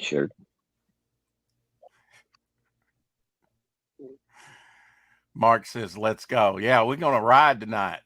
Sure. Mark says, let's go. Yeah, we're going to ride tonight.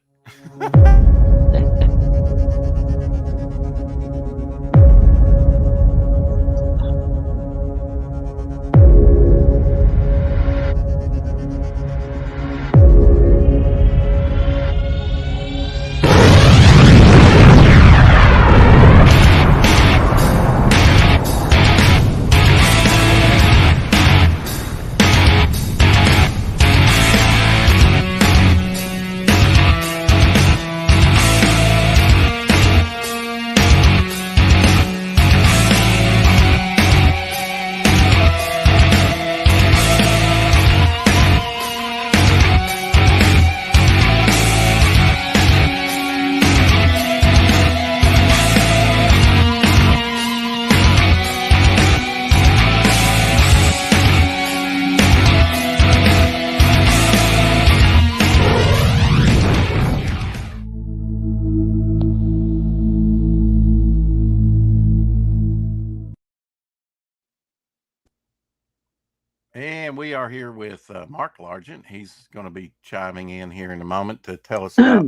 And we are here with Mark Largent. He's going to be chiming in here in a moment to tell us about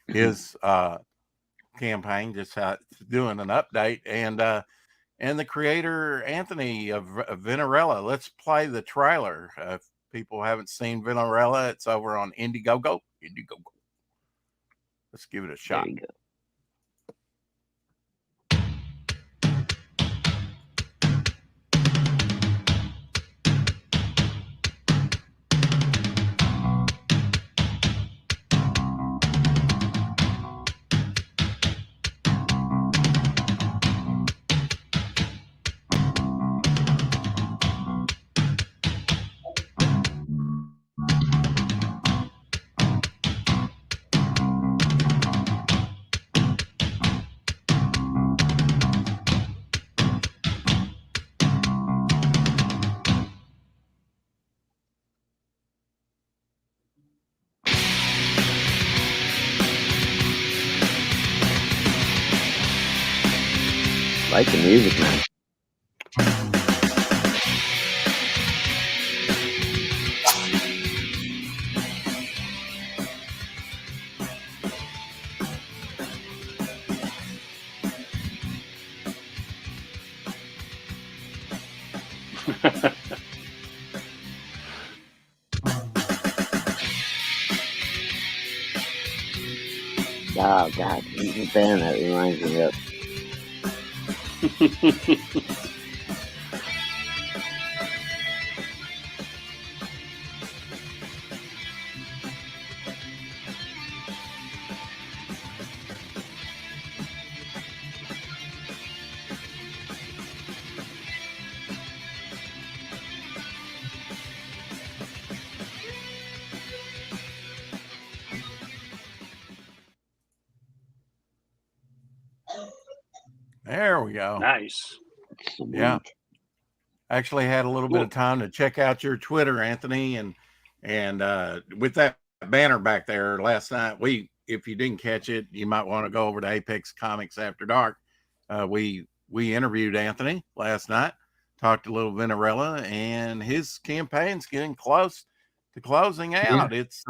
his campaign, just how it's doing an update, and the creator Anthony of Venerella. Let's play the trailer. If people haven't seen Venerella, it's over on Indiegogo. Let's give it a shot. There you go. Like the music, man. Oh, God. The band that reminds me of. There we go. Nice. Yeah. Actually had a little bit of time to check out your Twitter, Anthony, and with that banner back there last night, if you didn't catch it, you might want to go over to Apex Comics After Dark. We interviewed Anthony last night, talked a little Venerella, and his campaign's getting close to closing out. Yeah. It's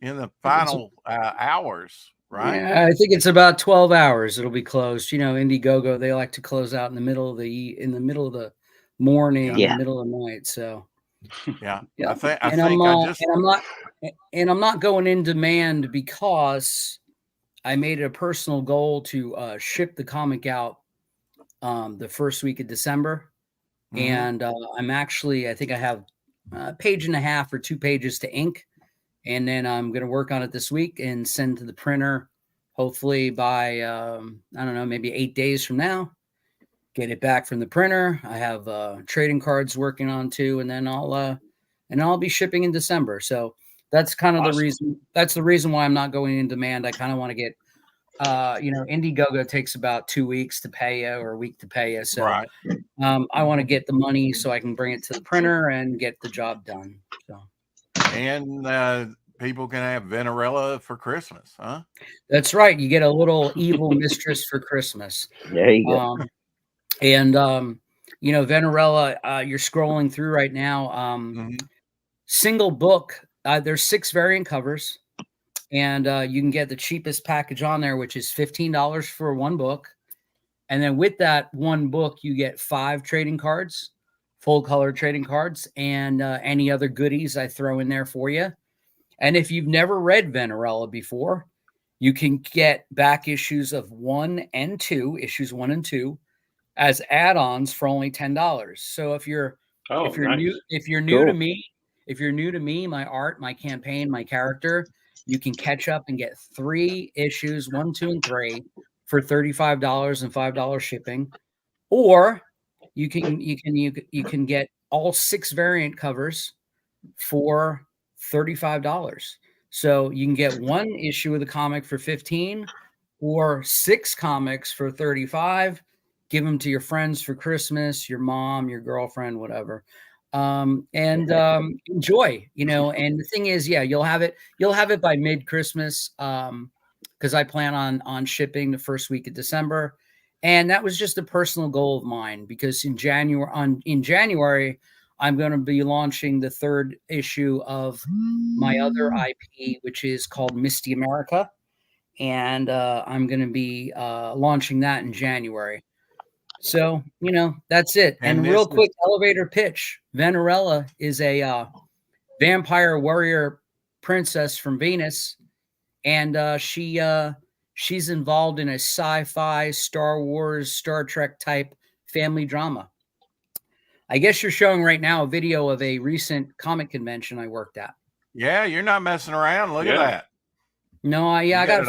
in the final hours, right? Yeah, I think it's about 12 hours. It'll be closed. You know, Indiegogo, they like to close out in the middle of the morning, in the middle of the night. So, yeah. I'm not going in demand because I made it a personal goal to ship the comic out the first week of December, and I'm actually, I think I have a page and a half or 2 pages to ink. And then I'm going to work on it this week and send to the printer, hopefully by, I don't know, maybe 8 days from now, get it back from the printer. I have trading cards working on too. And then I'll be shipping in December. So that's kind of the reason. That's the reason why I'm not going in demand. I kind of want to get, Indiegogo takes about 2 weeks to pay you or a week to pay you. So right. I want to get the money so I can bring it to the printer and get the job done. So. And people can have Venerella for Christmas, huh? That's right. You get a little evil mistress for Christmas. There you go. And Venerella, you're scrolling through right now. Single book. There's 6 variant covers, and you can get the cheapest package on there, which is $15 for one book. And then with that one book, you get 5 trading cards, full color trading cards, and any other goodies I throw in there for you. And if you've never read Venerella before, you can get back issues of 1 and 2, issues 1 and 2, as add-ons for only $10. So if you're nice. new Cool. to me, if you're new to me, my art, my campaign, my character, you can catch up and get 3 issues, 1, 2, and 3 for $35 and $5 shipping. Or you can get all 6 variant covers for $35. So you can get 1 issue of the comic for 15 or 6 comics for 35. Give them to your friends for Christmas, your mom, your girlfriend, whatever. Enjoy, and the thing is, you'll have it by mid-Christmas. Because I plan on shipping the first week of December. And that was just a personal goal of mine, because in January, I'm going to be launching the 3rd issue of my other IP, which is called Misty America. And I'm going to be launching that in January. So, that's it. And real quick, elevator pitch. Venerella is a vampire warrior princess from Venus. And she's involved in a sci-fi, Star Wars, Star Trek type family drama. I guess you're showing right now a video of a recent comic convention I worked at. Yeah, you're not messing around. Look at that. No, I got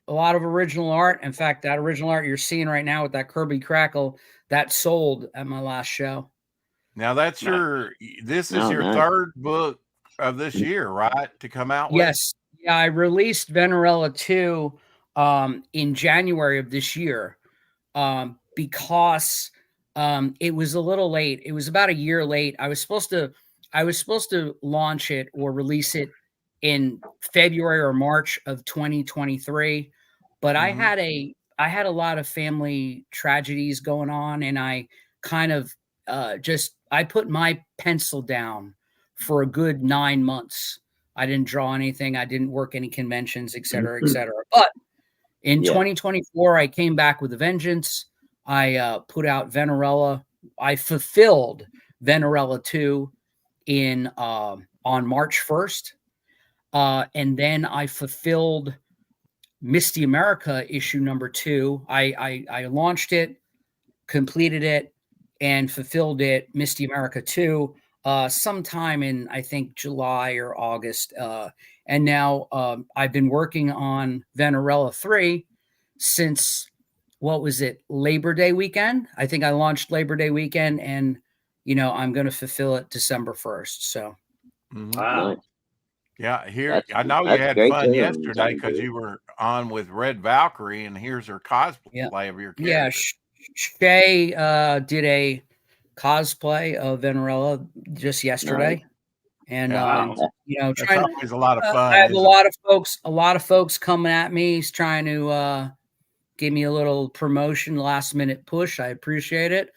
a lot of original art. In fact, that original art you're seeing right now with that Kirby Crackle, that sold at my last show. Now this is your 3rd book of this year, right? To come out with? Yes. Yeah, I released Venerella 2 in January of this year because it was a little late. It was about a year late. I was supposed to launch it or release it in February or March of 2023, but I had a lot of family tragedies going on, and I kind of I put my pencil down for a good 9 months. I didn't draw anything. I didn't work any conventions, et cetera, et cetera. But in 2024, I came back with a vengeance. I put out Venerella. I fulfilled Venerella 2 on March 1st. And then I fulfilled Misty America issue number 2. I launched it, completed it, and fulfilled it, Misty America 2, sometime in, I think, July or August. And now I've been working on Venerella 3 since, what was it, Labor Day weekend? I think I launched Labor Day weekend, and, I'm going to fulfill it December 1st. So. Wow. Yeah, I know you had fun yesterday because you were on with Red Valkyrie, and here's her cosplay of your character. Yeah, Shay did a cosplay of Venerella just yesterday, and that's always a lot of fun. I have a lot of folks coming at me. He's trying to give me a little promotion, last minute push. I appreciate it.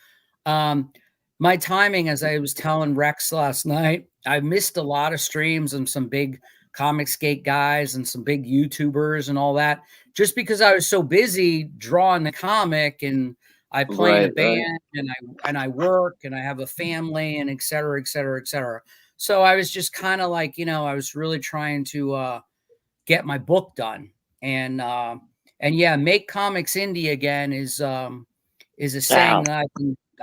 My timing, as I was telling Rex last night, I've missed a lot of streams and some big Comicsgate guys and some big YouTubers and all that, just because I was so busy drawing the comic, and I play in a band, and I work, and I have a family, and et cetera, et cetera, et cetera. So I was just kind of like, I was really trying to get my book done, and make comics indie again is a saying that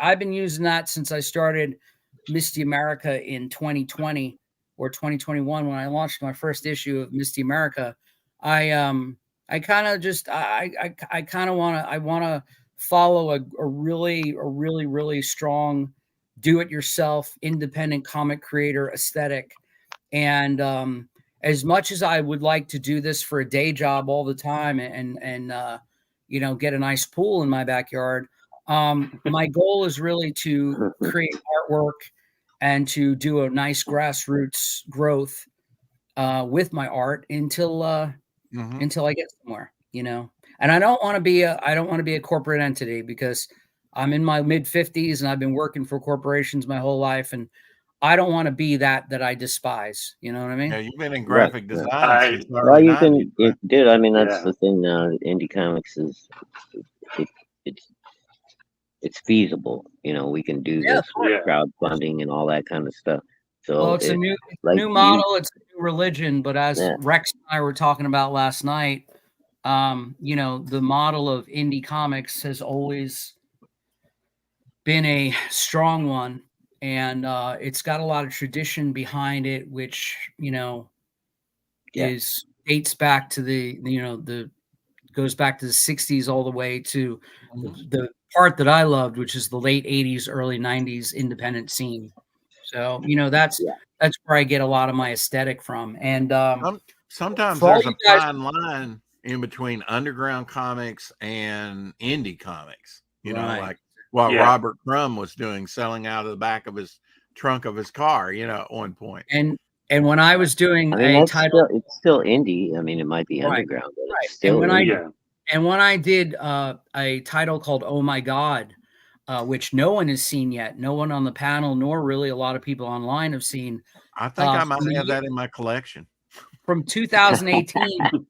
I've been using that since I started Misty America in 2020 or 2021 when I launched my first issue of Misty America. I kind of just I kind of want to follow a really strong do-it-yourself independent comic creator aesthetic, and as much as I would like to do this for a day job all the time and get a nice pool in my backyard, my goal is really to create artwork and to do a nice grassroots growth with my art until I get somewhere, And I don't want to be a corporate entity, because I'm in my mid 50s and I've been working for corporations my whole life, and I don't want to be that I despise. You know what I mean? Yeah, you've been in Right, graphic right. design since the Well, early you 90s, can, right? dude. I mean, that's Yeah. the thing now. Indie comics is it, it's feasible. You know, we can do Yeah, of this with course. Yeah. crowdfunding and all that kind of stuff. Well, So it's a like new you, model, it's a new religion. But as yeah, Rex and I were talking about last night, you know, the model of indie comics has always been a strong one, and it's got a lot of tradition behind it, which, you know, yeah, is dates back to goes back to the 60s all the way to the part that I loved, which is the late 80s, early 90s independent scene. So, you know, that's yeah. where I get a lot of my aesthetic from. And Sometimes for all there's you a guys, fine line in between underground comics and indie comics. You know, right. like what Yeah. Robert Crumb was doing, selling out of the back of his trunk of his car. You know, at one point. And when I was doing I mean, a title, it's still indie. I mean, it might be right, underground, but right. it's still indie. And when I did a title called "Oh My God," which no one has seen yet, no one on the panel, nor really a lot of people online have seen. I think I might From, have that in my collection. from 2018,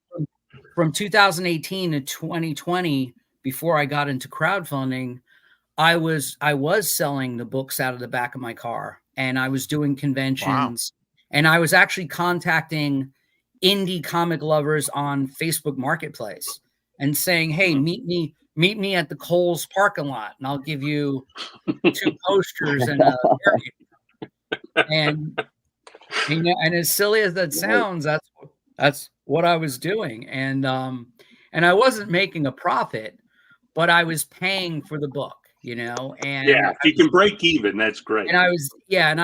from 2018 to 2020, before I got into crowdfunding, I was selling the books out of the back of my car, and I was doing conventions, and I was actually contacting indie comic lovers on Facebook Marketplace and saying, "Hey, meet me at the Kohl's parking lot, and I'll give you 2 posters and a and and as silly as that sounds, that's what I was doing, and I wasn't making a profit, but I was paying for the book, you know, and Yeah. If you can break even, that's great. and I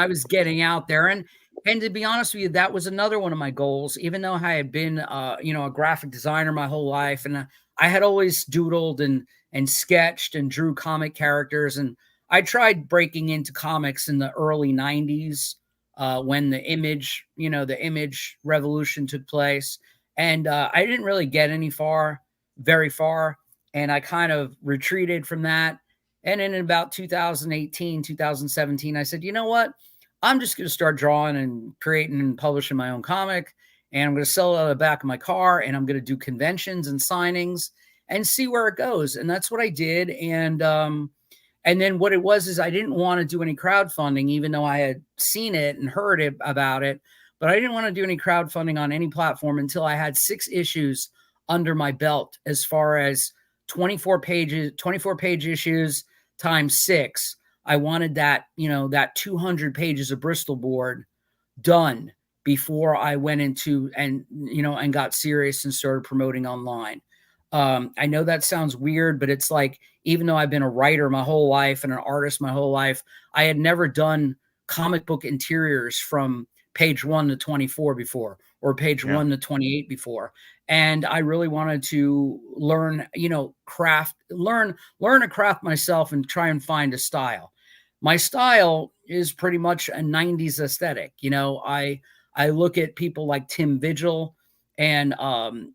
was getting out there, and to be honest with you, that was another one of my goals. Even though I had been, you know, a graphic designer my whole life, and I had always doodled and sketched and drew comic characters, and I tried breaking into comics in the early '90s when the image, you know, the image revolution took place, and I didn't really get very far, and I kind of retreated from that. And then in about 2018, 2017, I said, you know what? I'm just going to start drawing and creating and publishing my own comic. And I'm going to sell it out of the back of my car. And I'm going to do conventions and signings and see where it goes. And that's what I did. And then what it was is I didn't want to do any crowdfunding, even though I had seen it and heard about it. But I didn't want to do any crowdfunding on any platform until I had 6 issues under my belt, as far as 24 page issues times 6. I wanted that, you know, that 200 pages of Bristol board done before I went into and, you know, and got serious and started promoting online. I know that sounds weird, but it's like, even though I've been a writer my whole life and an artist my whole life, I had never done comic book interiors from page 1 to 24 before, or page 1 to 28 before. And I really wanted to learn, you know, learn to craft myself and try and find a style. My style is pretty much a 90s aesthetic. You know, I look at people like Tim Vigil and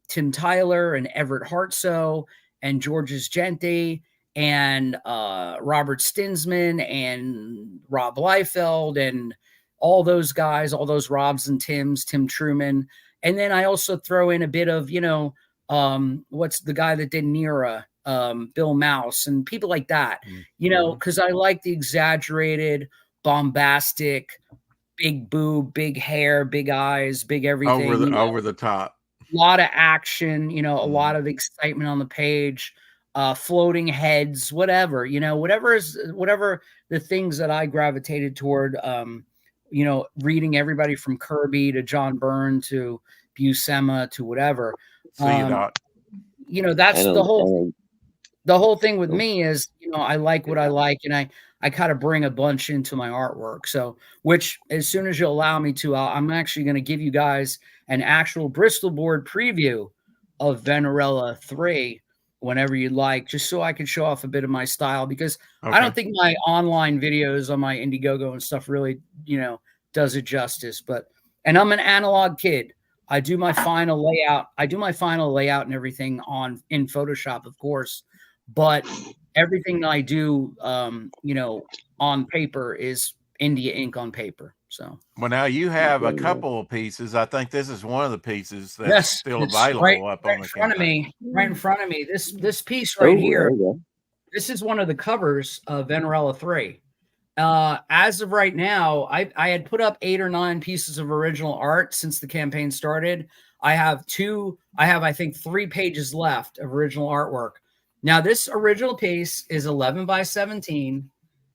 Tim Tyler and Everett Hartsoe and Georges Genti and Robert Stinsman and Rob Liefeld and all those guys, all those Robs and Tims, Tim Truman. And then I also throw in a bit of, you know, what's the guy that did Nera, Bill Mouse and people like that, you know, because I like the exaggerated, bombastic, big boob, big hair, big eyes, big everything. Over the top. A lot of action, you know, a lot of excitement on the page, floating heads, whatever, you know, whatever the things that I gravitated toward, you know, reading everybody from Kirby to John Byrne to Buscema to whatever. See you, Doc. You know, that's the whole thing with me is, you know, I like what I like, and I kind of bring a bunch into my artwork. So, which as soon as you allow me to, I'm actually going to give you guys an actual Bristol board preview of Venerella 3 whenever you'd like, just so I can show off a bit of my style, because I don't think my online videos on my Indiegogo and stuff really, you know, does it justice. And I'm an analog kid. I do my final layout. I do my final layout and everything in Photoshop, of course, but everything that I do, on paper is India ink on paper. So, well, now you have a couple of pieces. I think this is one of the pieces that's yes, still it's available up right on in the front of campaign. me. Right in front of me. This piece right Oh, here. there you go. This is one of the covers of Venerella 3. As of right now, I had put up 8 or 9 pieces of original art since the campaign started. I have, I think, 3 pages left of original artwork. Now, this original piece is 11 by 17.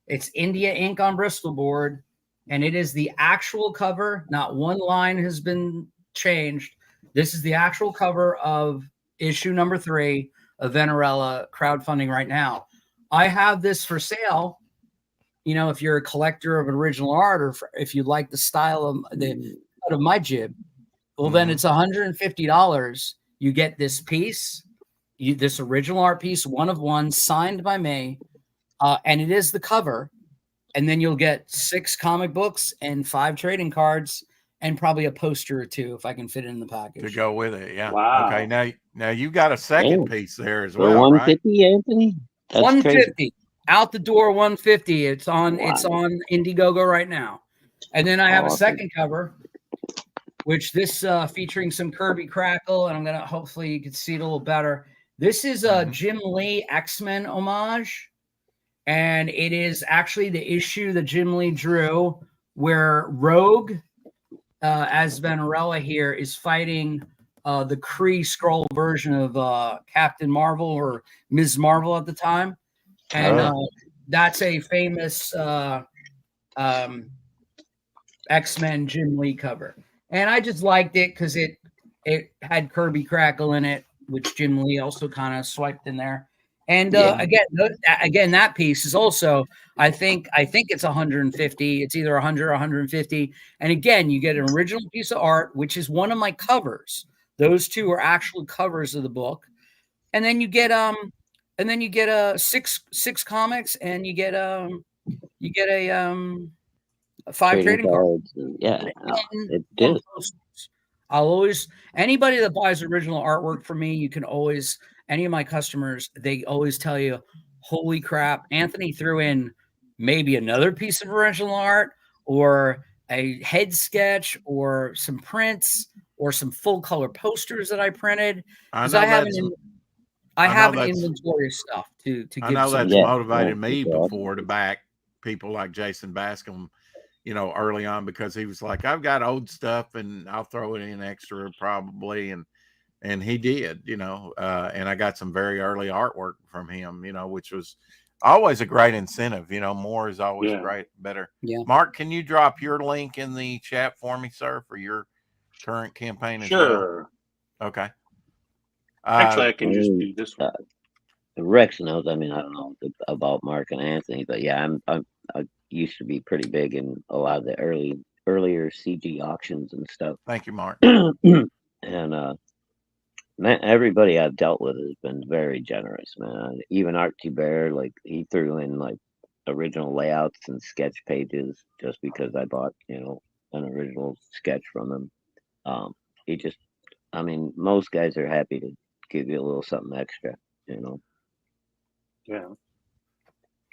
It's India ink on Bristol board, and it is the actual cover. Not one line has been changed. This is the actual cover of issue number 3 of Venerella crowdfunding right now. I have this for sale. If you're a collector of original art, or if you like the style of my jib, well, then it's $150. You get this piece, this original art piece, one of one, signed by me, and it is the cover. And then you'll get 6 comic books and 5 trading cards, and probably a poster or 2 if I can fit it in the package To go with it. Yeah. Wow. Okay. Now you got a second piece there as For well, right? 150, Anthony? That's 150 crazy. out the door. 150. It's on. Wow. It's on Indiegogo right now. And then I have a Awesome. second cover, which this featuring some Kirby Crackle, and I'm gonna hopefully you can see it a little better. This is a Jim Lee X-Men homage, and it is actually the issue that Jim Lee drew where Rogue, as Venerella here, is fighting the Kree Skrull version of Captain Marvel or Ms. Marvel at the time. And that's a famous X-Men Jim Lee cover. And I just liked it because it had Kirby Crackle in it, which Jim Lee also kind of swiped in there. And again, that piece is also, I think it's 150. It's either 100 or 150. And again, you get an original piece of art, which is one of my covers. Those 2 are actual covers of the book. And then you get six comics, and you get a 5 trading cards. Yeah, it did. I'll always, anybody that buys original artwork from me, you can always, any of my customers, they always tell you, holy crap, Anthony threw in maybe another piece of original art, or a head sketch, or some prints, or some full color posters that I printed. Because I have an inventory of stuff to give. I know that's Yeah, motivated yeah, me yeah. before to back people like Jason Bascom, early on, because he was like, I've got old stuff and I'll throw it in extra probably. And he did, and I got some very early artwork from him, which was always a great incentive. More is always great, better. Yeah. Mark, can you drop your link in the chat for me, sir, for your current campaign as well? Sure. Okay. Actually, I can just do this one. Rex knows. I mean, I don't know about Mark and Anthony, but yeah, I used to be pretty big in a lot of the earlier CG auctions and stuff. Thank you, Mark. And man, everybody I've dealt with has been very generous, man. Even Archie Bear, like, he threw in like original layouts and sketch pages just because I bought, an original sketch from him. He just, I mean, most guys are happy to give you a little something extra, Yeah.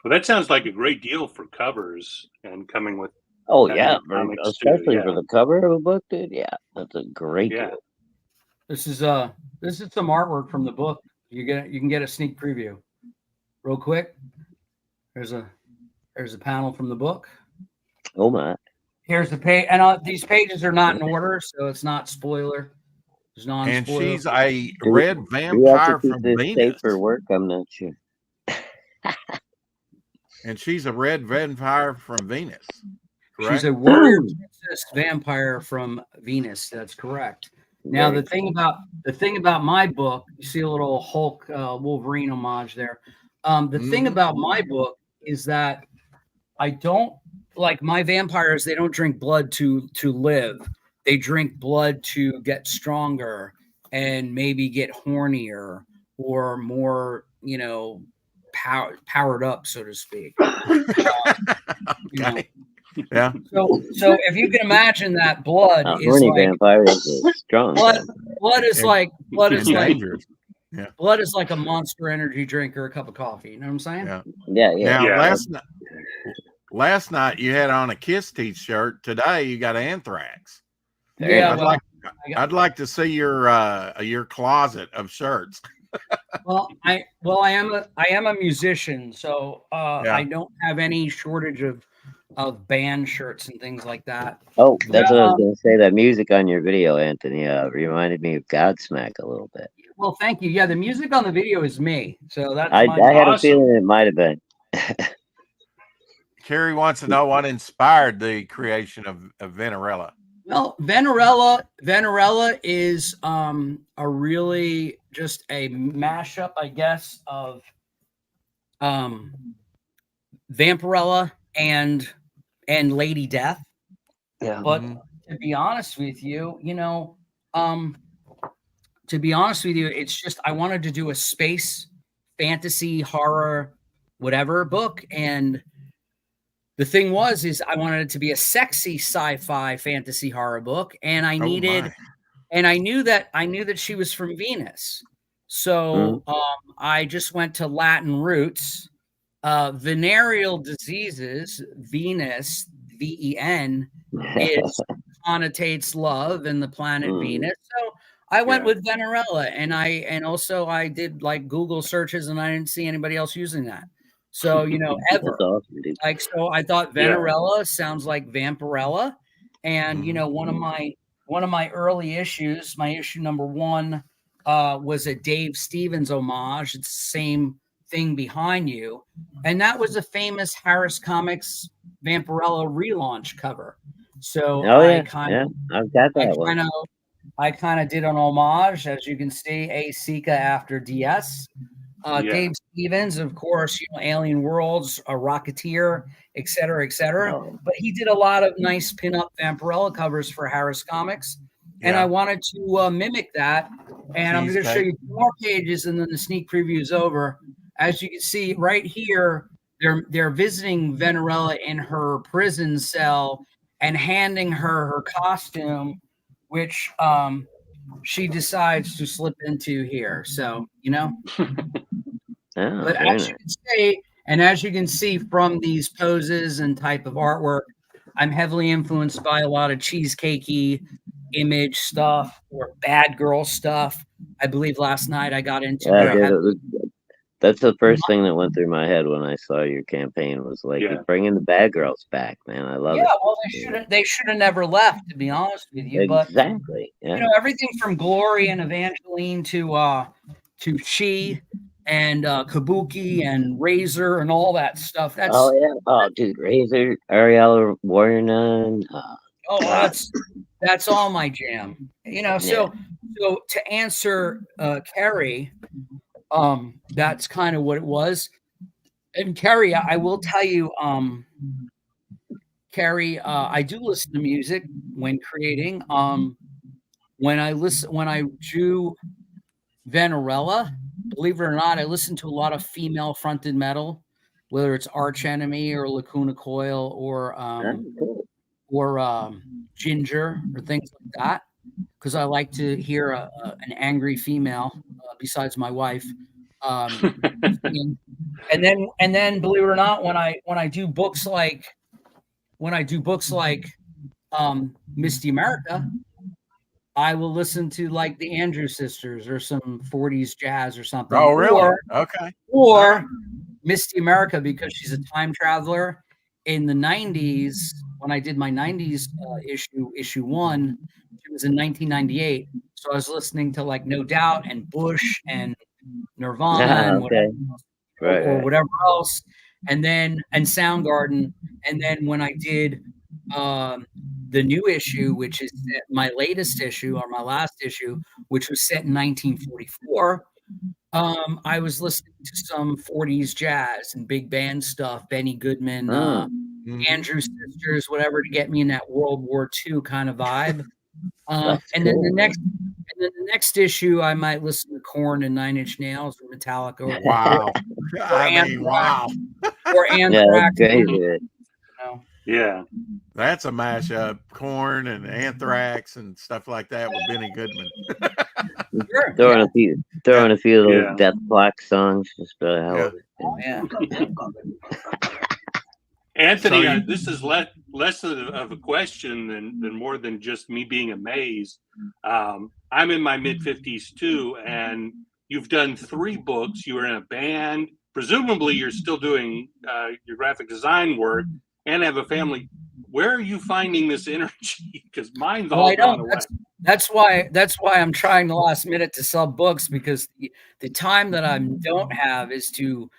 Well, that sounds like a great deal for covers and coming with. Oh yeah, comics especially too, for the cover of a book, dude. Yeah, that's a great deal. This is some artwork from the book. You can get a sneak preview real quick. There's a panel from the book. Oh my. Here's the page, and these pages are not in order, so it's not spoiler. It's non-spoiler. And she's a red vampire from Venus. Safe for work, I'm not sure. And she's a red vampire from Venus. Correct? She's a warrior princess vampire from Venus. That's correct. Now, the thing about my book, you see a little Hulk Wolverine homage there. The thing about my book is that I don't, like, my vampires, they don't drink blood to live. They drink blood to get stronger and maybe get hornier or more, powered up, so to speak. Okay. Yeah. So if you can imagine that, blood A is horny like vampire is a strong blood. vampire. Blood is And- like and dangerous. Yeah. blood is like a Monster Energy drink or a cup of coffee. You know what I'm saying? Yeah. Yeah. Now, Yeah. last night you had on a Kiss T-shirt. Today you got Anthrax. Very Yeah. nice. Well, I'd like to see your closet of shirts. I am a musician, so Yeah. I don't have any shortage of band shirts and things like that. Oh, that's what I was Um, going to say. That music on your video, Anthony, reminded me of Godsmack a little bit. Well, thank you. Yeah, the music on the video is me, so that's I my. had a Awesome. feeling it might have been. Carrie wants to know what inspired the creation of Venerella. Well, Venerella is a really just a mashup, I guess, of Vampirella and Lady Death. Yeah. But to be honest with you, it's just I wanted to do a space fantasy horror whatever book, and the thing is I wanted it to be a sexy sci-fi fantasy horror book, and I needed, and I knew that she was from Venus, so I just went to Latin roots. Venereal diseases, Venus, VEN, is connotates love and the planet Venus. So I went with Venerella, and I did like Google searches, and I didn't see anybody else using that. So ever. Awesome, dude. Like, so I thought Venerella sounds like Vampirella, and one of my early issues, my issue number 1, was a Dave Stevens homage. It's the same thing behind you, and that was a famous Harris Comics Vampirella relaunch cover. So I've got that one. I kind of did an homage, as you can see, a Sika after DS. Dave Stevens, of course, Alien Worlds, a Rocketeer, et cetera, et cetera. Oh. But he did a lot of nice pin-up Vampirella covers for Harris Comics. And I wanted to mimic that. And I'm going to show you 2 more pages, and then the sneak preview is over. As you can see right here, they're visiting Venerella in her prison cell and handing her costume, which she decides to slip into here. So, but as you can see, and as you can see from these poses and type of artwork, I'm heavily influenced by a lot of cheesecakey image stuff or bad girl stuff. I believe last night I got into that's the first thing that went through my head when I saw your campaign was like, you're bringing the bad girls back, man. I love it. Yeah, well, they should have never left, to be honest with you. Exactly. But everything from Glory and Evangeline to She and Kabuki and Razor and all that stuff. That's dude, Razor, Ariella Warrior Nun. That's all my jam. So to answer Carrie, that's kind of what it was. And Carrie, I will tell you, Carrie, I do listen to music when creating. When I do Venerella, believe it or not, I listen to a lot of female fronted metal, whether it's Arch Enemy or Lacuna Coil or Ginger or things like that, because I like to hear an angry female besides my wife. And then believe it or not, when I do books like Misty America, I will listen to like the Andrew Sisters or some 40s jazz or something. Oh, really? Or Misty America, because she's a time traveler. In the 90s, when I did my 90s issue 1, it was in 1998. So I was listening to like No Doubt and Bush and Nirvana and whatever, or whatever else, and Soundgarden. And then when I did the new issue, which is my latest issue or my last issue, which was set in 1944, I was listening to some 40s jazz and big band stuff, Benny Goodman, Andrew Sisters, whatever, to get me in that World War II kind of vibe. And then the next issue, I might listen to Korn and 9 Inch Nails or Metallica or Anthrax. Yeah, that's crazy. Yeah. That's a mashup. Korn and Anthrax and stuff like that with Benny Goodman. Sure. Throwing Yeah. a few of those Yeah. Death Clock songs, just for the hell Yeah. of it. Oh, yeah. Anthony, So this is less of a question than more than just me being amazed. I'm in my mid-50s too, and you've done 3 books. You were in a band. Presumably, you're still doing your graphic design work and have a family. Where are you finding this energy? Because mine's Well, all I gone don't. away. That's why I'm trying the last minute to sell books, because the time that I don't have is to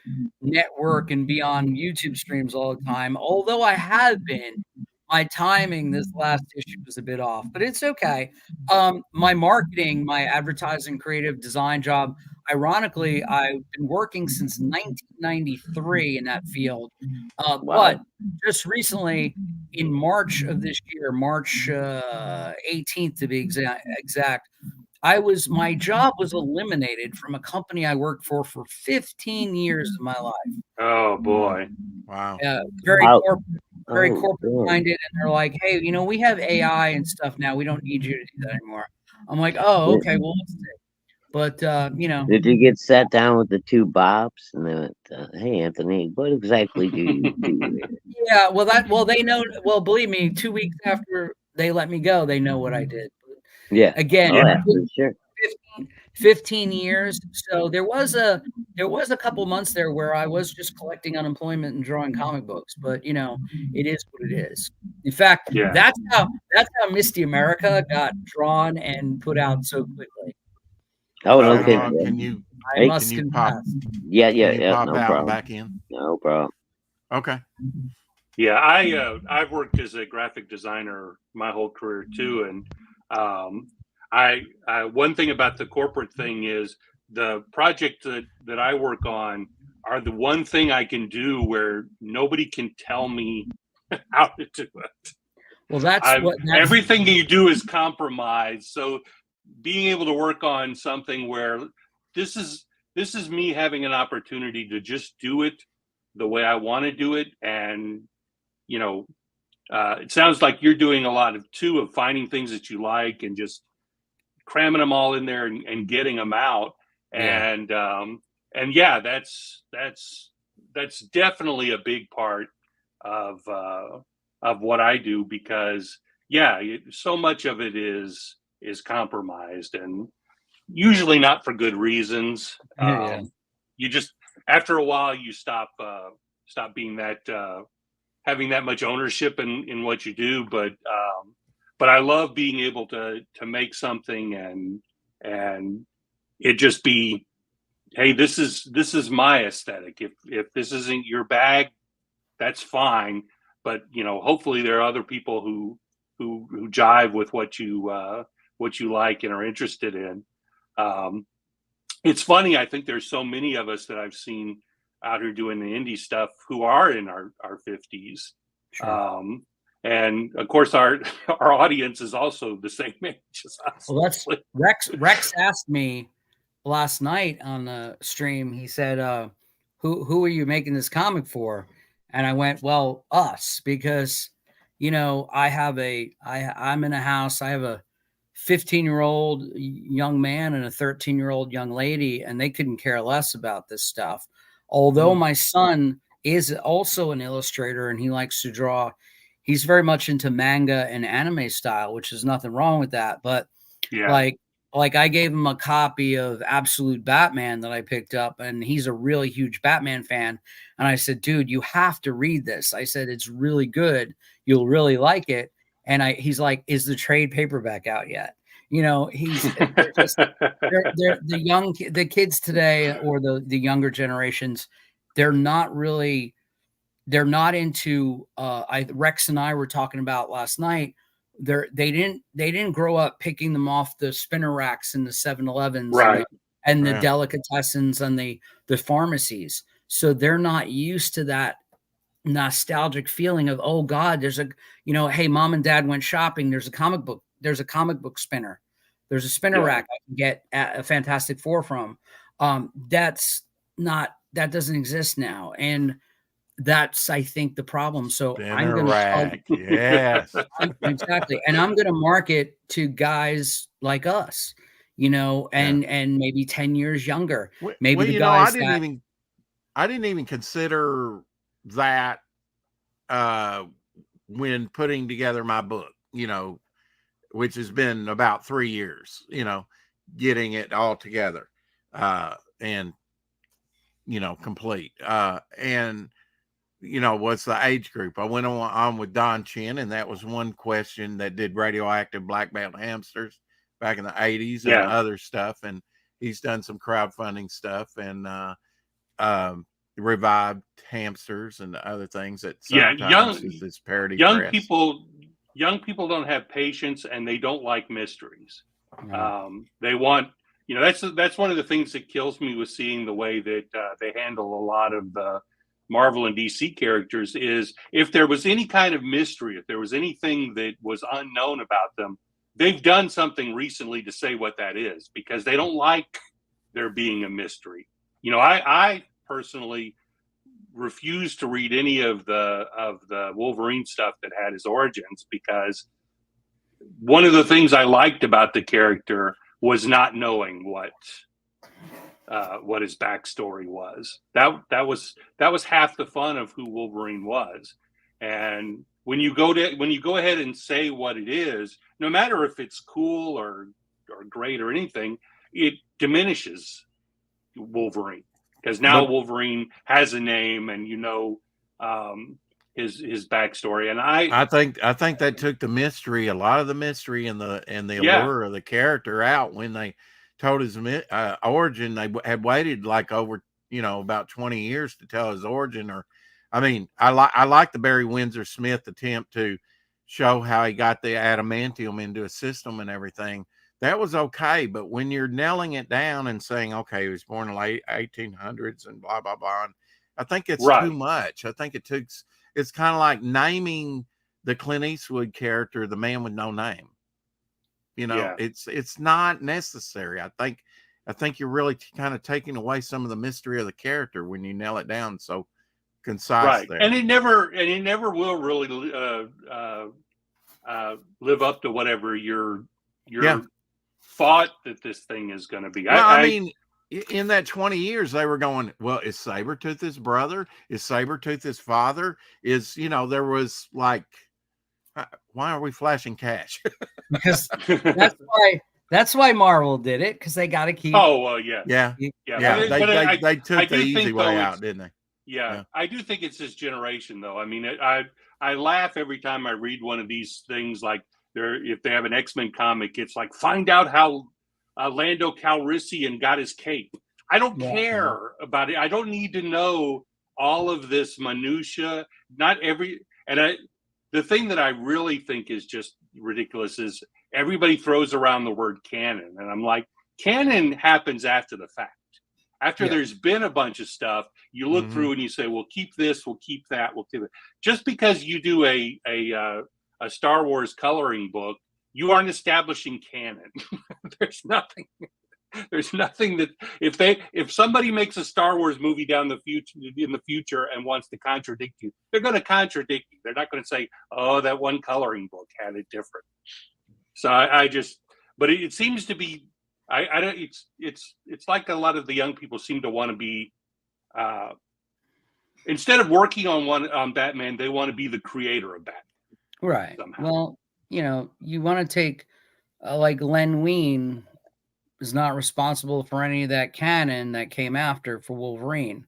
network and be on YouTube streams all the time. Although I have been, my timing this last issue was a bit off, but it's okay. My marketing, my advertising, creative design job. Ironically, I've been working since 1993 in that field, Wow. but just recently, in March of this year, March 18th to be exact, my job was eliminated from a company I worked for 15 years of my life. Oh boy. wow. Very How? corporate, very Oh, corporate damn. minded, and they're like, "Hey, we have AI and stuff now. We don't need you to do that anymore." I'm like, "Oh, Did, okay. Well, let's see." But did you get sat down with the 2 Bobs and they went, "Hey, Anthony, what exactly do you do?" yeah. Well, they know. Well, believe me, 2 weeks after they let me go, they know what I did. Yeah. Again, Oh, yeah, Yeah. for sure. 15 years. So there was a couple months there where I was just collecting unemployment and drawing comic books, but it is what it is. In fact, Yeah. that's how Misty America got drawn and put out so quickly. Oh, no Oh, kidding. yeah. Yeah. Can you I Hey, must pop confess. yeah, pop no out and problem. back in? No problem. Okay. Yeah, I've worked as a graphic designer my whole career too, and I one thing about the corporate thing is the project that I work on are the one thing I can do where nobody can tell me how to do it. Well, that's Everything you do is compromised. So being able to work on something where this is me having an opportunity to just do it the way I want to do it, and it sounds like you're doing a lot of finding things that you like and just cramming them all in there and getting them out. Yeah. And yeah, that's definitely a big part of what I do, because so much of it is compromised, and usually not for good reasons. Yeah. You just, after a while, you stop being that having that much ownership in what you do. But I love being able to make something and it just be, hey, this is my aesthetic. If this isn't your bag, that's fine. But hopefully there are other people who jive with what you like and are interested in. It's funny. I think there's so many of us that I've seen out here doing the indie stuff who are in our 50s. Sure. And of course our audience is also the same age as us. Well, that's Rex asked me last night on the stream. He said, who are you making this comic for? And I went, well, us, because I'm in a house. I have a 15-year-old young man and a 13-year-old young lady, and they couldn't care less about this stuff. Although my son is also an illustrator and he likes to draw, he's very much into manga and anime style, which is nothing wrong with that. But Yeah. like I gave him a copy of Absolute Batman that I picked up, and he's a really huge Batman fan. And I said, dude, you have to read this. I said, it's really good. You'll really like it. And he's like, is the trade paperback out yet? They're just, they're the kids today, or the younger generations, they're not into Rex and I were talking about last night. They didn't grow up picking them off the spinner racks in the 7-Elevens Right. and the delicatessens and the pharmacies. So they're not used to that nostalgic feeling of, oh God, there's hey, mom and dad went shopping. There's a comic book spinner. There's a spinner rack I can get a Fantastic Four from. That doesn't exist now. And that's, I think, the problem. So I'm Spinner going to rack. Yes. exactly, and I'm going to market to guys like us, you know, and maybe 10 years younger. Maybe Well, the you know, I guys didn't that even consider that when putting together my book, you know, which has been about 3 years, you know, getting it all together and you know, complete. And you know, what's the age group? I went on with Don Chin, and that was one question that did radioactive black belt hamsters back in the 80s and Yeah. other stuff. And he's done some crowdfunding stuff and um, revived hamsters and other things that Yeah. sometimes is this parody Young press. young people don't have patience, and they don't like mysteries. Right. They want, you know, that's one of the things that kills me with seeing the way that they handle a lot of the Marvel and DC characters. Is if there was any kind of mystery, if there was anything that was unknown about them, they've done something recently to say what that is, because they don't like there being a mystery. You know, I personally refused to read any of the Wolverine stuff that had his origins, because one of the things I liked about the character was not knowing what his backstory was. That was half the fun of who Wolverine was. And when you go ahead and say what it is, no matter if it's cool or great or anything, it diminishes Wolverine, because now Wolverine has a name, and you know his backstory. And I think that took the mystery, a lot of the mystery and the allure of the character out when they told his origin. They had waited like over, you know, about 20 years to tell his origin. Or, I mean, I like the Barry Windsor Smith attempt to show how he got the adamantium into a system and everything. That was okay, but when you're nailing it down and saying, okay, he was born in the late 1800s and blah blah blah, and I think it's too much. I think it's kind of like naming the Clint Eastwood character the man with no name. You know, it's not necessary. I think you're really kind of taking away some of the mystery of the character when you nail it down so concise there. And it never will really live up to whatever your thought that this thing is going to be. Well, I mean, in that 20 years, they were going, well, is Sabretooth his brother? Is Sabretooth his father? Is, you know, there was like, why are we flashing cash? Because that's why Marvel did it, because they got to keep. Oh, well, yeah. They took the easy way out, didn't they? Yeah, I do think it's this generation, though. I mean, I laugh every time I read one of these things. Like, if they have an X-Men comic, it's like, find out how Lando Calrissian got his cape. I don't care about it. I don't need to know all of this minutia. The thing that I really think is just ridiculous is everybody throws around the word canon, and I'm like, canon happens after the fact. After there's been a bunch of stuff, you look through and you say, "We'll keep this, we'll keep that, we'll keep it." Just because you do a Star Wars coloring book, you aren't establishing canon. There's nothing that if somebody makes a Star Wars movie in the future and wants to contradict you, they're going to contradict you. They're not going to say, "Oh, that one coloring book had it different." So but it seems to be. I don't. It's like a lot of the young people seem to want to be. Instead of working on Batman, they want to be the creator of Batman. Right. Somehow. Well, you know, you want to take like Len Wein is not responsible for any of that canon that came after for Wolverine.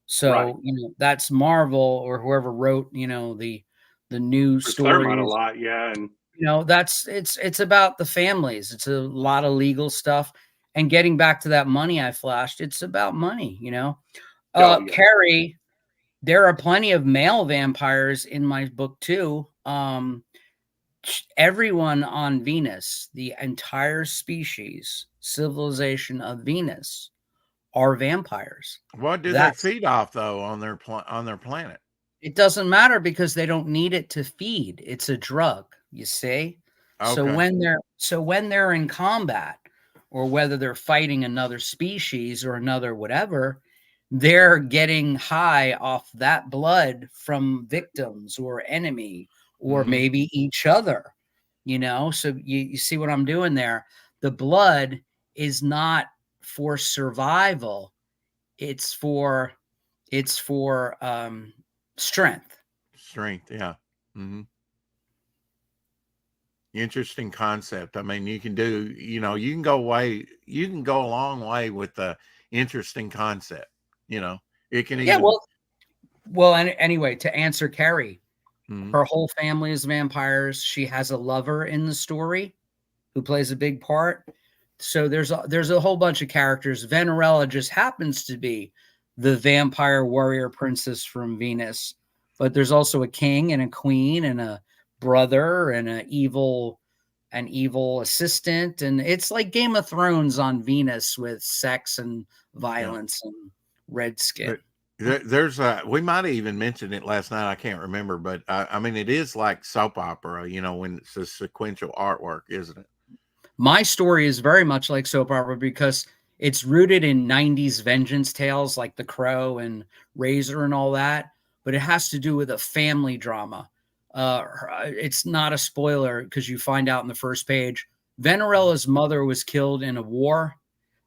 So, you know, that's Marvel or whoever wrote, you know, the new stories. A lot, and you know, it's about the families. It's a lot of legal stuff. And getting back to that money I flashed, it's about money, you know. Carrie, there are plenty of male vampires in my book too. Everyone on Venus, the entire species, civilization of Venus, are vampires. What do they feed off though on their planet? It doesn't matter because they don't need it to feed. It's a drug, you see. Okay. So when they're in combat, or whether they're fighting another species or another whatever, they're getting high off that blood from victims or enemy or maybe each other, so you see what I'm doing there. The blood is not for survival, it's for strength. Yeah. Mm-hmm. Interesting concept. I mean, you can do, you can go a long way with the interesting concept. It can Yeah, even. well, and anyway, to answer Carrie, Mhm. her whole family is vampires. She has a lover in the story who plays a big part. So there's a whole bunch of characters. Venerella just happens to be the vampire warrior princess from Venus, but there's also a king and a queen and a brother and an evil assistant, and it's like Game of Thrones on Venus with sex and violence and red skin. There's we might have even mentioned it last night. I can't remember, but I mean, it is like soap opera, when it's a sequential artwork, isn't it? My story is very much like soap opera because it's rooted in 90s vengeance tales like The Crow and Razor and all that, but it has to do with a family drama. It's not a spoiler because you find out in the first page. Venerella's mother was killed in a war,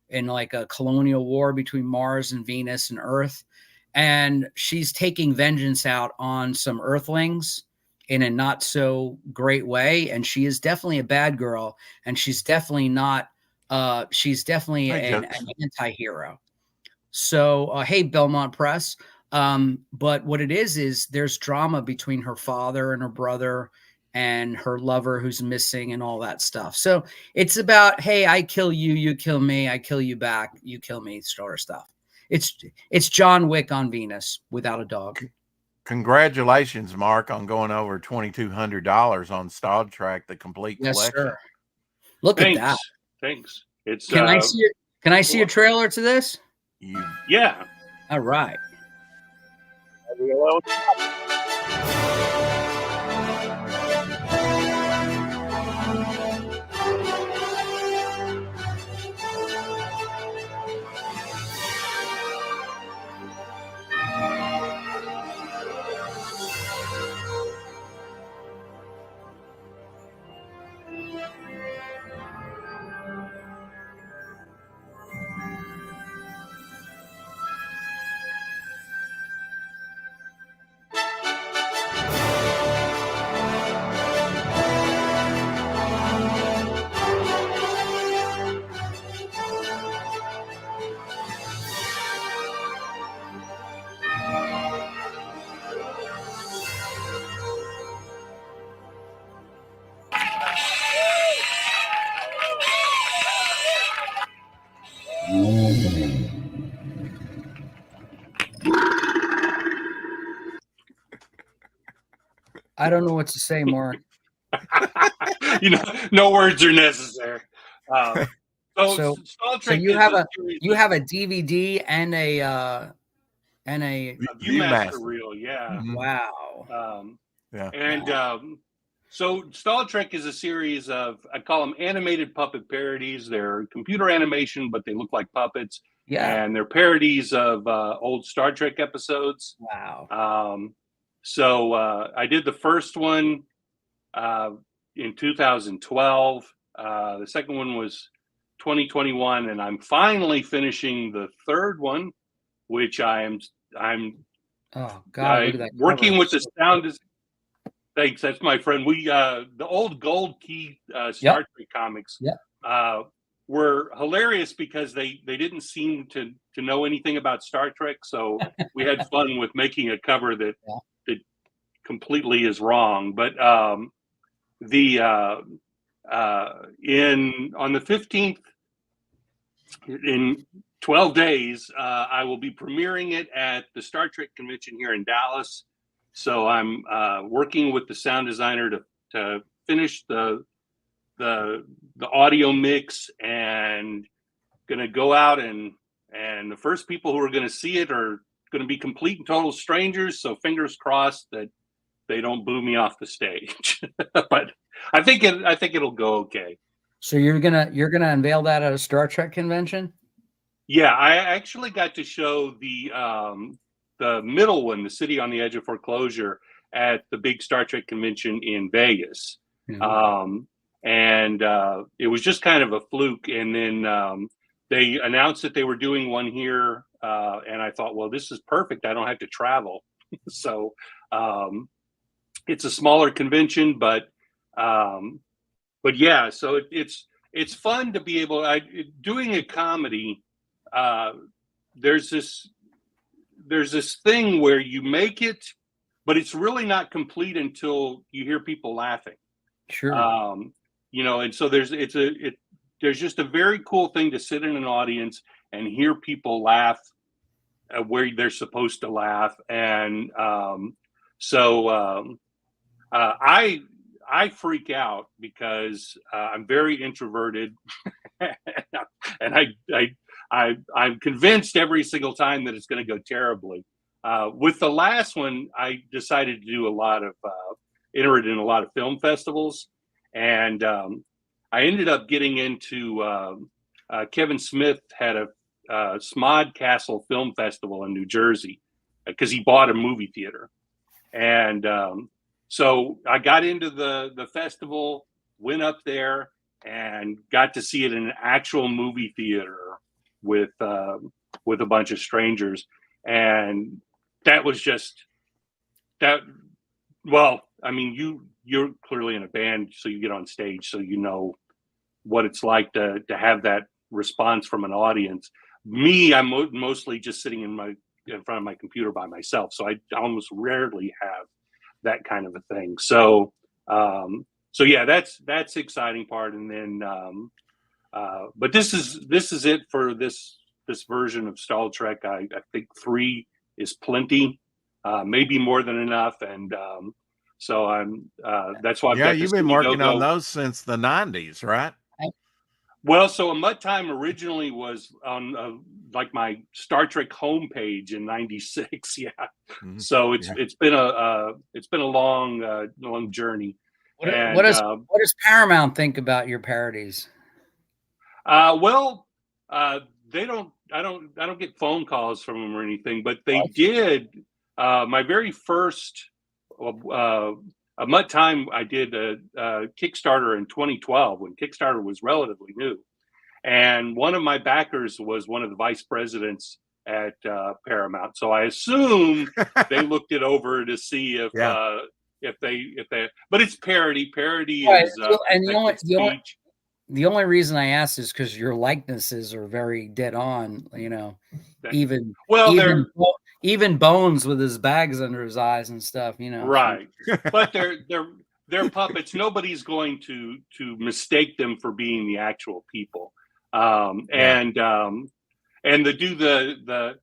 in like a colonial war between Mars and Venus and Earth. And she's taking vengeance out on some Earthlings in a not so great way. And she is definitely a bad girl. And she's definitely not, she's definitely an anti-hero. So, hey, Belmont Press. But what it is there's drama between her father and her brother and her lover who's missing and all that stuff. So it's about, hey, I kill you, you kill me, I kill you back, you kill me, sort of stuff. It's John Wick on Venus without a dog. Congratulations, Mark, on going over $2,200 on Star Trek: The Complete Collection. Sir. Look at that. Thanks. It's Can I see a trailer to this? Yeah. All right. I don't know what to say, Mark. No words are necessary. So Star Trek you have a DVD and a Viewmaster reel, yeah. Mm-hmm. Wow. So Star Trek is a series of, I call them animated puppet parodies. They're computer animation, but they look like puppets. Yeah. And they're parodies of old Star Trek episodes. Wow. So I did the first one in 2012. The second one was 2021, and I'm finally finishing the third one, which I'm oh God, look at that working cover. with the sound. Thanks, that's my friend. We the old Gold Key Star Trek comics were hilarious because they didn't seem to know anything about Star Trek, so we had fun with making a cover that completely is wrong. But on the 15th, in 12 days, I will be premiering it at the Star Trek convention here in Dallas. So I'm working with the sound designer to finish the audio mix, and going to go out and the first people who are going to see it are going to be complete and total strangers. So fingers crossed that they don't boo me off the stage. But I think it'll go okay. So you're gonna unveil that at a Star Trek convention? Yeah, I actually got to show the middle one, The City on the Edge of Foreclosure, at the big Star Trek convention in Vegas. Mhm. And it was just kind of a fluke. And then they announced that they were doing one here. And I thought, well, this is perfect. I don't have to travel. So it's a smaller convention, but yeah, so it's fun to be able. Doing a comedy. Uh, there's this thing where you make it, but it's really not complete until you hear people laughing. Sure. And so there's just a very cool thing to sit in an audience and hear people laugh where they're supposed to laugh, and so I freak out because I'm very introverted, and I'm convinced every single time that it's going to go terribly. With the last one, I decided to do enter it in a lot of film festivals, and I ended up getting into Kevin Smith had a Smod Castle Film Festival in New Jersey because he bought a movie theater, and so I got into the festival, went up there, and got to see it in an actual movie theater with a bunch of strangers, and that was just that. Well, I mean, you're clearly in a band, so you get on stage, so you know what it's like to have that response from an audience. Me, I'm mostly just sitting in front of my computer by myself, so I almost rarely have that kind of a thing. So yeah, that's exciting part. And then but this is it for this version of Star Trek. I think 3 is plenty, maybe more than enough. And so I'm that's why I've got you've this been working on Indiegogo. those since the 90s, right? Well, so A Mud Time originally was on like my Star Trek homepage in '96. Yeah, so it's been a long journey. And What does Paramount think about your parodies? Well, they don't. I don't get phone calls from them or anything, but they did. My very first A Mud Time, I did a Kickstarter in 2012 when Kickstarter was relatively new. And one of my backers was one of the vice presidents at Paramount. So I assume they looked it over to see if they. But it's parody. Parody right. is And the only reason I asked is because your likenesses are very dead on. You know, even Bones with his bags under his eyes and stuff. You know, right? But they're puppets. Nobody's going to mistake them for being the actual people. And to do the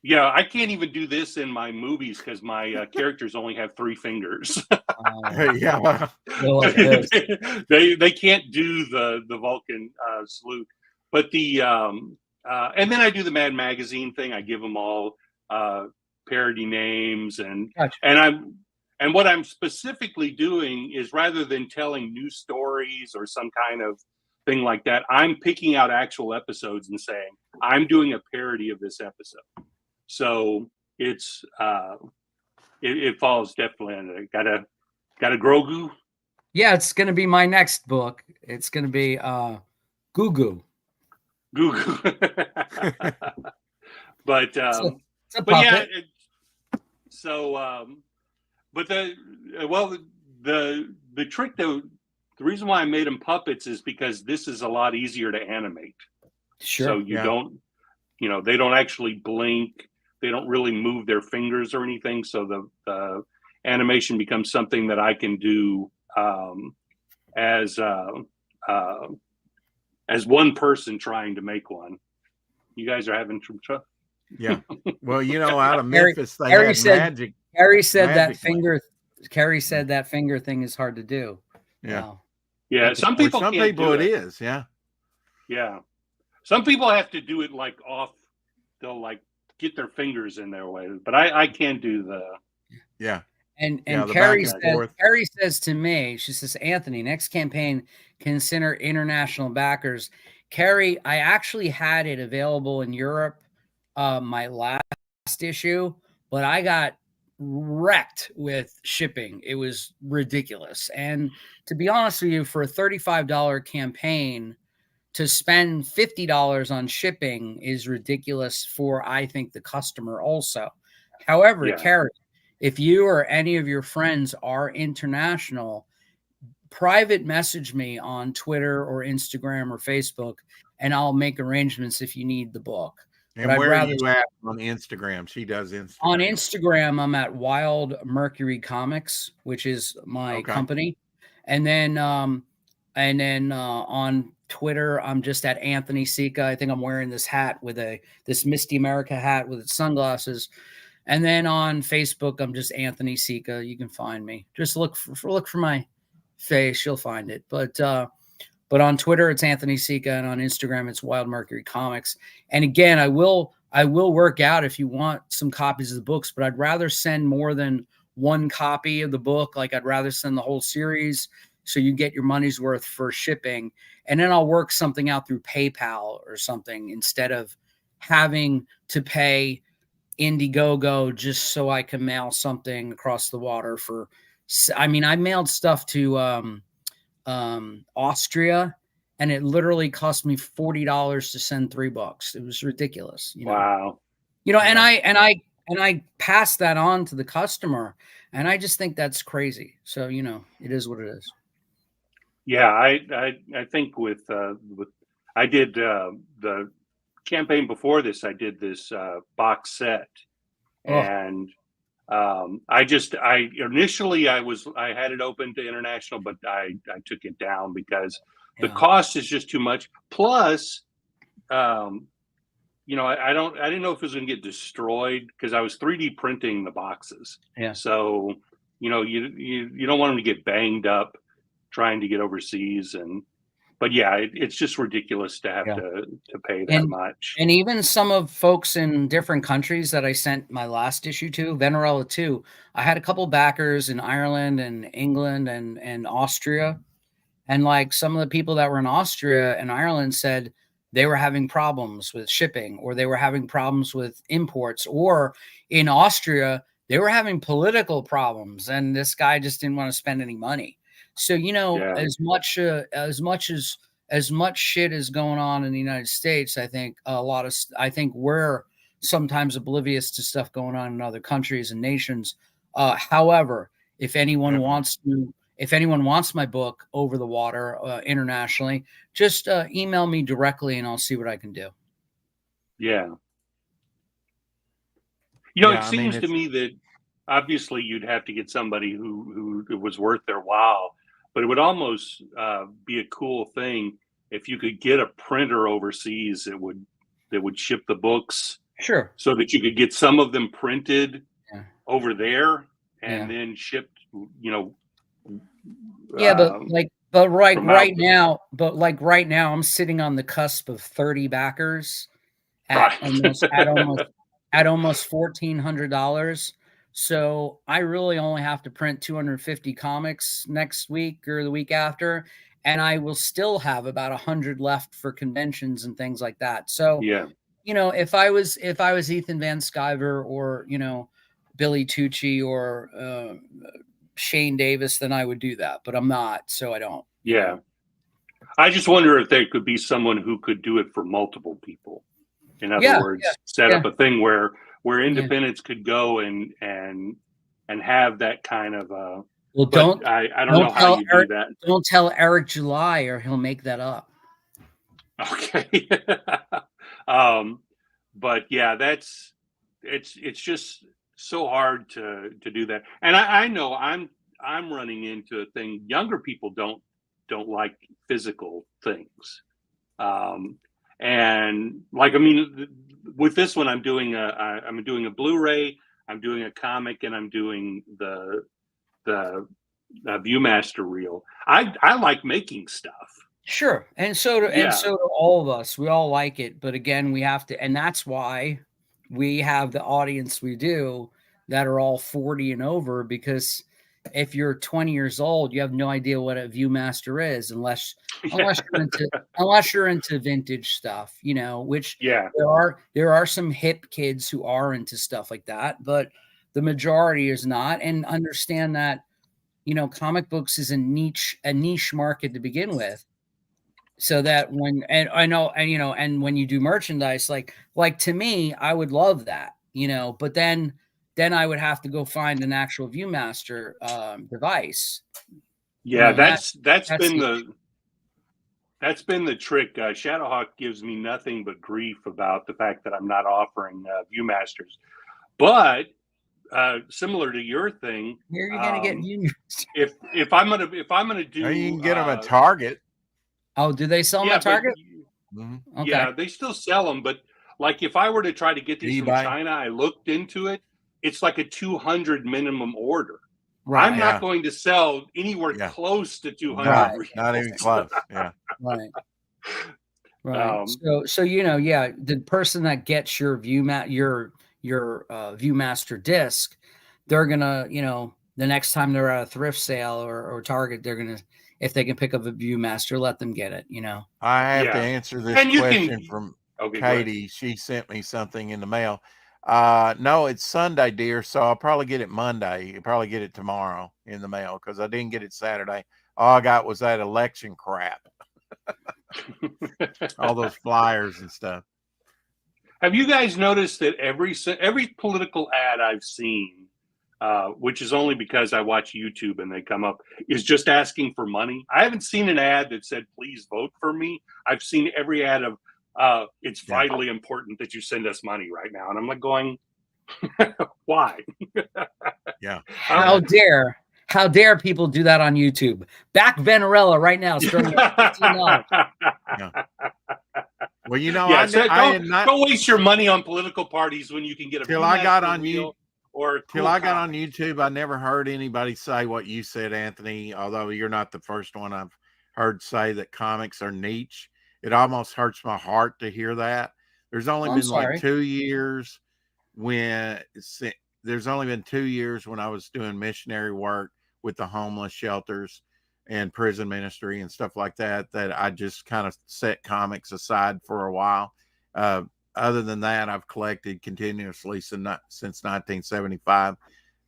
I can't even do this in my movies because my characters only have 3 fingers. They can't do the Vulcan salute, but and then I do the Mad Magazine thing. I give them all parody names, and what I'm specifically doing is, rather than telling new stories or some kind of thing like that, I'm picking out actual episodes and saying I'm doing a parody of this episode. So it's it falls definitely under it. Got a Grogu. Yeah, it's going to be my next book. It's going to be Goo. But yeah. So but the trick though. The reason why I made them puppets is because this is a lot easier to animate. Sure. So you don't, they don't actually blink. They don't really move their fingers or anything. So the animation becomes something that I can do as one person trying to make one. You guys are having some trouble. Yeah. Well, out of Memphis, they had magic. Harry said that finger. Carrie said that finger thing is hard to do. Yeah. Wow. Yeah, some people it is. Yeah. Yeah. Some people have to do it like off. They'll like get their fingers in their way, but I can't do the. Yeah. And Carrie says to me, she says, Anthony, next campaign, consider international backers. Carrie, I actually had it available in Europe, my last issue, but I got wrecked with shipping. It was ridiculous. And to be honest with you, for a $35 campaign, to spend $50 on shipping is ridiculous for, I think, the customer also. However, Yeah. Carrie, if you or any of your friends are international, private message me on Twitter or Instagram or Facebook, and I'll make arrangements if you need the book. And where are you at on Instagram? She does Instagram. On Instagram, I'm at Wild Mercury Comics, which is my company. And then on Twitter, I'm just at Anthony Sika. I think I'm wearing this hat with this Misty America hat with its sunglasses. And then on Facebook, I'm just Anthony Sika. You can find me. Just look for my face. You'll find it. But on Twitter, it's Anthony Sika, and on Instagram, it's Wild Mercury Comics. And again, I will work out if you want some copies of the books, but I'd rather send more than one copy of the book. Like, I'd rather send the whole series so you get your money's worth for shipping. And then I'll work something out through PayPal or something instead of having to pay Indiegogo just so I can mail something across the water for, I mean, I mailed stuff to Austria, and it literally cost me $40 to send 3 books. It was ridiculous. Wow. And I passed that on to the customer, and I just think that's crazy. So, it is what it is. Yeah. I think I did the campaign before this, I did this box set, and initially I had it open to international, but I took it down because the cost is just too much. Plus, I didn't know if it was going to get destroyed because I was 3D printing the boxes. Yeah. So, you don't want them to get banged up trying to get overseas. But yeah, it's just ridiculous to have to pay that much. And even some of folks in different countries that I sent my last issue to, Venerella too, I had a couple backers in Ireland and England and Austria. And like some of the people that were in Austria and Ireland said they were having problems with shipping, or they were having problems with imports, or in Austria, they were having political problems and this guy just didn't want to spend any money. So, as much shit is going on in the United States, I think we're sometimes oblivious to stuff going on in other countries and nations. However, if anyone wants my book over the water internationally, just email me directly and I'll see what I can do. Yeah. It seems to me that obviously you'd have to get somebody who it was worth their while, but it would almost be a cool thing if you could get a printer overseas that would ship the books. Sure. So that you could get some of them printed over there and then shipped, right now, I'm sitting on the cusp of 30 backers at almost $1,400. So I really only have to print 250 comics next week or the week after, and I will still have about 100 left for conventions and things like that. So, if I was Ethan Van Sciver or, Billy Tucci or Shane Davis, then I would do that, but I'm not, so I don't. Yeah. I just wonder if there could be someone who could do it for multiple people. In other words, set up a thing where independents could go and have that kind of I don't know how you do that. Don't tell Eric July or he'll make that up. Okay. But yeah, it's just so hard to do that. And I know I'm running into a thing. Younger people don't like physical things. And with this one, I'm doing a Blu-ray, I'm doing a comic, and I'm doing the Viewmaster reel. I like making stuff. Sure. And so do all of us. We all like it. But again, we have to, and that's why we have the audience we do that are all 40 and over, because if you're 20 years old, you have no idea what a Viewmaster is unless you're into vintage stuff, you know, which Yeah. there are some hip kids who are into stuff like that, but the majority is not. And understand that, you know, comic books is a niche market to begin with. So that when, and I know, and you know, and when you do merchandise, like to me, I would love that, you know, but then I would have to go find an actual Viewmaster device. Yeah, That's that's been the trick. Shadowhawk gives me nothing but grief about the fact that I'm not offering Viewmasters. But similar to your thing, where are you gonna get Viewmasters? If I'm gonna do, or you can get them at Target. Oh, do they sell them at Target? Okay. Yeah, they still sell them, but like if I were to try to get these from China, I looked into it. It's like a 200 minimum order. Right. I'm not going to sell anywhere close to 200. Right. Not even close. Yeah. Right. Right. So you know, yeah, the person that gets your Viewmaster disc, they're gonna, you know, the next time they're at a thrift sale or Target, they're gonna, if they can pick up a Viewmaster, let them get it, you know. I have to answer this question from Katie. She sent me something in the mail. No, it's Sunday, dear, so I'll probably get it Monday. You'll probably get it tomorrow in the mail because I didn't get it Saturday. All I got was that election crap. All those flyers and stuff. Have you guys noticed that every political ad I've seen, which is only because I watch YouTube and they come up, is just asking for money? I haven't seen an ad that said, please vote for me. I've seen every ad of, it's vitally important that you send us money right now. And I'm like going, why? Yeah. How dare people do that on YouTube? Back Venerella right now. Yeah. Well, you know, don't waste your money on political parties when you can get a till I got on YouTube. I got on YouTube, I never heard anybody say what you said, Anthony, although you're not the first one I've heard say that comics are niche. It almost hurts my heart to hear that. There's only been like 2 years when I was doing missionary work with the homeless shelters and prison ministry and stuff like that, that I just kind of set comics aside for a while. Other than that, I've collected continuously since 1975.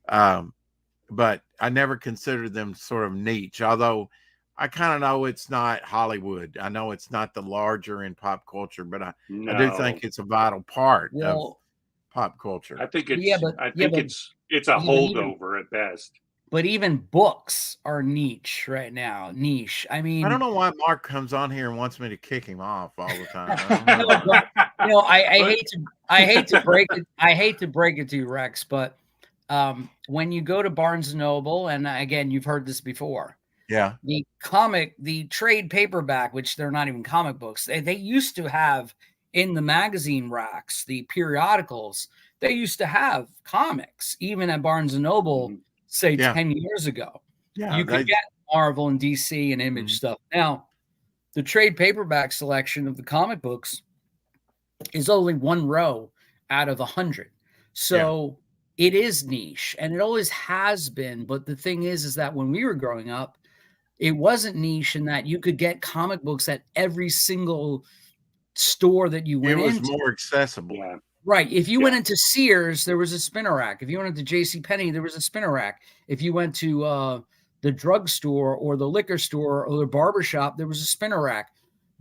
But I never considered them sort of niche, although I kind of know it's not Hollywood. I know it's not the larger in pop culture, but I do think it's a vital part of pop culture. I think it's it's a holdover at best. But even books are niche right now. Niche. I mean, I don't know why Mark comes on here and wants me to kick him off all the time. I hate to break it. I hate to break it to you, Rex, but when you go to Barnes & Noble, and again, you've heard this before. Yeah. The trade paperback, which they're not even comic books, they used to have in the magazine racks, the periodicals, they used to have comics, even at Barnes & Noble, say 10 years ago. Yeah, you could get Marvel and DC and Image stuff. Now, the trade paperback selection of the comic books is only one row out of 100. So it is niche, and it always has been. But the thing is that when we were growing up, it wasn't niche in that you could get comic books at every single store that you went into. It was more accessible. Yeah. Right. If you went into Sears, there was a spinner rack. If you went into JCPenney, there was a spinner rack. If you went to the drugstore or the liquor store or the barbershop, there was a spinner rack.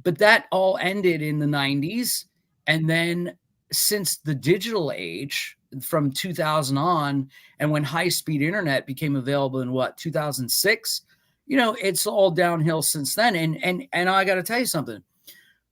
But that all ended in the 90s. And then since the digital age, from 2000 on, and when high-speed internet became available in 2006, you know, it's all downhill since then. And I got to tell you something.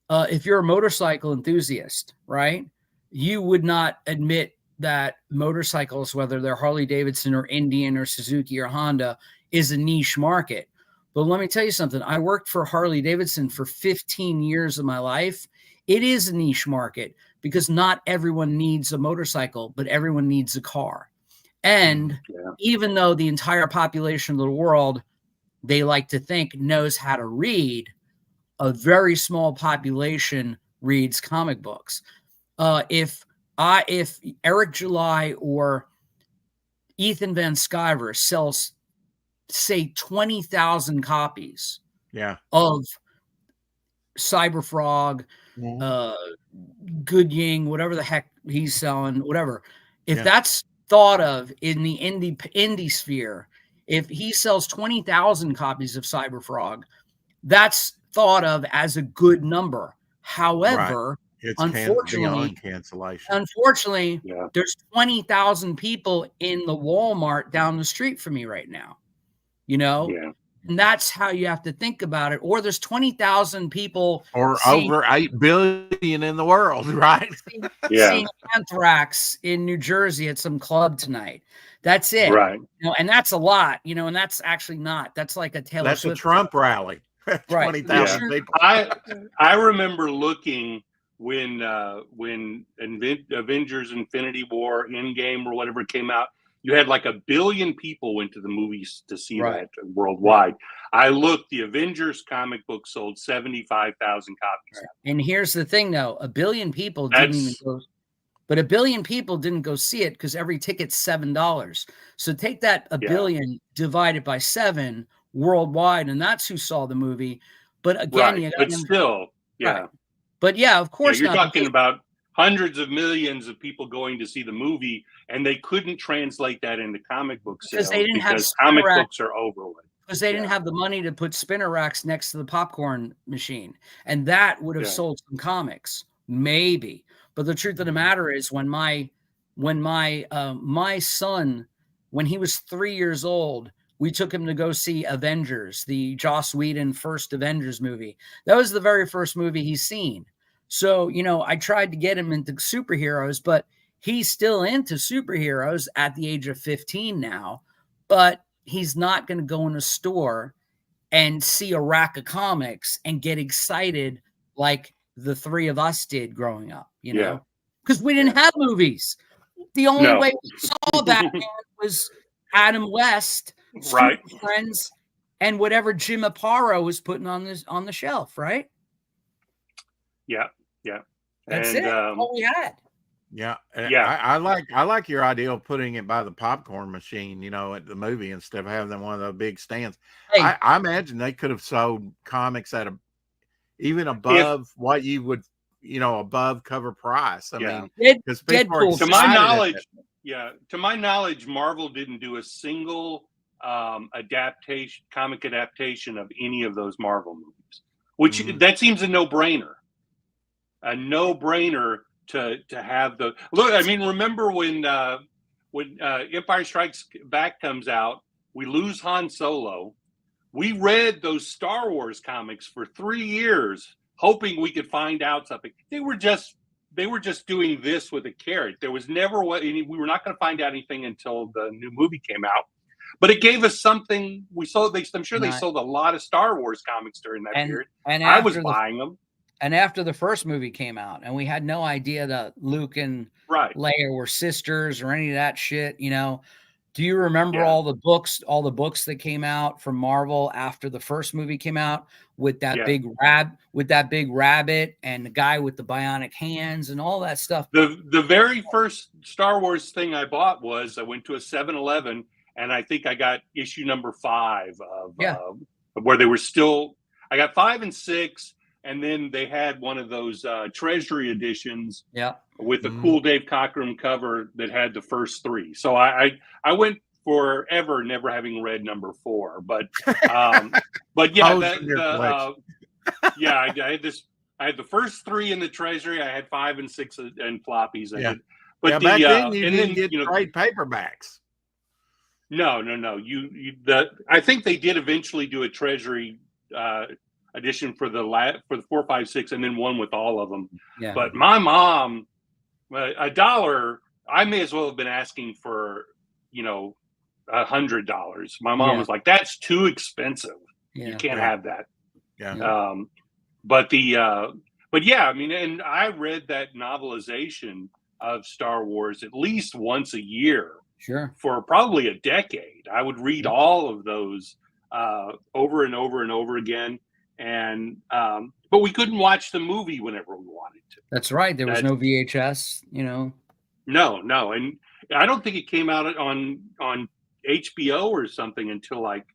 If you're a motorcycle enthusiast, right, you would not admit that motorcycles, whether they're Harley Davidson or Indian or Suzuki or Honda, is a niche market. But let me tell you something. I worked for Harley Davidson for 15 years of my life. It is a niche market because not everyone needs a motorcycle, but everyone needs a car. And even though the entire population of the world, they like to think, knows how to read, a very small population reads comic books. If Eric July or Ethan Van Sciver sells say 20,000 copies Yeah. of Cyberfrog, Good Ying, whatever the heck he's selling, whatever. If that's thought of in the indie sphere, if he sells 20,000 copies of Cyberfrog, that's thought of as a good number. However, It's unfortunately, beyond cancellation. There's 20,000 people in the Walmart down the street from me right now, you know? Yeah. And that's how you have to think about it. Or there's 20,000 people or over 8 billion in the world, right? seeing Anthrax in New Jersey at some club tonight. That's it. Right. You know, and that's a lot, you know, and that's actually not. That's like a Taylor That's Swift a Trump rally. 20,000 people. I remember looking when Avengers Infinity War Endgame or whatever came out. You had like 1 billion people went to the movies to see that worldwide. I looked, the Avengers comic book sold 75,000 copies. And here's the thing, though. 1 billion people didn't even go. But 1 billion people didn't go see it because every ticket's $7. So take that 1 billion divided by 7 worldwide, and that's who saw the movie. But again, but still, But yeah, of course, you're talking about hundreds of millions of people going to see the movie, and they couldn't translate that into comic book sales because comic books are over with. Because they didn't have the money to put spinner racks next to the popcorn machine, and that would have sold some comics, maybe. But the truth of the matter is, when my son, when he was 3 years old, we took him to go see Avengers, the Joss Whedon first Avengers movie. That was the very first movie he's seen. So, you know, I tried to get him into superheroes, but he's still into superheroes at the age of 15 now. But he's not going to go in a store and see a rack of comics and get excited like the three of us did growing up, you know, because we didn't have movies. The only way we saw Batman was Adam West, Friends, and whatever Jim Aparo was putting on the shelf, right? Yeah. That's it. All we had. I like your idea of putting it by the popcorn machine, you know, at the movie instead of having one of those big stands. Hey, I imagine they could have sold comics at even above what you would, you know, above cover price. I mean, because people to my knowledge, Marvel didn't do a single comic adaptation of any of those Marvel movies, which that seems a no-brainer. To have the look. I mean, remember when Empire Strikes Back comes out, we lose Han Solo. We read those Star Wars comics for 3 years, hoping we could find out something. They were just doing this with a carrot. There was never we were not going to find out anything until the new movie came out. But it gave us something. I'm sure they sold a lot of Star Wars comics during that period. And I was buying them. And after the first movie came out, and we had no idea that Luke and Leia were sisters or any of that shit, you know. Do you remember all the books that came out from Marvel after the first movie came out with that big rabbit and the guy with the bionic hands and all that stuff? The very first Star Wars thing I bought was I went to a 7-Eleven and I think I got issue number 5 of where they were still. I got 5 and 6. And then they had one of those Treasury editions with a cool Dave Cockrum cover that had the first 3. So I went forever never having read number 4. But I had the first 3 in the Treasury. I had 5 and 6 and floppies. But back then you didn't get trade paperbacks. No. I think they did eventually do a Treasury edition for the 4, 5, 6, and then one with all of them. But my mom, $1, I may as well have been asking for, you know, $100. My mom was like, "That's too expensive. You can't have that." But I mean, and I read that novelization of Star Wars at least once a year. For probably a decade. I would read all of those over and over and over again. And but we couldn't watch the movie whenever we wanted to. That's right. There was no VHS, you know. No, and I don't think it came out on HBO or something until like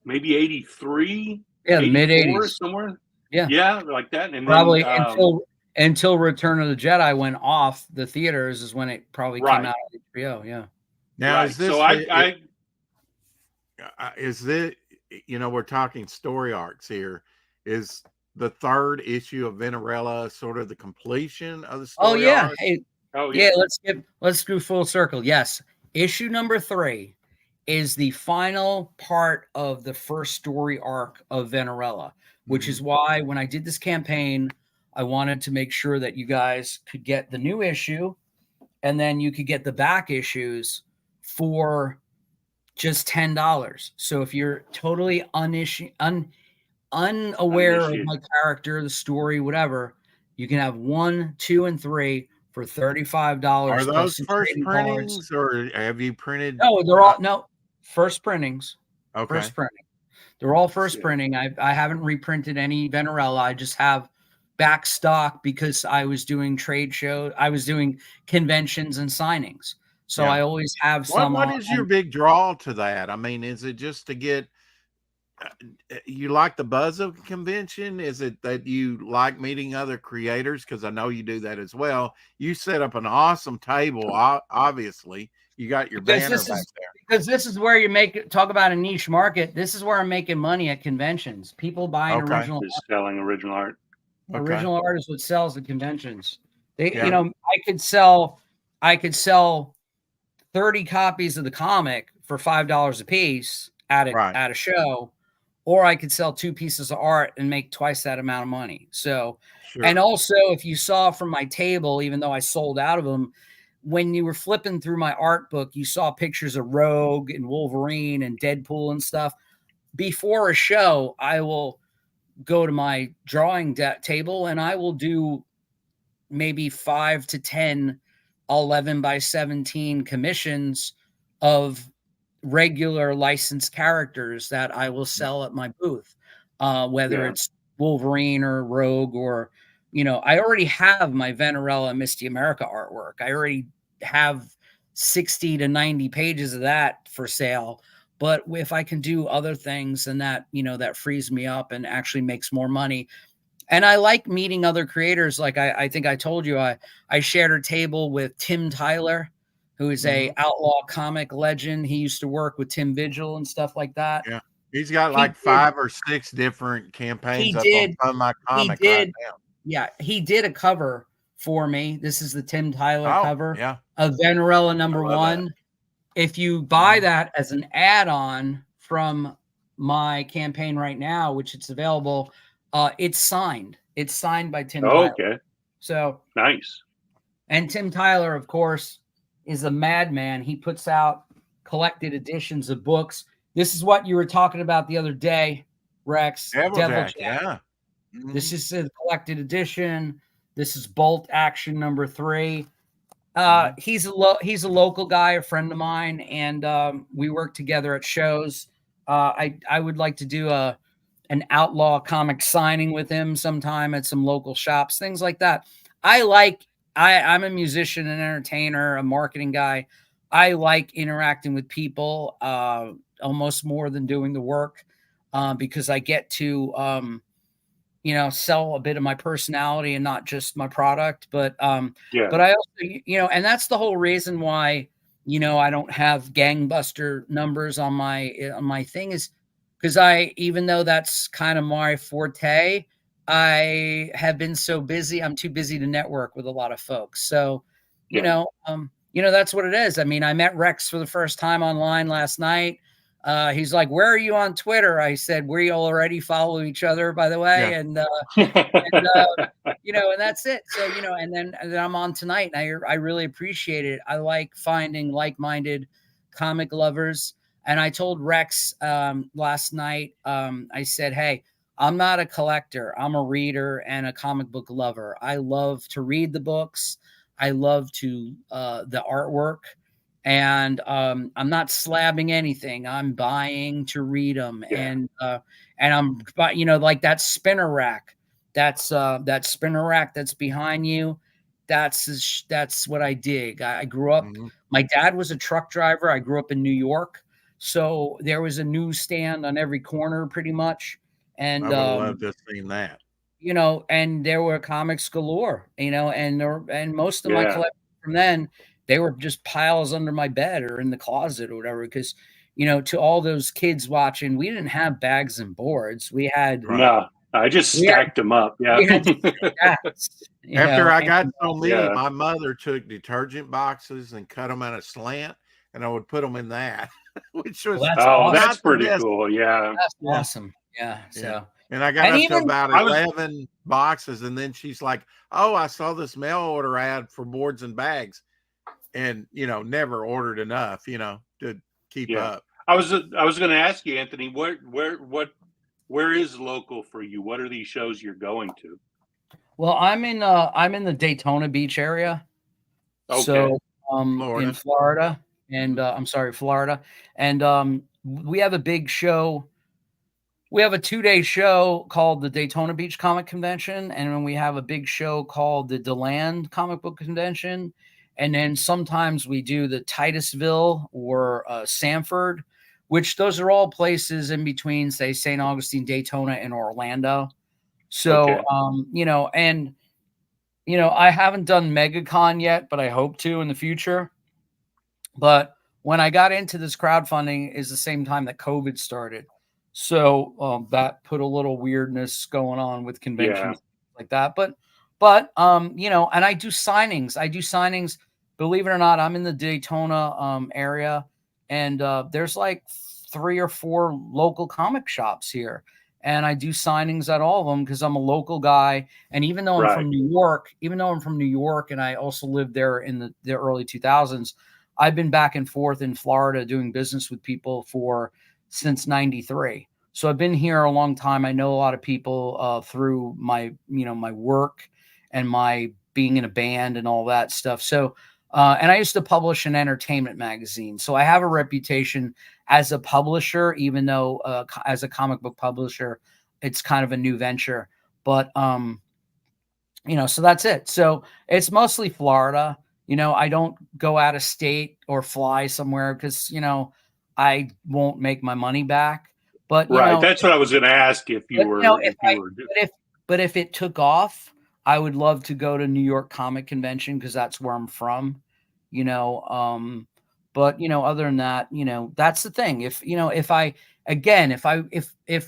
maybe 83, Yeah, the mid 84, '80s. somewhere. Yeah, Yeah, like that. And probably then until Return of the Jedi went off the theaters is when it probably came right, out on HBO. Yeah. Now, right. is So this is this, we're talking story arcs here. Is the third issue of Venerella sort of the completion of the Oh story yeah. arc? Hey, oh yeah. yeah, Let's do full circle. Yes, issue number 3 is the final part of the first story arc of Venerella, which is why when I did this campaign, I wanted to make sure that you guys could get the new issue, and then you could get the back issues for just $10. So if you're totally unaware of my uninitiated. character, the story, whatever, you can have 1, 2, and 3 for Are $35 plus those some first trading cards. printings, or have you printed? No, they're all no first printings. Okay, First printing. They're all first Yeah. printing. I haven't reprinted any Venerella. I just have back stock because I was doing trade shows. I was doing conventions and signings. So yeah. I always have some What on. is your big draw to that? I mean, is it just to get you like the buzz of a convention? Is it that you like meeting other creators? Because I know you do that as well. You set up an awesome table. Obviously, you got your banner back there. Because this is where you talk about a niche market. This is where I'm making money at conventions. People buying Okay. Is selling original art. original art is what sells at conventions. Yeah. I could sell 30 copies of the comic for $5 a piece at a show, or I could sell 2 pieces of art and make twice that amount of money. So, Sure. and also if you saw from my table, even though I sold out of them, when you were flipping through my art book, you saw pictures of Rogue and Wolverine and Deadpool and stuff. Before a show, I will go to my drawing table and I will do maybe 5 to 10 11 by 17 commissions of regular licensed characters that I will sell at my booth, whether it's Wolverine or Rogue or, I already have my Venerella Misty America artwork. I already have 60 to 90 pages of that for sale. But if I can do other things, then that frees me up and actually makes more money. And I like meeting other creators. Like I think I told you, I shared a table with Tim Tyler, who is a outlaw comic legend. He used to work with Tim Vigil and stuff like that. Yeah. He's got like 5 or 6 different campaigns up on Fund My Comic right now. Yeah, he did a cover for me. This is the Tim Tyler cover Yeah. of Venerella #1. That. If you buy that as an add-on from my campaign right now, which it's available, it's signed. It's signed by Tim Tyler. Okay. So Nice. And Tim Tyler, of course, is a madman. He puts out collected editions of books. This is what you were talking about the other day, Rex. Deviljack, yeah. This is a collected edition. This is Bolt Action #3. He's a local guy, a friend of mine, and we work together at shows. I would like to do an outlaw comic signing with him sometime at some local shops, things like that. I'm a musician, an entertainer, a marketing guy. I like interacting with people almost more than doing the work because I get to sell a bit of my personality and not just my product. But I also, and that's the whole reason why, I don't have gangbuster numbers on my thing is because even though that's kind of my forte, I have been so busy. I'm too busy to network with a lot of folks. So, that's what it is. I mean, I met Rex for the first time online last night. He's like, "Where are you on Twitter?" I said, "We already follow each other, by the way." Yeah. And that's it. So, and then I'm on tonight, and I really appreciate it. I like finding like-minded comic lovers. And I told Rex last night, I said, "Hey, I'm not a collector. I'm a reader and a comic book lover. I love to read the books. I love the artwork. And I'm not slabbing anything. I'm buying to read them. Yeah. And I'm, like that spinner rack. That spinner rack that's behind you. That's what I dig. I grew up. My dad was a truck driver. I grew up in New York. So there was a newsstand on every corner pretty much. I And, would have loved to have seen that. and there were comics galore, and most of my Yeah. collection from then, they were just piles under my bed or in the closet or whatever. Because, to all those kids watching, we didn't have bags and boards. We had, Right. No, I just we had, stacked them up. Yeah. we had stacks, After I got and, so neat, Yeah. my mother took detergent boxes and cut them at a slant, and I would put them in that, which was well, that's Oh, awesome. that's not the pretty best. cool. Yeah. That's Yeah. awesome. Yeah. Yeah. So, And I got and up to even about I was 11 boxes, and then she's like, "Oh, I saw this mail order ad for boards and bags," and never ordered enough, to keep Yeah. up. I was going to ask you, Anthony, where is local for you? What are these shows you're going to? well, I'm in the Daytona Beach area. Okay. So, Florida. in Florida, and I'm sorry, Florida, and we have a big show. We have a 2-day show called the Daytona Beach Comic Convention, and then we have a big show called the DeLand Comic Book Convention, and then sometimes we do the Titusville or Sanford, which those are all places in between, say, St. Augustine, Daytona, and Orlando. So, Okay. and I haven't done MegaCon yet, but I hope to in the future. But when I got into this crowdfunding is the same time that COVID started. So that put a little weirdness going on with Yeah. conventions like that. But and I do signings. Believe it or not, I'm in the Daytona area, and there's like 3 or 4 local comic shops here. And I do signings at all of them because I'm a local guy. And even though I'm Right. from New York, and I also lived there in the early 2000s, I've been back and forth in Florida doing business with people since '93. So I've been here a long time. I know a lot of people through my work and my being in a band and all that stuff. So, and I used to publish an entertainment magazine. So I have a reputation as a publisher, even though as a comic book publisher, it's kind of a new venture. But so that's it. So it's mostly Florida. I don't go out of state or fly somewhere because I won't make my money back. But Right. That's what I was going to ask if you but were but if it took off, I would love to go to New York Comic Convention because that's where I'm from. You know, but other than that, that's the thing. If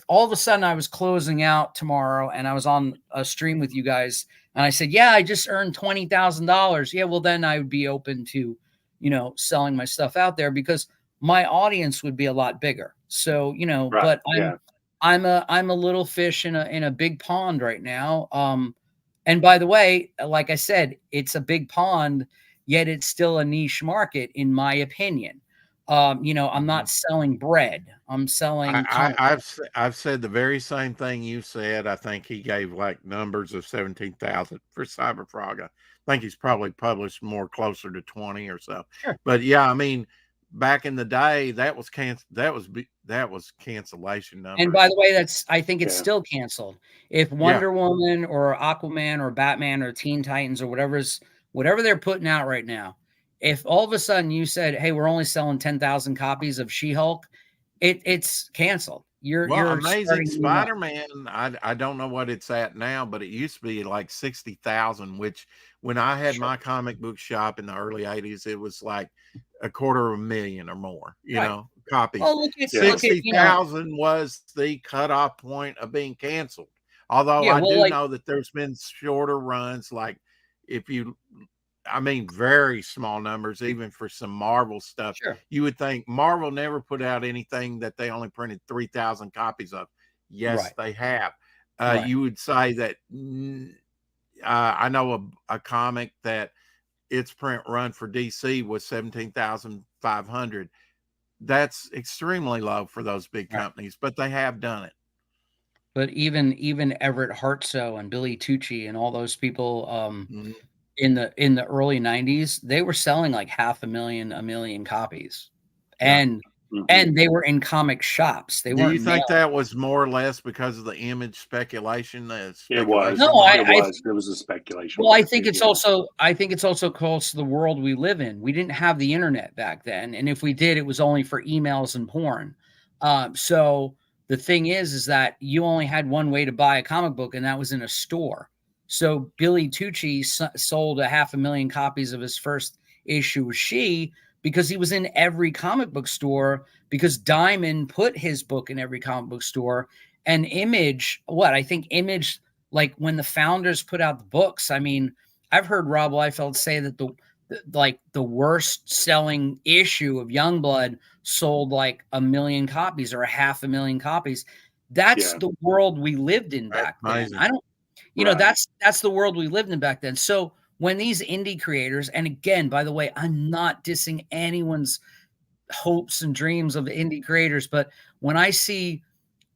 all of a sudden I was closing out tomorrow and I was on a stream with you guys and I said, yeah, I just earned $20,000. Yeah, well then I would be open to, selling my stuff out there because my audience would be a lot bigger. So, right. but Yeah. I'm a little fish in a big pond right now. And by the way, like I said, it's a big pond, yet it's still a niche market, in my opinion. I'm not selling bread. I'm selling comic. I've said the very same thing you said. I think he gave like numbers of 17,000 for Cyberfrog. I think he's probably published more closer to 20 or so. Sure. But yeah, I mean, back in the day, that was cancellation numbers. And by the way, I think it's Yeah. still canceled. If Wonder Woman or Aquaman or Batman or Teen Titans or whatever they're putting out right now, if all of a sudden you said, "Hey, we're only selling 10,000 copies of She-Hulk," it's canceled. You're Amazing starting Spider-Man, I don't know what it's at now, but it used to be like 60,000, which when I had my comic book shop in the early 80s, it was like 250,000 or more, copies. Well, look at 60,000 was the cutoff point of being canceled. Although I do know that there's been shorter runs, like very small numbers, even for some Marvel stuff. Sure. You would think Marvel never put out anything that they only printed 3,000 copies of. Yes, they have. You would say that I know a comic that its print run for DC was 17,500. That's extremely low for those big companies, but they have done it. But even Everett Hartsoe and Billy Tucci and all those people in the early 90s, they were selling like 500,000, 1 million copies. And and they were in comic shops. They Do weren't you think mailed. that was more or less because of the image speculation? It was. No, It was a speculation. Well, I think it's also close to the world we live in. We didn't have the internet back then, and if we did, it was only for emails and porn. So the thing is that you only had one way to buy a comic book, and that was in a store. So Billy Tucci sold 500,000 copies of his first issue of She because he was in every comic book store, because Diamond put his book in every comic book store. And Image, I think Image, like when the founders put out the books, I mean, I've heard Rob Liefeld say that the worst selling issue of Youngblood sold like 1 million copies or 500,000 copies. That's the world we lived in back then. I don't, that's the world we lived in back then. So when these indie creators, and again, by the way, I'm not dissing anyone's hopes and dreams of the indie creators, but when I see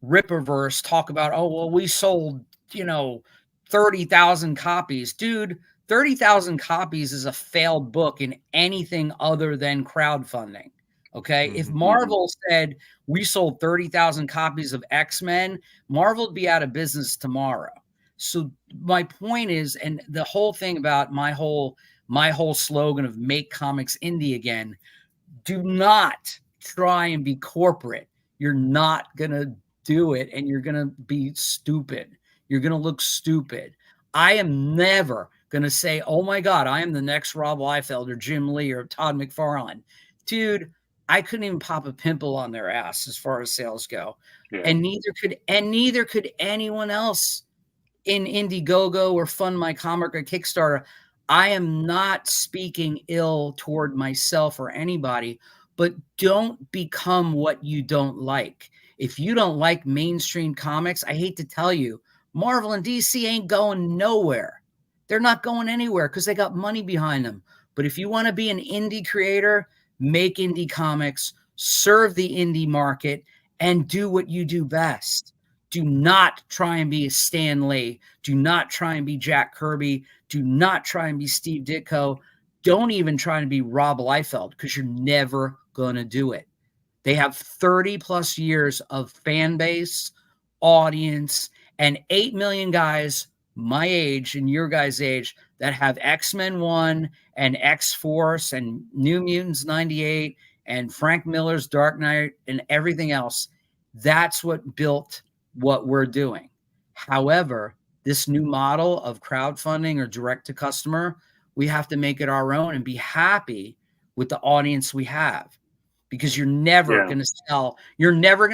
Ripperverse talk about, oh, well, we sold, 30,000 copies, dude, 30,000 copies is a failed book in anything other than crowdfunding. Okay. If Marvel said we sold 30,000 copies of X-Men, Marvel would be out of business tomorrow. So my point is, and the whole thing about my whole slogan of make comics indie again, do not try and be corporate. You're not going to do it, and you're going to be stupid. You're going to look stupid. I am never going to say, oh my God, I am the next Rob Liefeld or Jim Lee or Todd McFarlane. Dude, I couldn't even pop a pimple on their ass as far as sales go. Yeah. And neither could anyone else in Indiegogo or Fund My Comic or Kickstarter. I am not speaking ill toward myself or anybody, but don't become what you don't like. If you don't like mainstream comics, I hate to tell you, Marvel and DC ain't going nowhere. They're not going anywhere because they got money behind them. But if you want to be an indie creator, make indie comics, serve the indie market, and do what you do best. Do not try and be a Stan Lee. Do not try and be Jack Kirby. Do not try and be Steve Ditko. Don't even try and be Rob Liefeld, because you're never going to do it. They have 30 plus years of fan base, audience, and 8 million guys my age and your guys' age that have X-Men 1 and X-Force and New Mutants 98 and Frank Miller's Dark Knight and everything else. That's what built what we're doing. However, this new model of crowdfunding or direct to customer, we have to make it our own and be happy with the audience we have, because you're never going to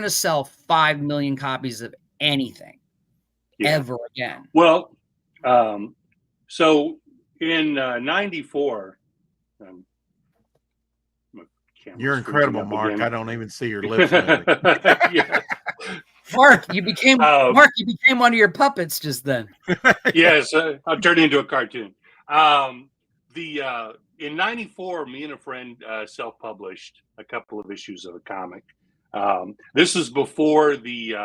sell 5 million copies of anything ever again. Well, so in 94, you're incredible, Mark. Again. I don't even see your lips. Mark, you became one of your puppets just then. Yes, I'm turning into a cartoon. In 94, me and a friend self-published a couple of issues of a comic. This is before the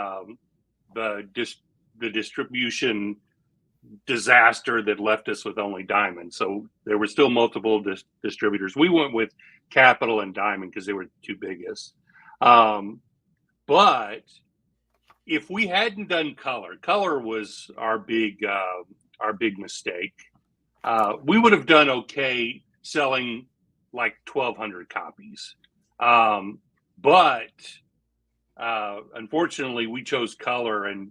distribution disaster that left us with only Diamond. So there were still multiple distributors. We went with Capital and Diamond because they were the two biggest. But if we hadn't done color was our big mistake. We would have done okay selling like 1,200 copies. But unfortunately, we chose color, and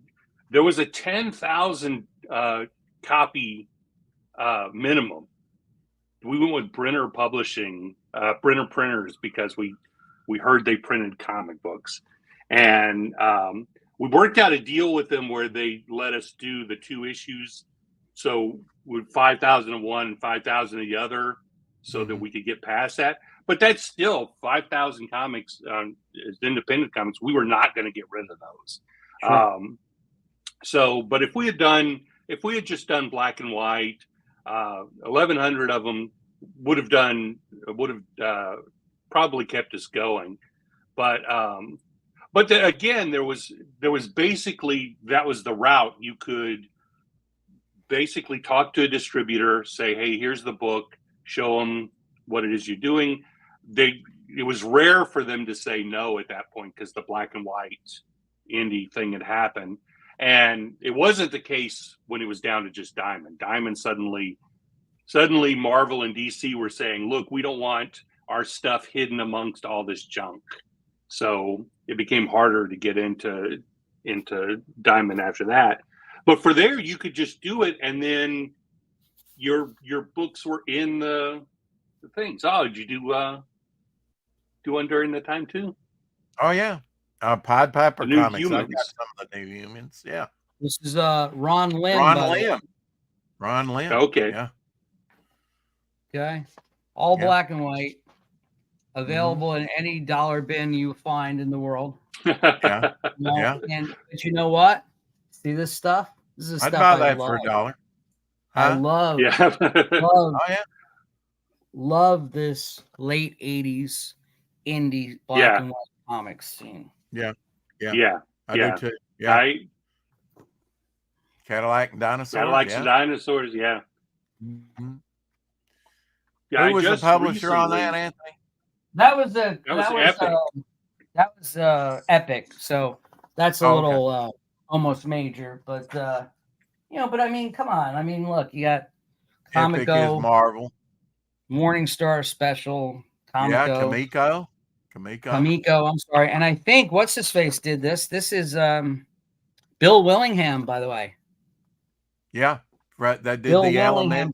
there was a 10,000 copy minimum. We went with Brenner Publishing, Brenner Printers, because we heard they printed comic books, and we worked out a deal with them where they let us do the 2 issues, so with 5,000 of one and 5,000 of the other, so that we could get past that. But that's still 5,000 comics as independent comics. We were not going to get rid of those. Sure. But if we had just done black and white, 1,100 of them would have probably kept us going. But again, there was basically, that was the route. You could basically talk to a distributor, say, hey, here's the book, show them what it is you're doing. it was rare for them to say no at that point because the black and white indie thing had happened. And it wasn't the case when it was down to just Diamond. Diamond suddenly Marvel and DC were saying, look, we don't want our stuff hidden amongst all this junk. So it became harder to get into Diamond after that. But for there, you could just do it, and then your books were in the things. Oh, did you do one during the time too? Oh yeah, Pied Piper New Comics. Humans. I've got some of the New Humans. Yeah, This is Ron Lim. Ron Lim. Okay. Yeah. Okay. All black and white. Available in any dollar bin you find in the world. Yeah. But you know what? See this stuff? This is I'd stuff buy I that love. for $1. I love. Yeah. Love this late 80s indie black and white comics scene. Yeah. I do too. Yeah. Cadillac and Dinosaurs. Cadillacs and Dinosaurs. Yeah. Mm-hmm. Yeah. Who was the publisher on that, Anthony? That was Epic. So that's a little almost major, but but I mean, come on. I mean, look, you got Comico, Epic is Marvel, Morningstar Special, Comico. Comico. I'm sorry, and I think what's his face did this. This is Bill Willingham, by the way. Yeah, right. That did Bill the Willingham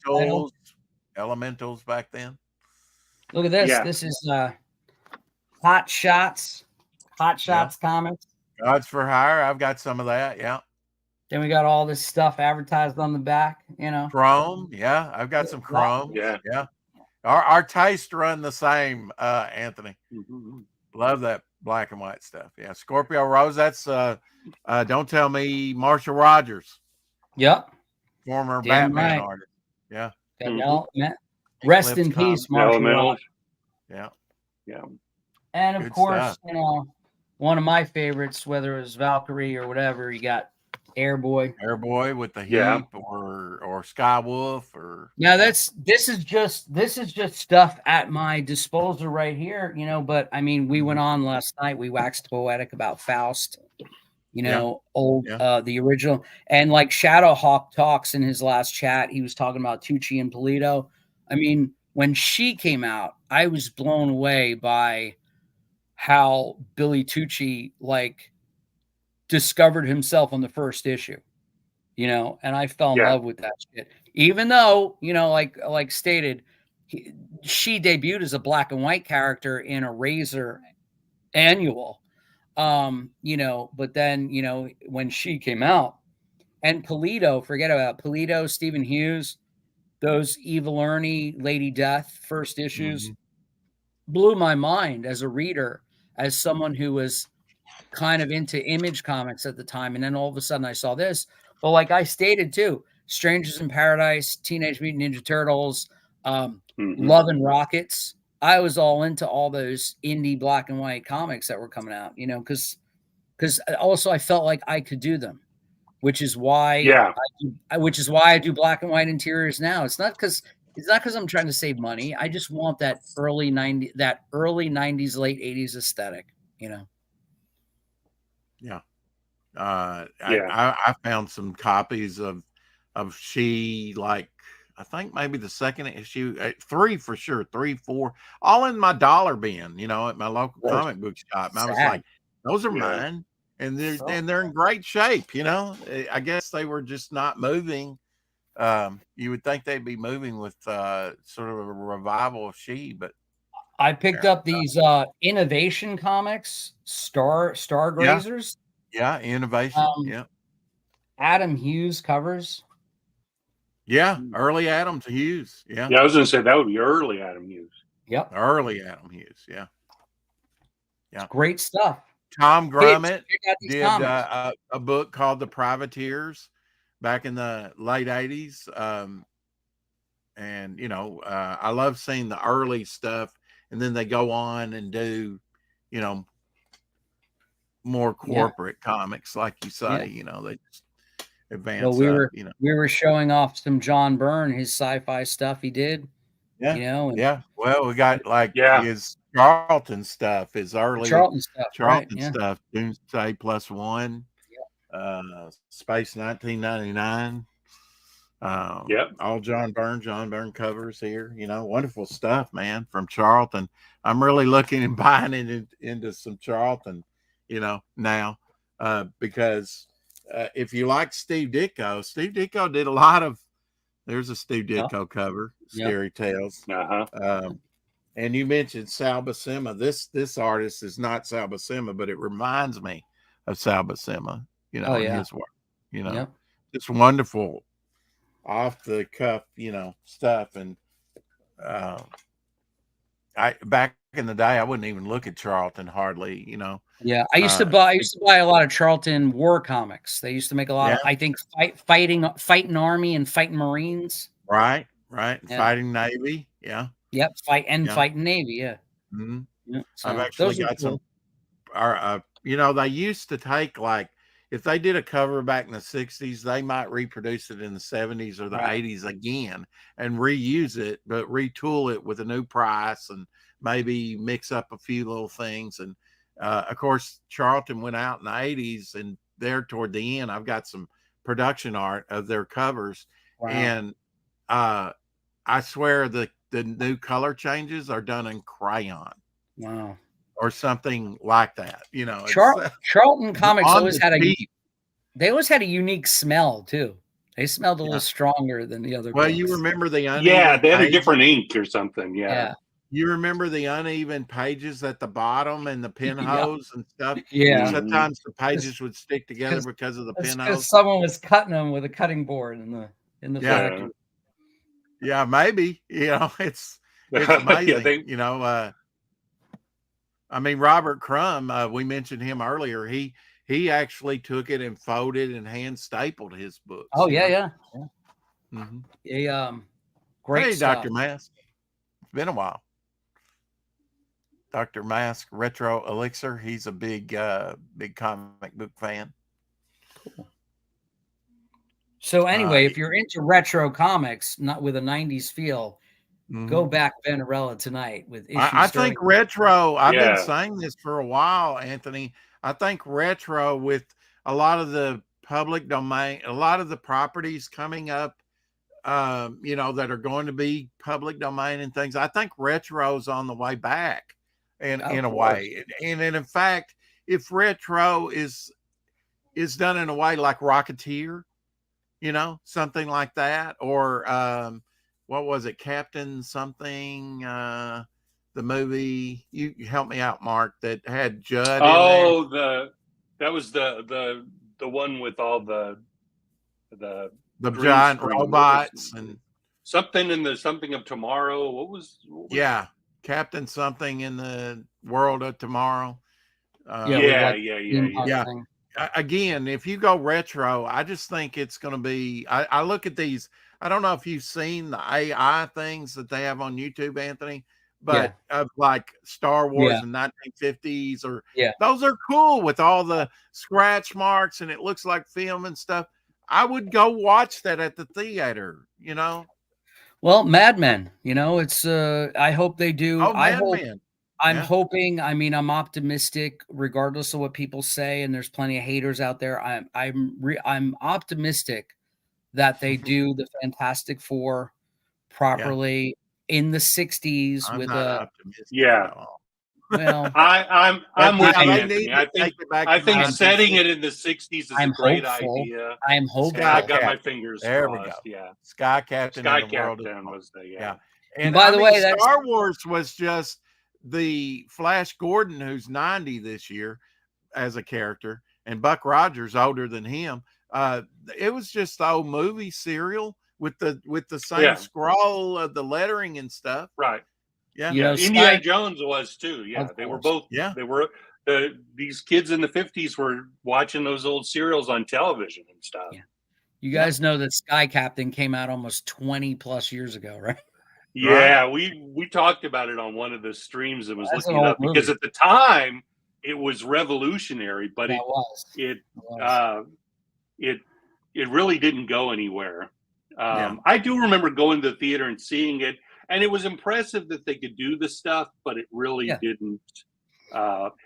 Elementals back then. Look at this. Yeah. This is Hot Shots comics. Gods for Hire. I've got some of that. Yeah. Then we got all this stuff advertised on the back. Chrome. Yeah, I've got some Chrome. Yeah. Our tastes run the same, Anthony. Mm-hmm. Love that black and white stuff. Yeah. Scorpio Rose. That's Don't Tell Me, Marshall Rogers. Yep. Former Batman artist. Yeah. Rest in peace, Marshall Rogers. Yeah. And of course, one of my favorites, whether it was Valkyrie or whatever, you got Airboy with the Heap or Skywolf or this is just stuff at my disposal right here, but I mean, we went on last night, we waxed poetic about Faust, the original, and like Shadowhawk talks in his last chat, he was talking about Tucci and Polito. I mean, when she came out, I was blown away by how Billy Tucci discovered himself on the first issue, and I fell in love with that shit. Even though, like stated, she debuted as a black and white character in a Razor annual, but then, when she came out, and Polito, forget about Polito, Stephen Hughes, those Evil Ernie, Lady Death first issues blew my mind as a reader, as someone who was kind of into Image comics at the time. And then all of a sudden I saw this. But like I stated too, Strangers in Paradise, Teenage Mutant Ninja Turtles, Love and Rockets. I was all into all those indie black and white comics that were coming out, because also I felt like I could do them, which is why I do black and white interiors now. It's not because I'm trying to save money. I just want that early 90s, late 80s aesthetic, Yeah. I found some copies of she, I think maybe the second issue, 3 for sure, 3, 4, all in my dollar bin, at my local comic book shop. And I was like, those are mine. And they're in great shape, I guess they were just not moving. You would think they'd be moving with sort of a revival of She, but I picked up these Innovation Comics, Stargazers. Yeah, Innovation. Adam Hughes covers. Yeah, early Adam Hughes. Yeah, I was going to say that would be early Adam Hughes. Yep, early Adam Hughes. Yeah, it's great stuff. Tom Grummett did a book called The Privateers back in the late 80s. And, I love seeing the early stuff, and then they go on and do, more corporate comics, like you say, they just advance. Well, we were showing off some John Byrne, his sci-fi stuff he did. Yeah. Well, we got his Charlton stuff is early. Charlton stuff, right? Charlton Yeah. stuff. Doomsday Plus One. Space 1999. Yep. All John Byrne covers here. Wonderful stuff, man, from Charlton. I'm really looking and buying into some Charlton, now, because if you like Steve Ditko did a lot of. There's a Steve Ditko cover, Scary Tales. And you mentioned Sal Buscema. This artist is not Sal Buscema, but it reminds me of Sal Buscema, in his work, Just wonderful off the cuff, stuff. And I back in the day, I wouldn't even look at Charlton hardly, Yeah, I used to buy a lot of Charlton war comics. They used to make a lot of, I think, fighting Army and fighting Marines. Right. Fighting Navy. Yeah. Yep. Fighting Navy. Yeah. Mm-hmm. Yeah. So I've actually got some. They used to take, like, if they did a cover back in the 60s, they might reproduce it in the 70s or the 80s again and reuse it, but retool it with a new price and maybe mix up a few little things. And of course, Charlton went out in the 80s, and there toward the end, I've got some production art of their covers. Wow. And I swear the new color changes are done in crayon. Wow. Or something like that, Charlton comics always had they always had a unique smell too. They smelled a little stronger than the other. Well, books. You remember the uneven they had pages? a different ink or something. Yeah. You remember the uneven pages at the bottom and the pinholes and stuff? Yeah. Sometimes the pages would stick together because of the pinholes. Someone was cutting them with a cutting board in the factory. Yeah, maybe. It's amazing. I mean, Robert Crumb, we mentioned him earlier. He actually took it and folded and hand stapled his books. Oh yeah. Mm-hmm. Great Hey, stuff. Dr. Mask. It's been a while. Dr. Mask Retro Elixir. He's a big comic book fan. Cool. So anyway, if you're into retro comics, not with a 90s feel, go back Venerella tonight with issues. I think retro, I've been saying this for a while, Anthony. I think retro, with a lot of the public domain, a lot of the properties coming up, that are going to be public domain and things, I think retro's on the way back in a way. And in fact, if retro is done in a way like Rocketeer, something like that, or what was it, Captain something, the movie, you help me out, Mark, that had Judd in there. That was the one with all the giant robots and something of tomorrow. What was Captain something in the world of tomorrow. Again, if you go retro, I just think it's going to be, I look at these, I don't know if you've seen the AI things that they have on YouTube, Anthony, but of like Star Wars in 1950s, or those are cool with all the scratch marks and it looks like film and stuff. I would go watch that at the theater, Well, Mad Men, it's I hope they do. I'm hoping, I'm optimistic regardless of what people say, and there's plenty of haters out there. I'm optimistic that they do the Fantastic Four properly in the 60s with a Well, I'm with you, Anthony. I think setting it in the 60s is a great idea. I'm hopeful. I got my fingers there crossed. We go. Yeah. Sky Captain was the And by the way, Star Wars was just the Flash Gordon, who's 90 this year as a character, and Buck Rogers older than him. It was just the old movie serial with the same scroll of the lettering and stuff. Right. Yeah. Indiana Jones was too. Yeah. They were both. Yeah. They were these kids in the 50s were watching those old serials on television and stuff. Yeah. You guys know that Sky Captain came out almost 20 plus years ago, right? Yeah, we talked about it on one of the streams and was looking it up because at the time it was revolutionary, but it really didn't go anywhere. I do remember going to the theater and seeing it, and it was impressive that they could do the stuff, but it really didn't.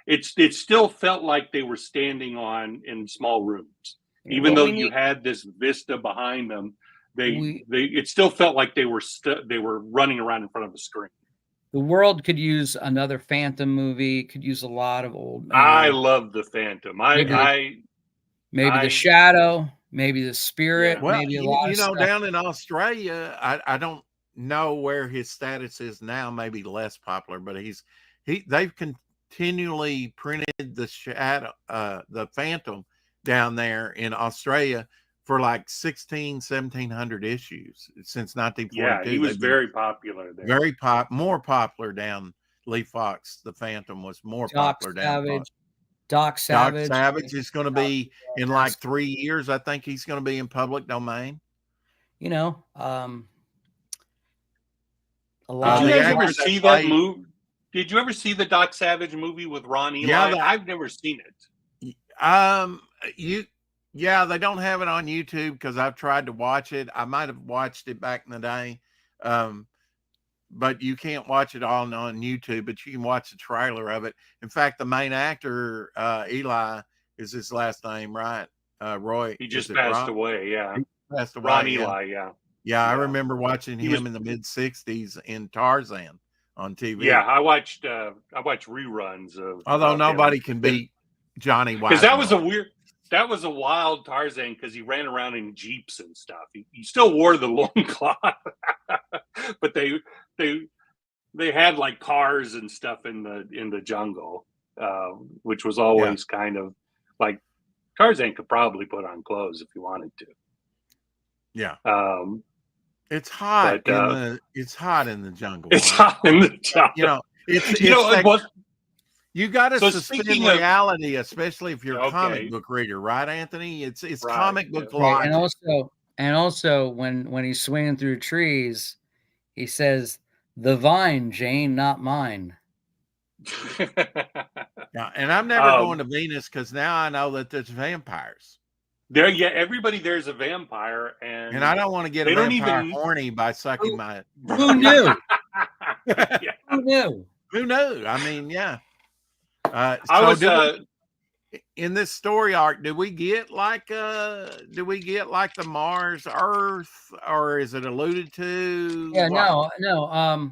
It still felt like they were standing in small rooms, even though you had this vista behind them. It still felt like they were running around in front of a screen. The world could use another Phantom movie. Could use a lot of old. I love the Phantom. Maybe the Shadow, maybe the Spirit. Yeah. Well, maybe a lot of stuff. Down in Australia, I don't know where his status is now. Maybe less popular, but they've continually printed the Shadow, the Phantom down there in Australia for like 1700 issues since 1942. Yeah, he was very popular there. Very more popular down Lee Fox. The Phantom was more popular down. Doc Savage. Doc Savage is going to be in like 3 years. I think he's going to be in public domain. A Did lot. you guys ever see that movie? Did you ever see the Doc Savage movie with Ron Eli? Yeah, I've never seen it. They don't have it on YouTube because I've tried to watch it. I might have watched it back in the day, but you can't watch it all on YouTube. But you can watch the trailer of it. In fact, the main actor, Eli, is his last name, right? Roy. He just passed away. Yeah, he passed away. Ron Eli. Yeah. Yeah, I remember watching him in the mid '60s in Tarzan on TV. Yeah, I watched reruns of. Although nobody can beat Johnny White, because that was a wild Tarzan because he ran around in jeeps and stuff. He still wore the loincloth, but they had like cars and stuff in the jungle, which was always kind of like Tarzan could probably put on clothes if he wanted to. Yeah. It's hot it's hot in the jungle. It's hot in the jungle. You got to suspend reality, especially if you're a comic book reader, right, Anthony? It's right. Comic book logic. And also when he's swinging through trees, he says, "The vine, Jane, not mine." Yeah, and I'm never going to Venus because now I know that there's vampires. Everybody there's a vampire, and I don't want to get a vampire horny by sucking my. Who knew? Who knew? Who knew? I mean, yeah. In this story arc, do we get like the Mars Earth, or is it alluded to? Yeah, no.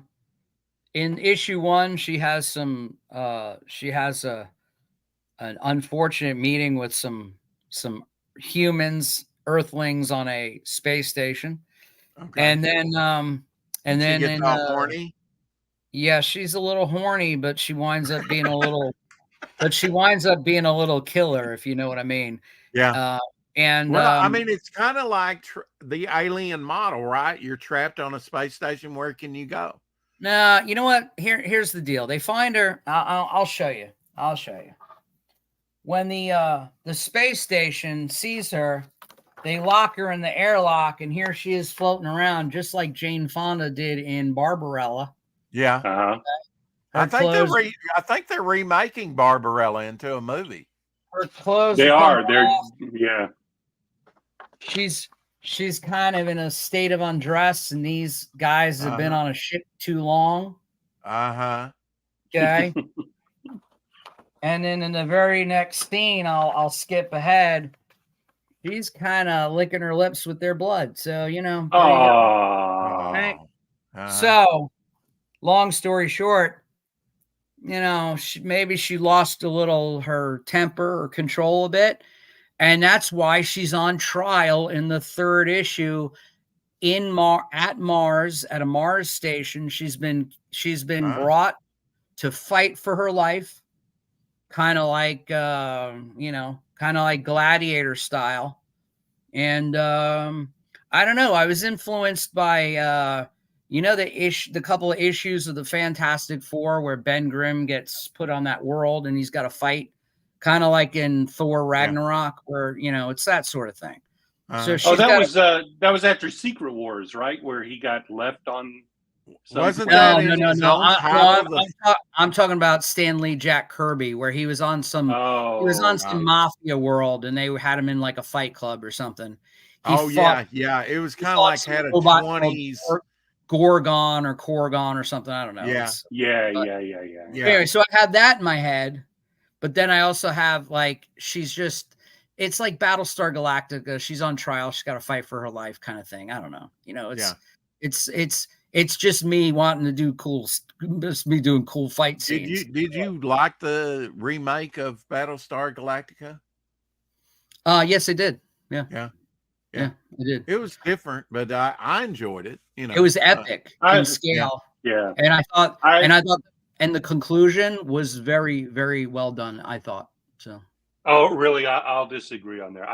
In issue 1, she has an unfortunate meeting with some humans, Earthlings on a space station, and then horny. Yeah, she's a little horny, but she winds up being a little killer, if you know what I mean. Yeah. I mean, it's kind of like the Alien model, right? You're trapped on a space station. Where can you go? No, you know what? Here's the deal. They find her. I'll show you. When the space station sees her, they lock her in the airlock, and here she is floating around, just like Jane Fonda did in Barbarella. Yeah. Uh-huh. I think they're remaking Barbarella into a movie. Her clothes. They are. She's kind of in a state of undress, and these guys have been on a ship too long. Okay. And then in the very next scene, I'll skip ahead. She's kind of licking her lips with their blood. So, right? So, long story short, maybe she lost a little her temper or control a bit. And that's why she's on trial in the 3rd issue at Mars, at a Mars station. She's been brought to fight for her life, kind of like Gladiator style. And I don't know. I was influenced by the couple of issues of the Fantastic Four where Ben Grimm gets put on that world and he's got to fight, kind of like in Thor Ragnarok, where it's that sort of thing. So that was after Secret Wars, right? Where he got left on. Wasn't that no. I'm talking about Stan Lee, Jack Kirby, where he was on some mafia world, and they had him in like a fight club or something. It was kind of like had a 20s Gorgon or Corgon or something. I don't know. Yeah. Yeah. Anyway, so I had that in my head, but then I also have like it's like Battlestar Galactica. She's on trial. She's got to fight for her life, kind of thing. I don't know. It's just me wanting to do just me doing cool fight scenes. Did you like the remake of Battlestar Galactica? Yes, I did. Yeah, I did. It was different, but I enjoyed it. It was epic in scale. Yeah. And I thought, and the conclusion was very, very well done, I thought. So. Oh, really? I'll disagree on there.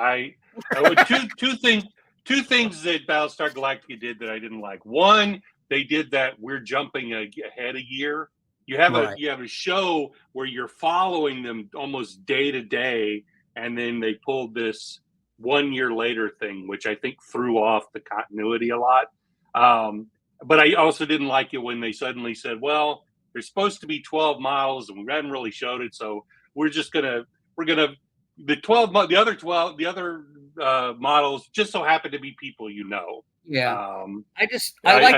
Two things that Battlestar Galactica did that I didn't like. One, they did that we're jumping ahead a year. You have a show where you're following them almost day to day, and then they pulled this 1 year later thing, which I think threw off the continuity a lot. But I also didn't like it when they suddenly said, well, there's supposed to be 12 models and we hadn't really showed it. So we're the other models just so happen to be people, Yeah. I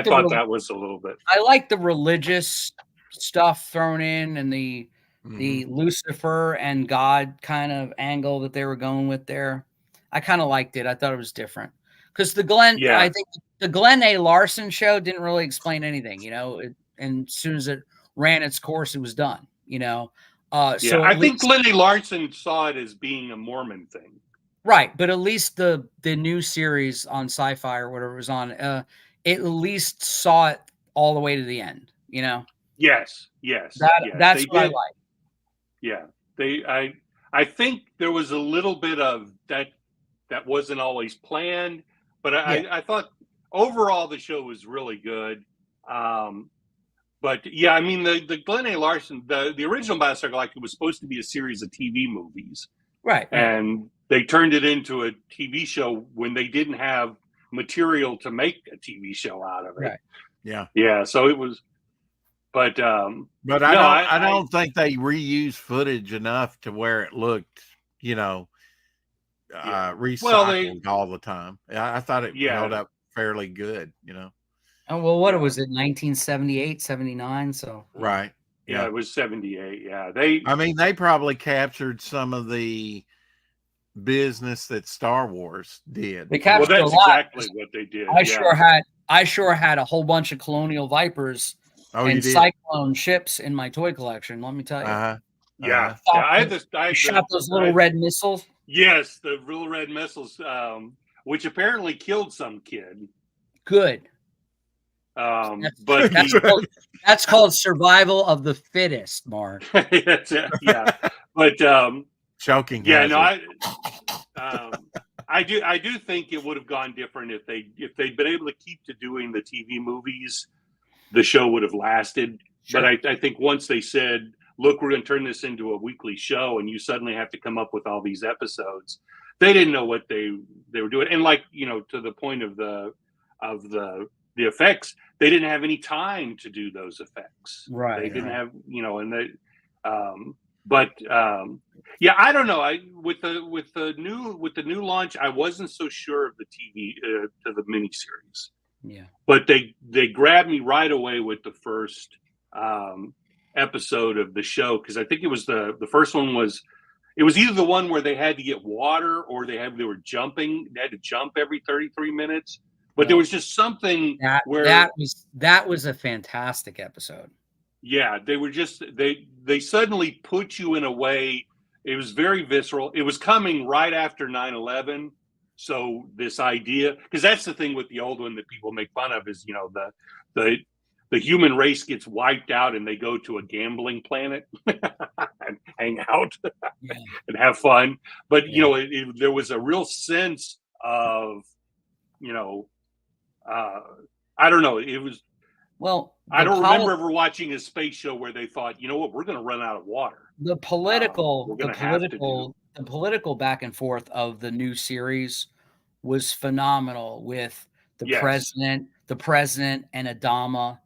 thought that was a little bit. I like the religious stuff thrown in and the Lucifer and God kind of angle that they were going with there. I kind of liked it. I thought it was different because I think the Glenn A. Larson show didn't really explain anything, and as soon as it ran its course, it was done, So I think Glenn A. Larson saw it as being a Mormon thing. Right. But at least the new series on Sci-Fi or whatever it was on, it at least saw it all the way to the end, Yes. That's what I like. Yeah. I think there was a little bit of that wasn't always planned, but I thought overall the show was really good. But yeah, I mean the Glenn A. Larson, the original Battlestar Galactica was supposed to be a series of TV movies. Right. And they turned it into a TV show when they didn't have material to make a TV show out of it. Right. Yeah. Yeah. So it was, but I don't think they reused footage enough to where it looked, recycled all the time. I thought it held up fairly good, Oh, well, what was it, 1978, 79? So right. Yeah, it was 78. Yeah. They probably captured some of the business that Star Wars did. They captured that's exactly what they did. I sure had a whole bunch of Colonial Vipers and Cyclone ships in my toy collection, let me tell you. Yeah. I shot those little red missiles. Yes, the little red missiles, which apparently killed some kid. Good. But that's called survival of the fittest, Mark. Yeah. But choking. Yeah, no, I do think it would have gone different if they'd been able to keep to doing the TV movies. The show would have lasted. Sure. But I think once they said, look, we're going to turn this into a weekly show and you suddenly have to come up with all these episodes, they didn't know what they were doing. And to the point of the effects, they didn't have any time to do those effects. Right. They didn't have, and they I don't know. With the new launch, I wasn't so sure of the TV to the miniseries. Yeah. But they grabbed me right away with the first episode of the show, because I think it was the first one was either the one where they had to get water or they were jumping. They had to jump every 33 minutes. But there was just something that was a fantastic episode. Yeah, they were just they suddenly put you in a way. It was very visceral. It was coming right after 9/11. So this idea, because that's the thing with the old one that people make fun of, is the human race gets wiped out and they go to a gambling planet and hang out and have fun. But there was a real sense of I don't know. It was I don't remember ever watching a space show where they thought, we're going to run out of water. The political back and forth of the new series was phenomenal with the president and Adama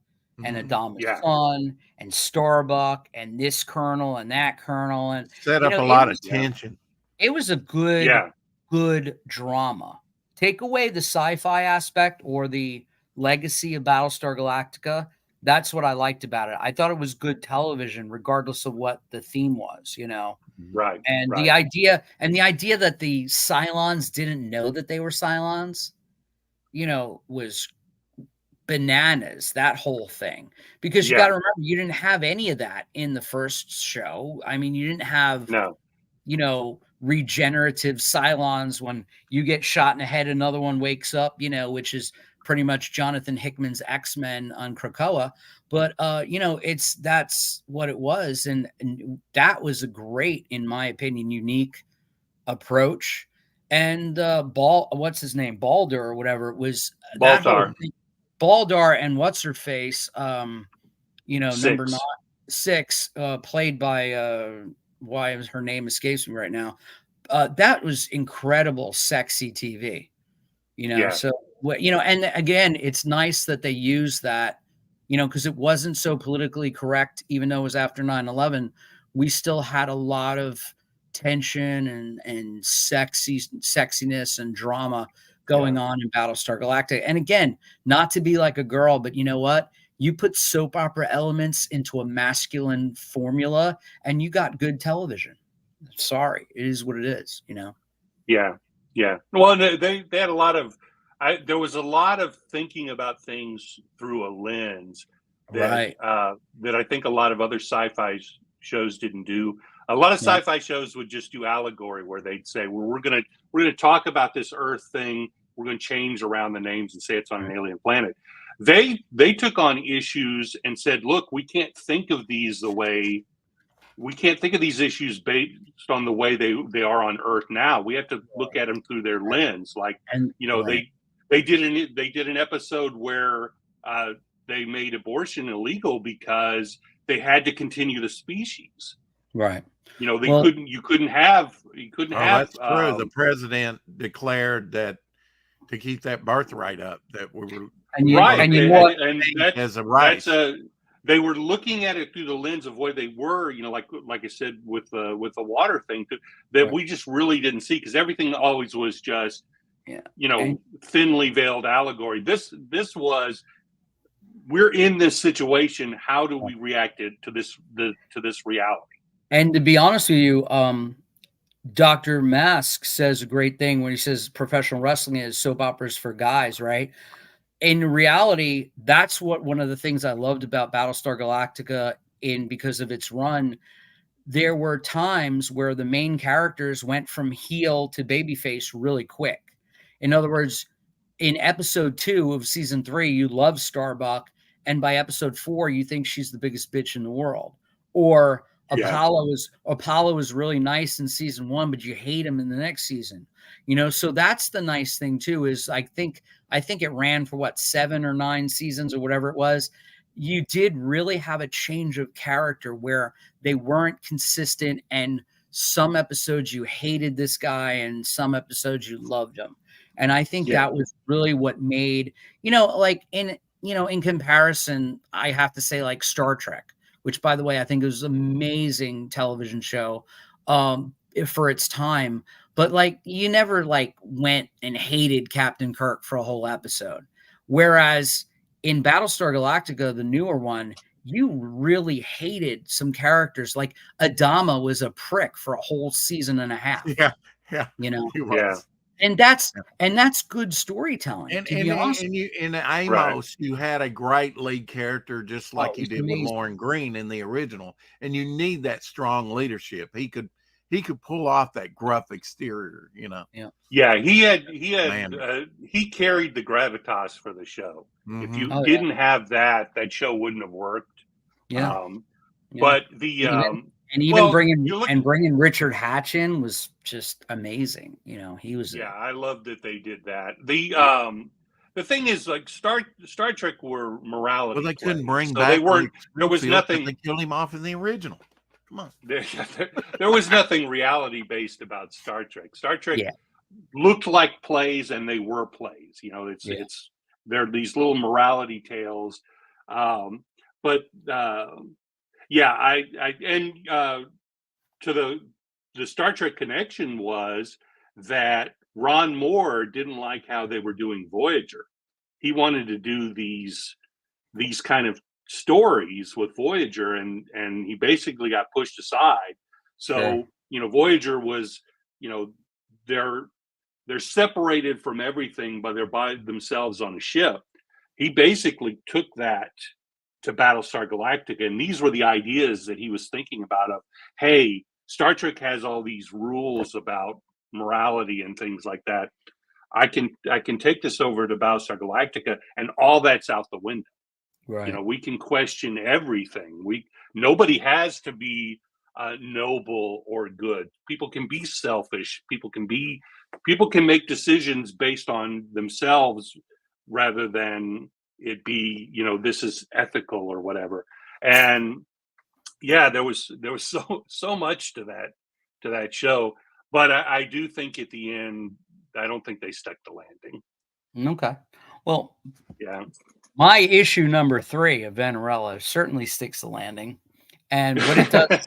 and Adama's son and Starbuck and this colonel and that colonel, and set up a lot of tension. It was a good drama. Take away the sci-fi aspect or the legacy of Battlestar Galactica. That's what I liked about it. I thought it was good television, regardless of what the theme was, you know. Right. And right. the idea that the Cylons didn't know that they were Cylons, you know, was bananas, that whole thing. Because you got to remember, you didn't have any of that in the first show. I mean, you didn't have, No. you know, regenerative Cylons when you get shot in the head, another one wakes up, you know, which is pretty much Jonathan Hickman's X-Men on Krakoa. But you know, that's what it was, and that was a great, in my opinion, unique approach. And what's his name, Balder or whatever, it was that whole Baltar. thing, Baldar, and what's her face, you know, number 6, played by why is her name escapes me right now. That was incredible, sexy TV, you know. So what, you know, and again, it's nice that they use that, you know, because it wasn't so politically correct, even though it was after 9/11. We still had a lot of tension and sexiness and drama going on in Battlestar Galactica. And again, not to be like a girl, but you know what? You put soap opera elements into a masculine formula and you got good television. Sorry, it is what it is, you know? Yeah. Well, they had a lot of, there was a lot of thinking about things through a lens that, that I think a lot of other sci-fi shows didn't do. A lot of sci-fi shows would just do allegory, where they'd say, well, we're gonna talk about this Earth thing. We're going to change around the names and say it's on an alien planet. They took on issues and said, look, we can't think of these issues based on the way they are on Earth now. We have to look at them through their lens. Like, and you know, they did an episode where they made abortion illegal because they had to continue the species. Right. You know, you couldn't have. That's true. The president declared that to keep that birthright up, that we were as a right. They were looking at it through the lens of where they were. You know, like I said with the water thing, that we just really didn't see, because everything always was just you know, thinly veiled allegory. This was, we're in this situation. How do we react to this reality? And to be honest with you, Dr. Mask says a great thing when he says professional wrestling is soap operas for guys, right? In reality, that's what one of the things I loved about Battlestar Galactica, because of its run. There were times where the main characters went from heel to babyface really quick. In other words, in episode 2 of season 3, you love Starbuck, and by episode 4, you think she's the biggest bitch in the world. Or Apollo is really nice in season 1, but you hate him in the next season. You know, so that's the nice thing too, is I think it ran for 7 or 9 seasons or whatever it was. You did really have a change of character where they weren't consistent, and some episodes you hated this guy and some episodes you loved him. And I think that was really what made, you know, like in comparison, I have to say, like Star Trek, which, by the way, I think is an amazing television show for its time. But like, you never like went and hated Captain Kirk for a whole episode. Whereas in Battlestar Galactica, the newer one, you really hated some characters. Like Adama was a prick for a whole season and a half. Yeah. You know? He was. And that's good storytelling. And to be honest. in Amos, you had a great lead character, just like you did with Lauren Green in the original. And you need that strong leadership. He could pull off that gruff exterior, you know. Yeah, he carried the gravitas for the show. If you didn't have that show wouldn't have worked. But bringing Richard Hatch in was just amazing. You know, he was. Yeah, I love that they did that. The thing is, like Star Trek were morality. Well, they couldn't plays, bring so back. They weren't. There was nothing. They killed him off in the original. Come on. There was nothing reality based about Star Trek. Star Trek looked like plays, and they were plays. You know, they're these little morality tales. To the Star Trek connection was that Ron Moore didn't like how they were doing Voyager. he wanted to do these kind of stories with Voyager, and he basically got pushed aside. So Sure. Voyager was, they're separated from everything, but they're by themselves on a ship. He basically took that to Battlestar Galactica, and these were the ideas that he was thinking about of, hey, Star Trek has all these rules about morality and things like that. I can take this over to Battlestar Galactica, and all that's out the window. Right. We can question everything. Nobody has to be noble or good. People can be selfish. People can make decisions based on themselves rather than it be, this is ethical or whatever. And yeah, there was so much to that show, but I do think at the end, I don't think they stuck the landing. Okay. Well, Yeah. my issue number 3 of Venerella certainly sticks the landing. And what it does,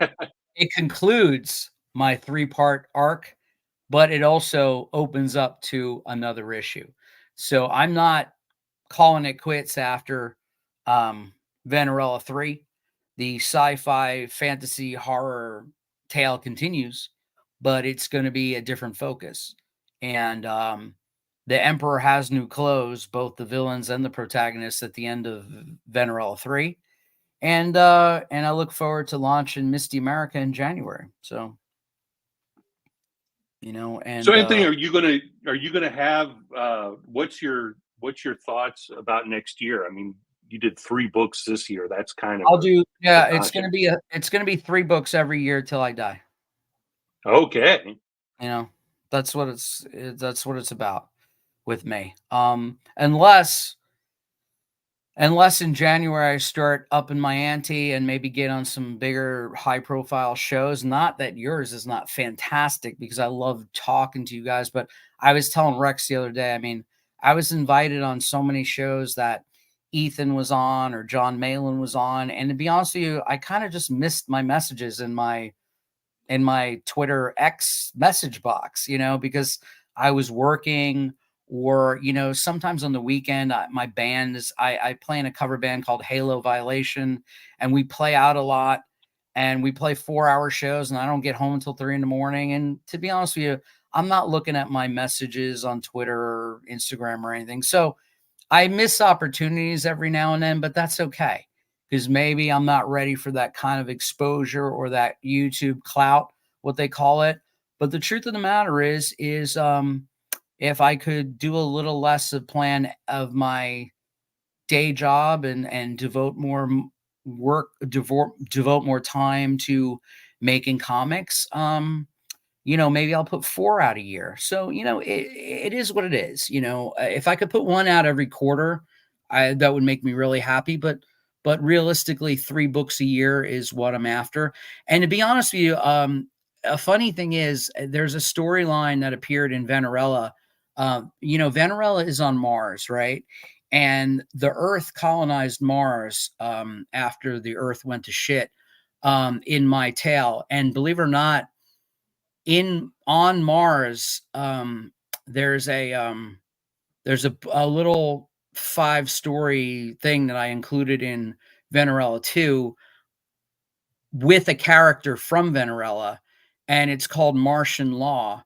it concludes my 3-part arc, but it also opens up to another issue. So I'm not calling it quits after Venerella 3. The sci-fi fantasy horror tale continues, but it's going to be a different focus. And the Emperor has new clothes, both the villains and the protagonists at the end of Venerella 3. And I look forward to launching Misty America in January. So, and So Anthony, are you gonna have what's your thoughts about next year? I mean, you did 3 books this year. That's kind of I'll do, yeah, it's daunting. gonna be 3 books every year till I die. Okay. That's what it's about with me. Unless in January I start upping my ante and maybe get on some bigger high profile shows. Not that yours is not fantastic, because I love talking to you guys, but I was telling Rex the other day, I mean, I was invited on so many shows that Ethan was on or John Malin was on, and to be honest with you, I kind of just missed my messages in my Twitter X message box, because I was working, or, sometimes on the weekend, my band is, I play in a cover band called Halo Violation, and we play out a lot, and we play 4-hour shows, and I don't get home until 3 a.m. And to be honest with you, I'm not looking at my messages on Twitter or Instagram or anything. So I miss opportunities every now and then, but that's okay, because maybe I'm not ready for that kind of exposure or that YouTube clout, what they call it. But the truth of the matter is if I could do a little less of plan of my day job and devote more devote more time to making comics, maybe I'll put 4 out a year. So, it is what it is. If I could put 1 out every quarter, that would make me really happy. But realistically, 3 books a year is what I'm after. And to be honest with you, a funny thing is, there's a storyline that appeared in Venerella. Venerella is on Mars, right? And the Earth colonized Mars after the Earth went to shit in my tale. And believe it or not, on Mars, there's a little 5-story thing that I included in Venerella 2 with a character from Venerella, and it's called Martian Law.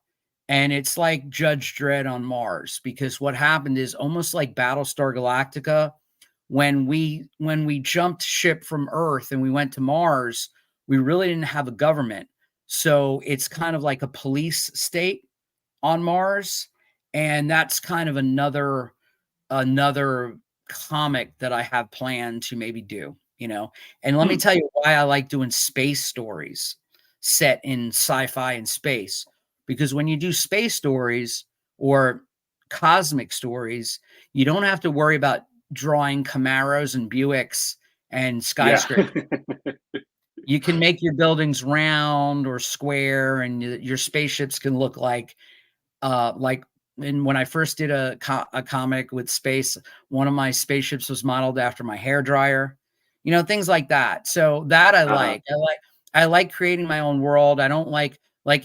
And it's like Judge Dredd on Mars, because what happened is almost like Battlestar Galactica. When we jumped ship from Earth and we went to Mars, we really didn't have a government. So it's kind of like a police state on Mars. And that's kind of another comic that I have planned to maybe do, And let me tell you why I like doing space stories set in sci-fi and space. Because when you do space stories or cosmic stories, you don't have to worry about drawing Camaros and Buicks and skyscrapers. Yeah. You can make your buildings round or square, and your spaceships can look like and when I first did a comic with space, one of my spaceships was modeled after my hair dryer, things like that. So that I like. I like creating my own world. I don't like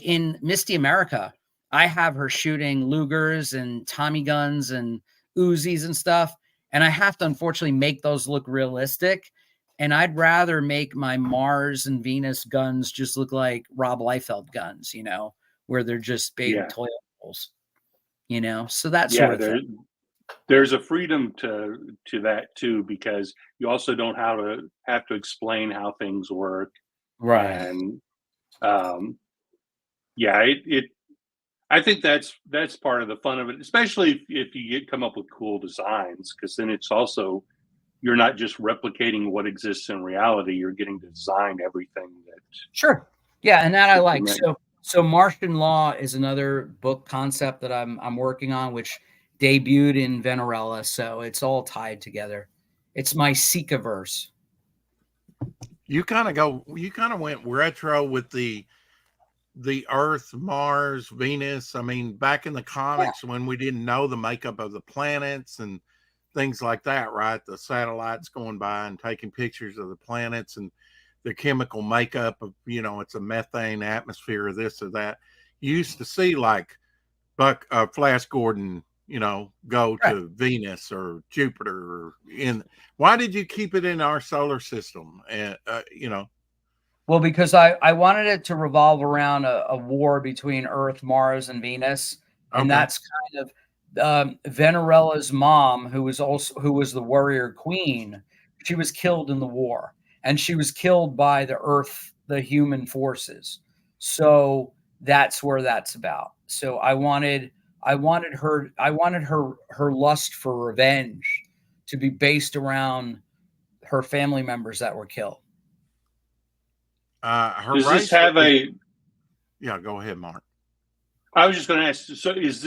in Misty America, I have her shooting Lugers and Tommy guns and Uzis and stuff. and I have to unfortunately make those look realistic. And I'd rather make my Mars and Venus guns just look like Rob Liefeld guns, where they're just big toilet holes, so that sort of thing. There's a freedom to that too, because you also don't have to explain how things work. Right. And I think that's part of the fun of it, especially if you come up with cool designs, because then it's also, you're not just replicating what exists in reality, you're getting to design everything that. Sure. Yeah, and that I like. So Martian Law is another book concept that I'm working on, which debuted in Venerella, so it's all tied together. It's my Seekiverse. You kind of went retro with the Earth, Mars, Venus. I mean, back in the comics when we didn't know the makeup of the planets and things like that, right? The satellites going by and taking pictures of the planets and the chemical makeup of, it's a methane atmosphere or this or that. You used to see like Flash Gordon, go to Venus or Jupiter. Why did you keep it in our solar system? And, Well, because I wanted it to revolve around a war between Earth, Mars, and Venus, and that's kind of Venerella's mom, who was the warrior queen. She was killed in the war, and she was killed by the Earth, the human forces. So that's where that's about. So I wanted her lust for revenge to be based around her family members that were killed. Does this have Yeah, go ahead, Mark. I was just going to ask, so is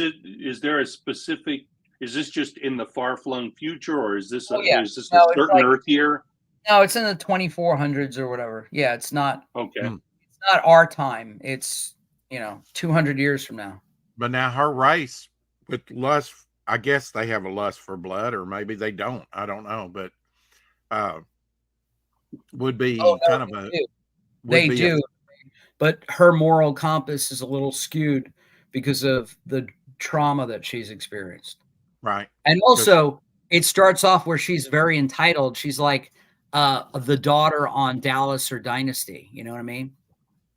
there a specific, is this just in the far-flung future, or is this a certain Earth year? No, it's in the 2400s or whatever. Yeah, it's not. Okay. It's not our time. It's, 200 years from now. But now her race with lust, I guess they have a lust for blood, or maybe they don't. I don't know, but would be kind of a. They do, but her moral compass is a little skewed because of the trauma that she's experienced. Right. And also, it starts off where she's very entitled. She's like the daughter on Dallas or Dynasty. You know what I mean?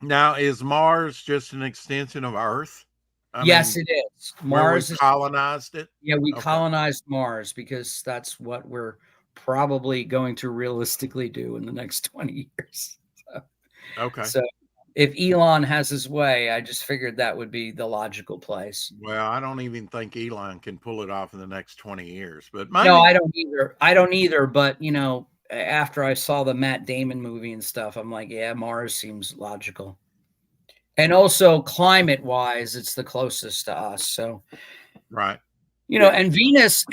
Now, is Mars just an extension of Earth? Yes, it is. Mars colonized it? Yeah, we colonized Mars because that's what we're probably going to realistically do in the next 20 years. So if Elon has his way, I just figured that would be the logical place. Well, I don't even think Elon can pull it off in the next 20 years. But maybe... No, I don't either. But, after I saw the Matt Damon movie and stuff, I'm like, yeah, Mars seems logical. And also climate-wise, it's the closest to us. So, right. And Venus,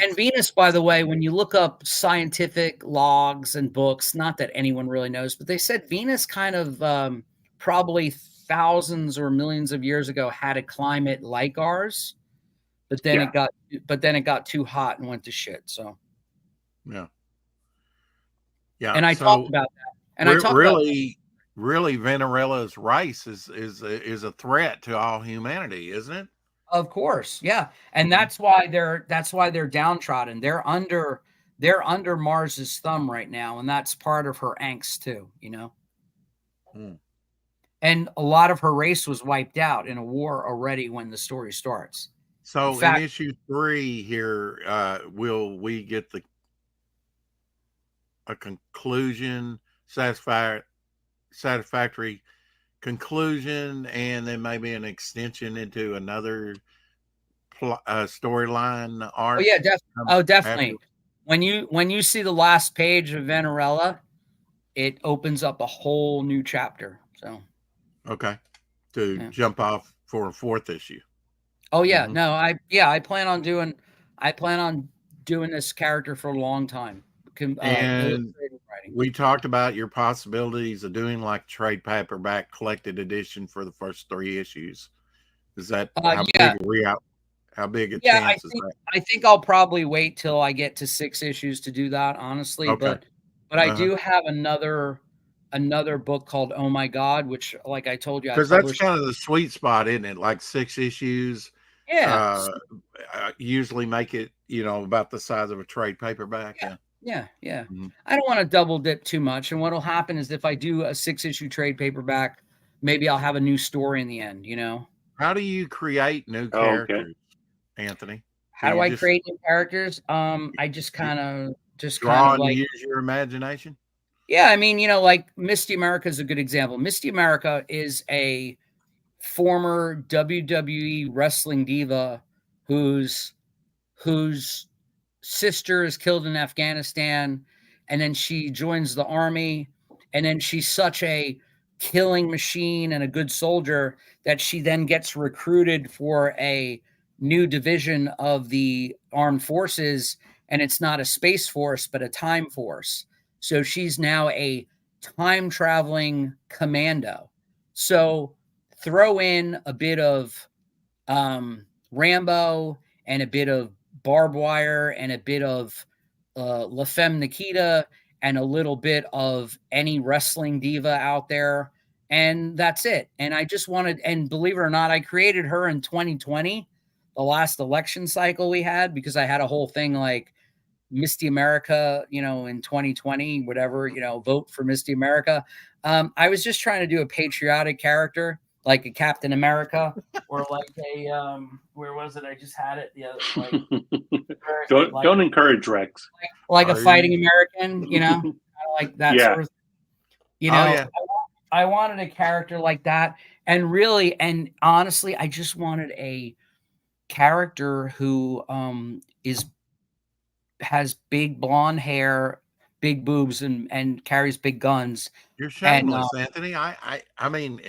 by the way, when you look up scientific logs and books, not that anyone really knows, but they said Venus kind of probably thousands or millions of years ago had a climate like ours, but then it got too hot and went to shit. So yeah. And I talked about that. And really Venerella's race is a threat to all humanity, isn't it? Of course, yeah, and that's why they're downtrodden. They're under Mars's thumb right now, and that's part of her angst too. And a lot of her race was wiped out in a war already when the story starts. So in issue 3 here, will we get a conclusion, satisfactory conclusion, and then maybe an extension into another storyline arc? Oh yeah, definitely. Definitely. When you see the last page of Venerella, it opens up a whole new chapter. So jump off for a 4th issue. Oh yeah, no, I plan on doing this character for a long time. And we talked about your possibilities of doing like trade paperback collected edition for the first 3 issues. Is that how big a chance is that? I think I'll probably wait till I get to 6 issues to do that, honestly. But I do have another book called Oh My God, which, like I told you, because that's kind of the sweet spot, isn't it? Like 6 issues, Yeah. Usually make it, about the size of a trade paperback. Yeah. Mhm. I don't want to double dip too much. And what'll happen is if I do a 6-issue trade paperback, maybe I'll have a new story in the end, How do you create new Oh, okay. characters, Anthony? How do I create new characters? I just kind of draw and like, use your imagination? yeah, I mean, like Misty America is a good example. Misty America is a former WWE wrestling diva whose sister is killed in Afghanistan, and then she joins the army, and then she's such a killing machine and a good soldier that she then gets recruited for a new division of the armed forces, and it's not a space force but a time force. So she's now a time traveling commando. So throw in a bit of Rambo and a bit of barbed wire and a bit of La Femme Nikita and a little bit of any wrestling diva out there. And that's it. And I just wanted, and believe it or not, I created her in 2020, the last election cycle we had, because I had a whole thing like Misty America, in 2020, whatever, vote for Misty America. I was just trying to do a patriotic character, like a Captain America, or like a where was it? I just had it. Yeah, Don't encourage Rex. Like a fighting American, kind of like that sort of. I wanted a character like that, and really, and honestly, I just wanted a character who has big blonde hair, big boobs, and carries big guns. You're shameless, Anthony. I mean,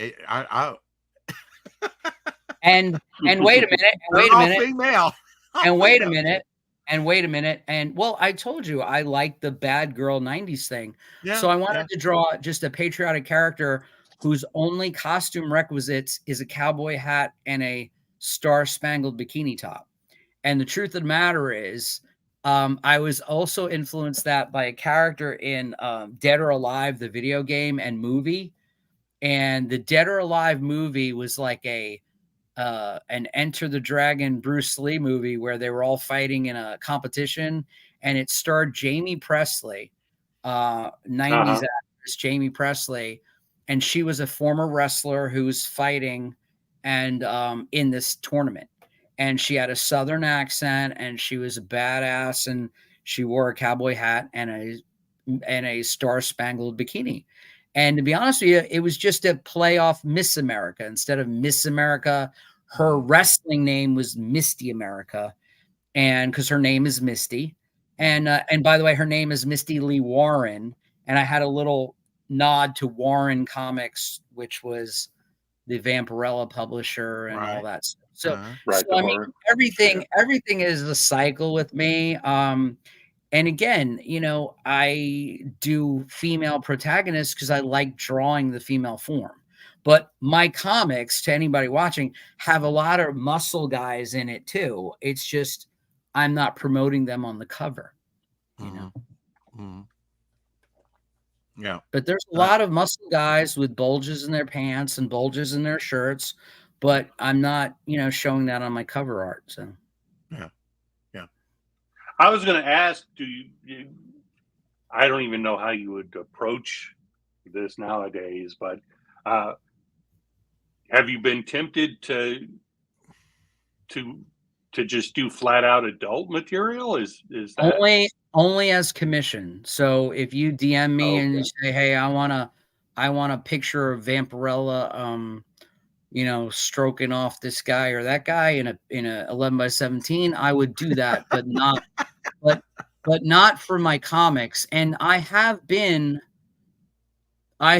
and wait a minute, female. And wait a minute. And well, I told you I like the bad girl 90s thing. So I wanted to draw just a patriotic character whose only costume requisites is a cowboy hat and a star-spangled bikini top. And the truth of the matter is, I was also influenced that by a character in Dead or Alive, the video game and movie. And the Dead or Alive movie was like an Enter the Dragon Bruce Lee movie where they were all fighting in a competition, and it starred Jamie Presley, 90s actress Jamie Presley, and she was a former wrestler who was fighting and in this tournament. And she had a Southern accent, and she was a badass, and she wore a cowboy hat and a star-spangled bikini. And to be honest with you, it was just a play off Miss America. Instead of Miss America, her wrestling name was Misty America, and because her name is Misty. And by the way, her name is Misty Lee Warren. And I had a little nod to Warren Comics, which was the Vampirella publisher and all that stuff. So, I mean, everything is a cycle with me. And again, I do female protagonists because I like drawing the female form. But my comics, to anybody watching, have a lot of muscle guys in it too. It's just I'm not promoting them on the cover, Yeah. But there's a lot of muscle guys with bulges in their pants and bulges in their shirts, but I'm not, showing that on my cover art. So yeah. I was going to ask, I don't even know how you would approach this nowadays, but have you been tempted to just do flat out adult material? Is that only as commission? So if you DM me and you say, "Hey, I want a picture of Vampirella, stroking off this guy or that guy in a 11x17," I would do that, but not for my comics. And I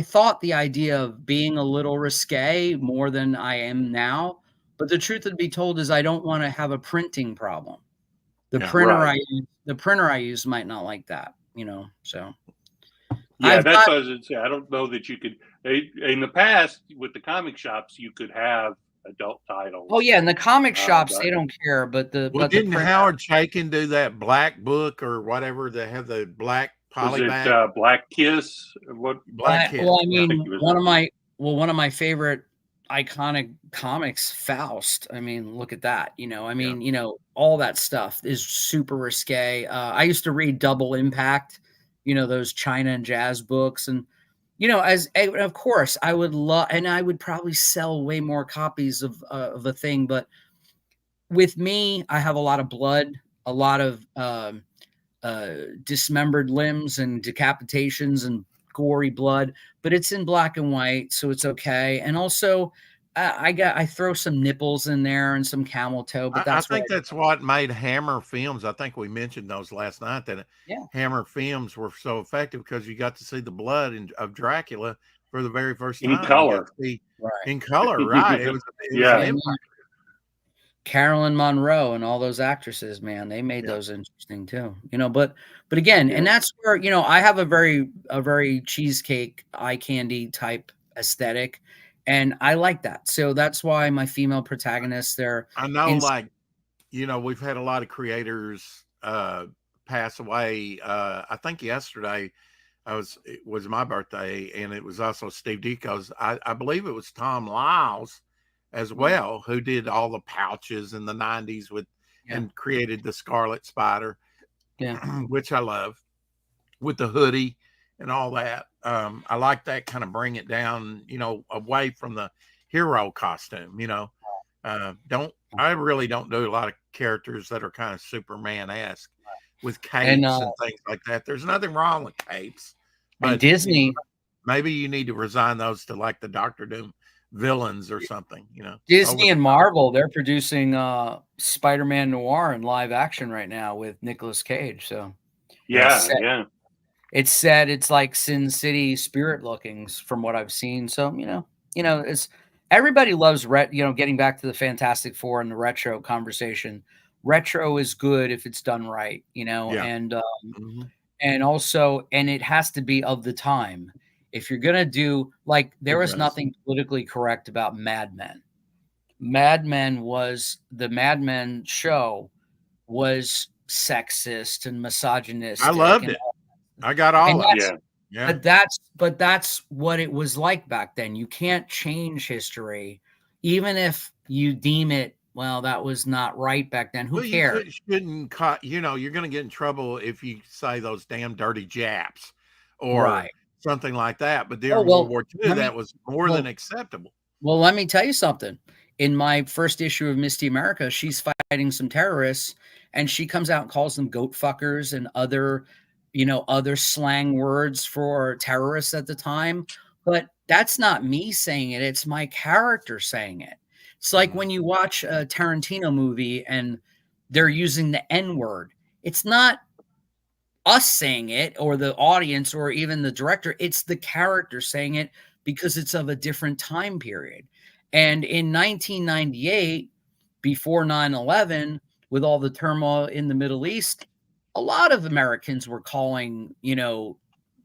thought the idea of being a little risque more than I am now. But the truth to be told is I don't want to have a printing problem. The printer I use might not like that, so. Yeah, that's what I was going to say. I don't know that you could, in the past with the comic shops, you could have adult titles. Oh yeah, in the comic shops they don't care, but didn't Howard Chaykin do that Black Book or whatever? They have the black polyback. Was it Black Kiss? What Black Kiss? Well, I mean, one of my favorite iconic comics, Faust. I mean, look at that. I mean, all that stuff is super risque. I used to read Double Impact, those China and jazz books. And, of course, I would love, and I would probably sell way more copies of a thing. But with me, I have a lot of blood, a lot of dismembered limbs and decapitations and gory blood, but it's in black and white, so it's okay. And also, I throw some nipples in there and some camel toe, but I that's think that's what made Hammer Films. I think we mentioned those last night. That Yeah. Hammer Films were so effective because you got to see the blood of Dracula for the very first In time. color. You got to see right. in color, right? It was Yeah. an empire. Carolyn Monroe and all those actresses, man, they made Yeah. those interesting too. But again, Yeah. and that's where I have a very cheesecake eye candy type aesthetic, and I like that. So that's why my female protagonists, they're I know, in- like, we've had a lot of creators pass away. I think yesterday it was my birthday, and it was also Steve Ditko's. I believe it was Tom Lyles as well, who did all the pouches in the 90s and created the Scarlet Spider, which I love, with the hoodie and all that. I like that, kind of bring it down, away from the hero costume. I really don't do a lot of characters that are kind of Superman-esque with capes and things like that. There's nothing wrong with capes, but Disney, maybe you need to resign those to like the Doctor Doom villains or something. Disney and Marvel, they're producing Spider-Man Noir in live action right now with Nicolas Cage. So it's said it's like Sin City spirit lookings from what I've seen. So it's everybody loves getting back to the Fantastic Four and the retro conversation. Retro is good if it's done right, and and also, and it has to be of the time. If you're gonna do, like, there was nothing politically correct about Mad Men. The Mad Men show was sexist and misogynistic. I loved it. I got all of it. Yeah. But that's what it was like back then. You can't change history, even if you deem it, well, that was not right back then. Who cares? You shouldn't cut. You're going to get in trouble if you say those damn dirty Japs or something like that. But during World War II, that was more than acceptable. Well, let me tell you something. In my first issue of Misty America, she's fighting some terrorists, and she comes out and calls them goat fuckers and other slang words for terrorists at the time. But that's not me saying it. It's my character saying it. It's like when you watch a Tarantino movie and they're using the N-word. It's not us saying it or the audience or even the director. It's the character saying it because it's of a different time period. And in 1998, before 9/11, with all the turmoil in the Middle East, a lot of Americans were calling,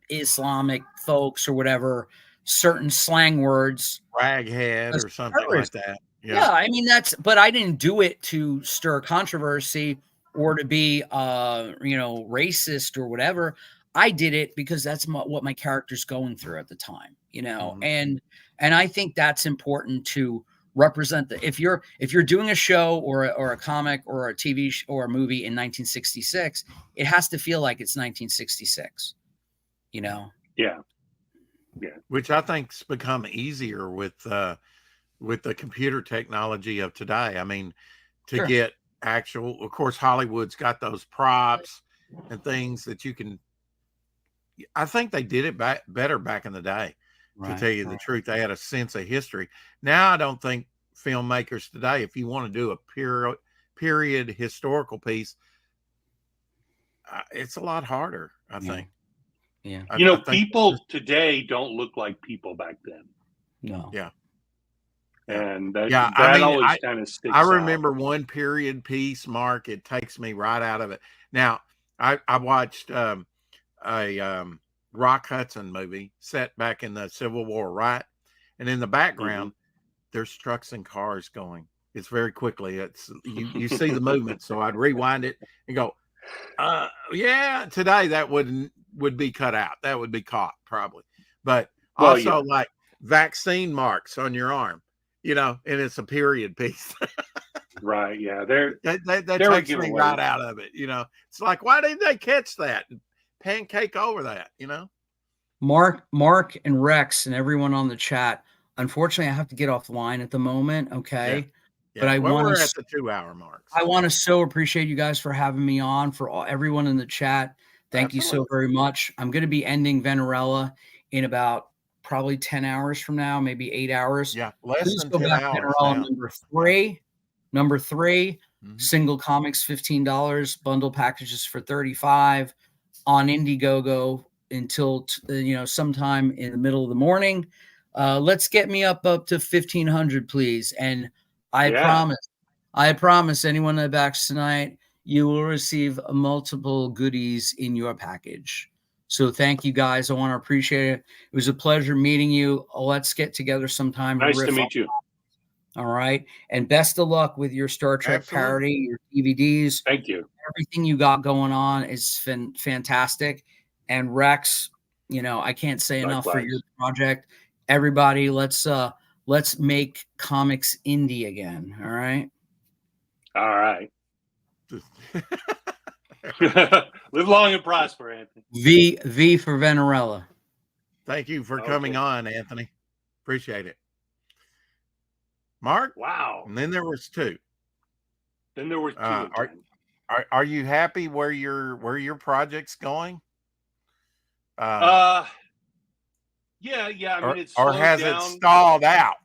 Islamic folks or whatever, certain slang words, raghead or something like that. Yeah, I mean, but I didn't do it to stir controversy or to be, racist or whatever. I did it because that's what my character's going through at the time, and I think that's important to represent if you're doing a show or a comic or a TV or a movie in 1966, it has to feel like it's 1966, Yeah. Which I think's become easier with the computer technology of today. I mean, to get actual, of course, Hollywood's got those props and things that you can. I think they did it better back in the day. To tell you the truth, they had a sense of history. Now, I don't think filmmakers today, if you want to do a period historical piece, it's a lot harder, I think. Yeah. People today don't look like people back then. No. Yeah. And that always kind of sticks out. I remember one period piece, Mark, it takes me right out of it. Now, I watched a Rock Hudson movie set back in the Civil War, right? And in the background, there's trucks and cars going. It's very quickly. It's you see the movement. So I'd rewind it and go, today that would be cut out. That would be caught probably. But like vaccine marks on your arm. and it's a period piece. Right. Yeah. that they were takes me right giveaways. out of it. It's like, why didn't they catch that and pancake over that? Mark and Rex and everyone on the chat. Unfortunately, I have to get off the line at the moment. Okay. Yeah. But We're at the 2-hour mark. I want to so appreciate you guys for having me on, for everyone in the chat. Thank you so very much. I'm going to be ending Venerella in about probably 10 hours from now, maybe 8 hours. Yeah, less Please than go 10 back hours Venerella now. number three, single comics, $15, bundle packages for $35 on Indiegogo until sometime in the middle of the morning. Let's get me up to 1,500, please. And I promise anyone that backs tonight, you will receive multiple goodies in your package. So thank you guys. I want to appreciate it. It was a pleasure meeting you. Let's get together sometime. Nice to meet you. All right. And best of luck with your Star Trek parody, your DVDs. Thank you. Everything you got going on is fantastic. And Rex, I can't say enough for your project. Everybody, let's make comics indie again. All right. All right. Live long and prosper, Anthony. V for Venerella. Thank you for coming on, Anthony. Appreciate it. Mark? Wow. And then there was two. Then there were two. Are you happy where your project's going? Yeah. I mean, it's or has down. It stalled out?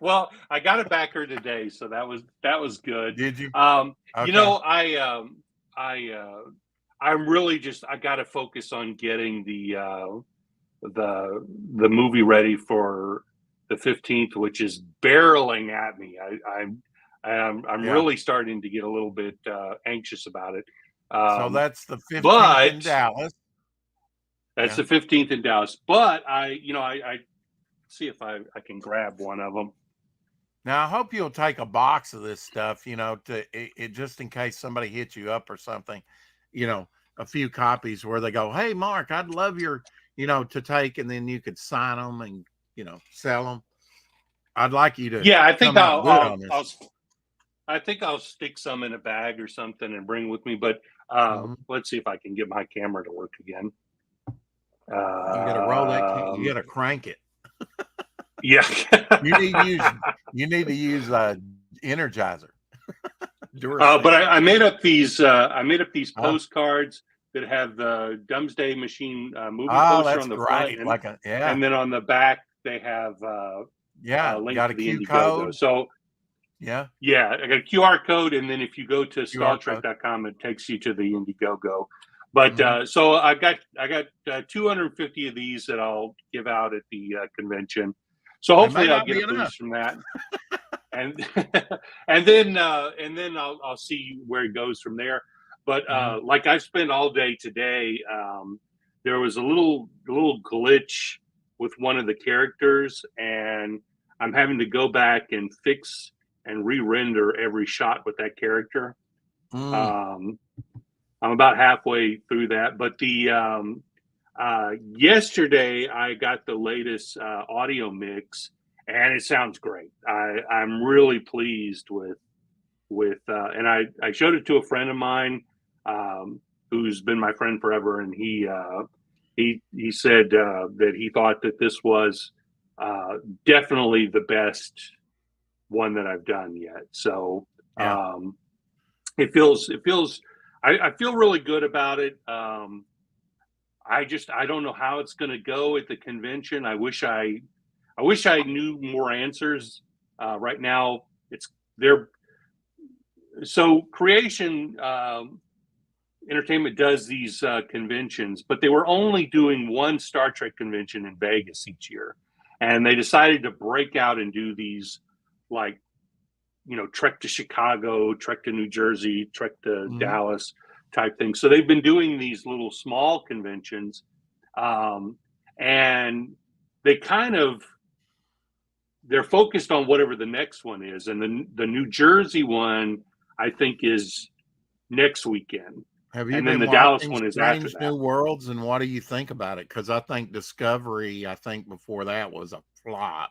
Well, I got it back here today, so that was good. Did you? Okay. I'm really I got to focus on getting the movie ready for the 15th, which is barreling at me. I'm really starting to get a little bit anxious about it. So that's the 15th in Dallas. That's the 15th in Dallas. But I see if I can grab one of them. Now I hope you'll take a box of this stuff, to just in case somebody hits you up or something, a few copies where they go, "Hey, Mark, I'd love your, to take," and then you could sign them and sell them. I'd like you to. Yeah, I think I think I'll stick some in a bag or something and bring with me. But let's see if I can get my camera to work again. You got to roll that. You got to crank it. Yeah. you need to use Energizer. But I made up these postcards that have the Doomsday Machine movie poster on the front, and then on the back they have got a Q code. So I got a QR code, and then if you go to StarTrek.com, it takes you to the Indiegogo. But so I got 250 of these that I'll give out at the convention. So hopefully I'll get a boost from that, and then I'll see where it goes from there. But like I've spent all day today, there was a little glitch with one of the characters, and I'm having to go back and fix and re-render every shot with that character. I'm about halfway through that, but the yesterday I got the latest audio mix, and it sounds great. I'm really pleased with and I showed it to a friend of mine who's been my friend forever, and he said that he thought that this was definitely the best one that I've done yet. So it feels I feel really good about it. I don't know how it's going to go at the convention. I wish I knew more answers. Right now, so Creation Entertainment does these conventions, but they were only doing one Star Trek convention in Vegas each year, and they decided to break out and do these Trek to Chicago, Trek to New Jersey, Trek to Dallas type thing. So they've been doing these little small conventions, and they're focused on whatever the next one is. And the New Jersey one, I think, is next weekend. Have you and been then the Dallas one is after that. New Worlds, and what do you think about it? Because I think Discovery, before that was a flop.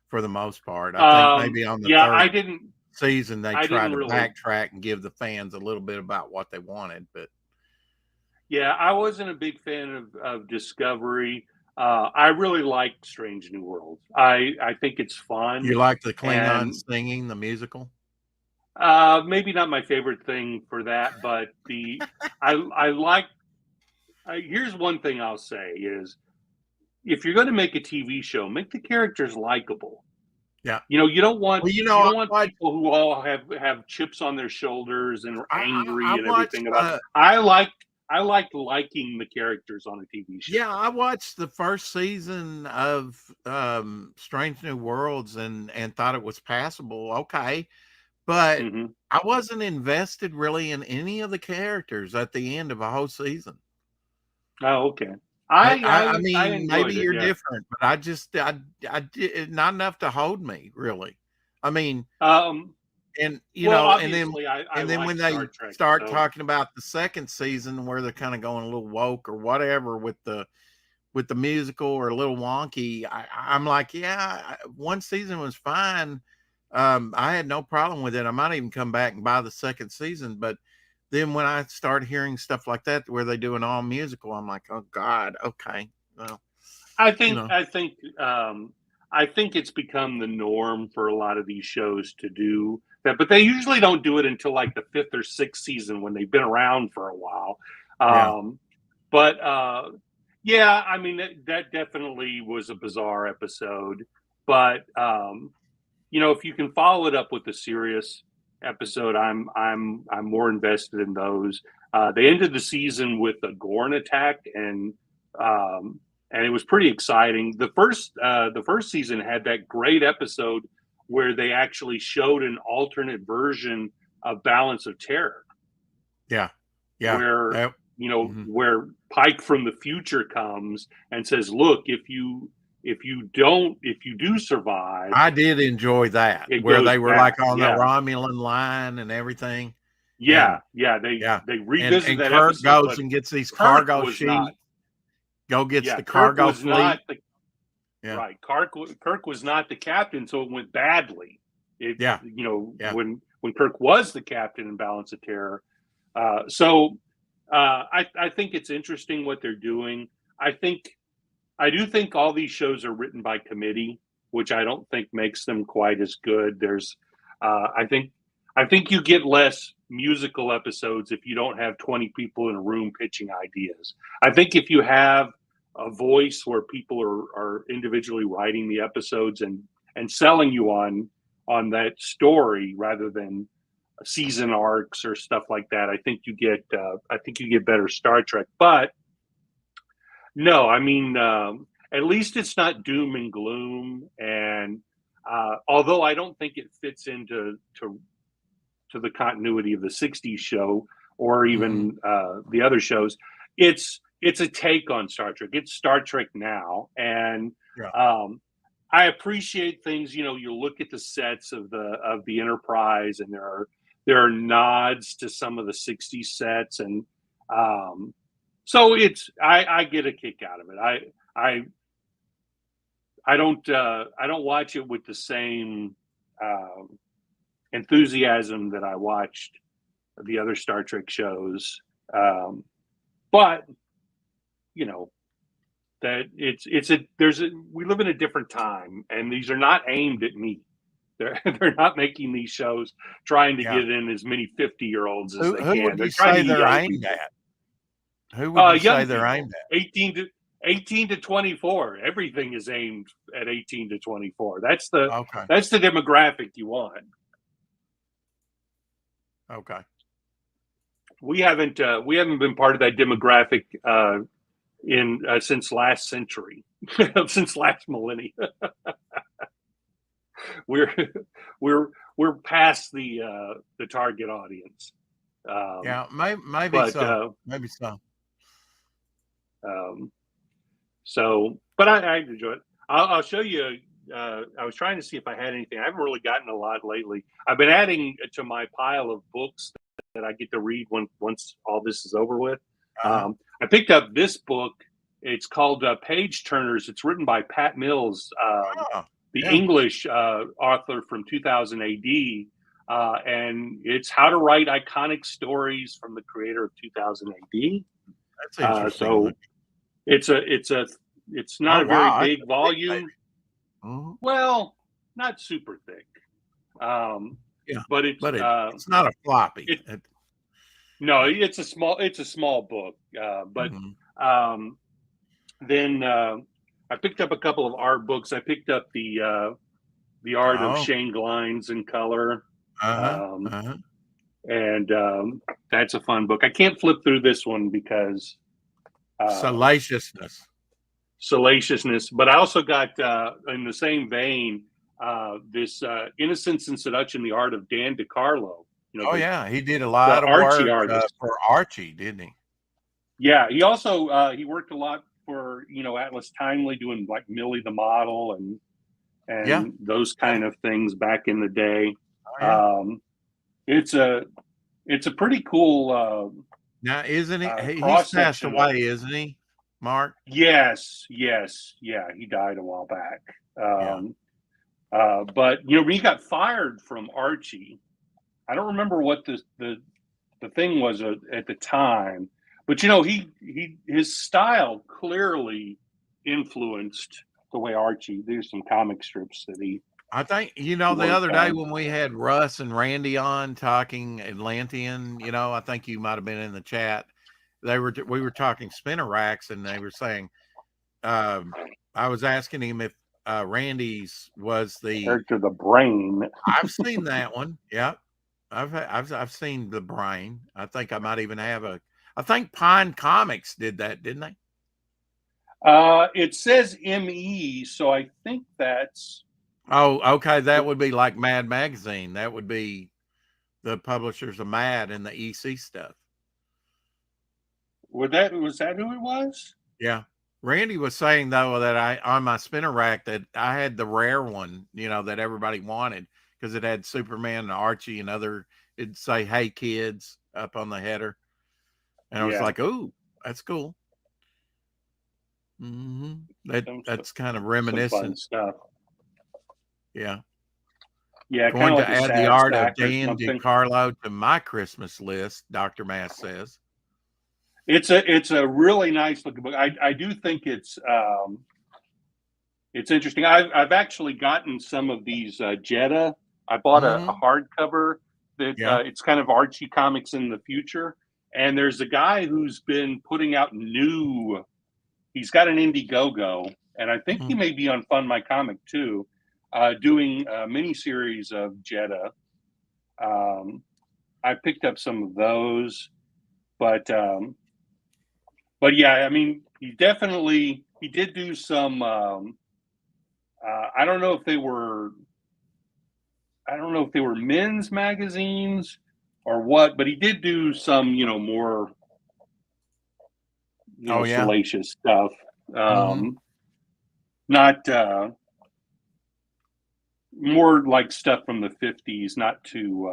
for the most part. I think maybe on the yeah, third season they I tried to really backtrack and give the fans a little bit about what they wanted, but yeah, I wasn't a big fan of Discovery. I really like Strange New Worlds. I think it's fun, you like the Klingon and singing, the musical? maybe not my favorite thing for that, but I like. Here's one thing I'll say is, if you're going to make a TV show, make the characters likable. Yeah. You don't want Well, you don't want people who all have chips on their shoulders and are angry and everything about. I liked liking the characters on a TV show. Yeah, I watched the first season of Strange New Worlds and thought it was passable. Okay. But I wasn't invested really in any of the characters at the end of a whole season. Oh, okay. I mean, maybe it, you're yeah. different, but I did not enough to hold me, really. I mean, and you know, and then when they start talking about the second season where they're kind of going a little woke or whatever with the musical or a little wonky, I'm like, yeah, one season was fine. I had no problem with it. I might even come back and buy the second season, but then when I start hearing stuff like that where they do an all musical, I'm like, oh God, okay. Well, I think it's become the norm for a lot of these shows to do that, but they usually don't do it until like the 5th or 6th season when they've been around for a while. But yeah, I mean that definitely was a bizarre episode. But if you can follow it up with a serious episode, I'm more invested in those. They ended the season with a Gorn attack, and it was pretty exciting. The first season had that great episode where they actually showed an alternate version of Balance of Terror. Yeah. Where where Pike from the future comes and says, "Look, if you do survive." I did enjoy that, where they were like on the Romulan line and everything. They revisit and that Kirk episode, goes and gets these cargo sheets. Gets the cargo fleet. Right. Kirk was not the captain, so it went badly. When Kirk was the captain in Balance of Terror. I think it's interesting what they're doing. I do think all these shows are written by committee, which I don't think makes them quite as good. I think you get less musical episodes if you don't have 20 people in a room pitching ideas. I think if you have a voice where people are individually writing the episodes and selling you on that story rather than season arcs or stuff like that, I think you get better Star Trek. But no, I mean, at least it's not doom and gloom. And although I don't think it fits into the continuity of the 60s show or even the other shows, it's a take on Star Trek. It's Star Trek now. And I appreciate things, you look at the sets of the Enterprise, and there are nods to some of the 60s sets, and so I get a kick out of it. I don't watch it with the same enthusiasm that I watched the other Star Trek shows, but that we live in a different time, and these are not aimed at me. They're not making these shows trying to get in as many 50-year-olds as they can. Who would they're you trying say to they're aimed at? Who would you say they're aimed at? 18 to 24. Everything is aimed at 18 to 24. That's the demographic you want. Okay. We haven't been part of that demographic since last century, since last millennium. We're past the target audience. Maybe so. Maybe so. But I enjoy it. I'll show you. I was trying to see if I had anything. I haven't really gotten a lot lately. I've been adding to my pile of books that I get to read once all this is over with. I picked up this book. It's called Page Turners. It's written by Pat Mills. the Yeah. English author from 2000 AD, and it's how to write iconic stories from the creator of 2000 AD. That's interesting. So it's not Oh, a very wow, that's big a thick volume. Mhm. Well, not super thick, Yeah, but but it's not a floppy. no, it's a small book. But Mhm. then I picked up a couple of art books. I picked up the art of Oh, Shane Glines in color. uh-huh, Um, uh-huh. and that's a fun book. I can't flip through this one because Salaciousness. salaciousness, but I also got in the same vein this Innocence and Seduction: The Art of Dan DeCarlo. You know, Oh, yeah, he did a the lot of Archie work, artist. for Archie, didn't he? Yeah, he also he worked a lot for Atlas Timely, doing like Millie the Model Yeah, and those yeah. kind of things back in the day. Oh, yeah. Um, it's a pretty cool Now, isn't he's cross passed section of. away, isn't he, Mark? Yes, yeah, he died a while back. Yeah. But when he got fired from Archie, I don't remember what the thing was at the time, but his style clearly influenced the way Archie. There's some comic strips that he I think, the worked other day on. when we had Russ and Randy on talking Atlantean, I think you might have been in the chat. We were talking spinner racks, and they were saying, I was asking him if Randy's was the. Character the Brain. I've seen that one. Yeah, I've seen the Brain. I think I might even have a. I think Pine Comics did that, didn't they? It says ME, so I think that's. Oh, okay. That would be like Mad Magazine. That would be the publishers of Mad and the EC stuff. Was that who it was? Yeah. Randy was saying though that on my spinner rack that I had the rare one, that everybody wanted because it had Superman and Archie and it'd say, "Hey kids" up on the header. And I was Yeah, like, "Oh, that's cool." That's kind of some fun reminiscent. stuff. Yeah. Yeah, kind Going of to like a add the sad art of stack or Dan something. DeCarlo to my Christmas list, Dr. Mass says. It's a really nice looking book. I do think it's interesting. I've actually gotten some of these Jetta. I bought a Mm-hmm. hardcover that Yeah. it's kind of Archie comics in the future. And there's a guy who's been putting out new. He's got an Indiegogo, and I think he Mm-hmm. may be on Fund My Comic too, doing a miniseries of Jetta. I picked up some of those, but yeah, I mean, he did do some. I don't know if they were. I don't know if they were men's magazines or what, but he did do some, more, Oh yeah. salacious stuff. Mm-hmm. Not more like stuff from the 50s, not too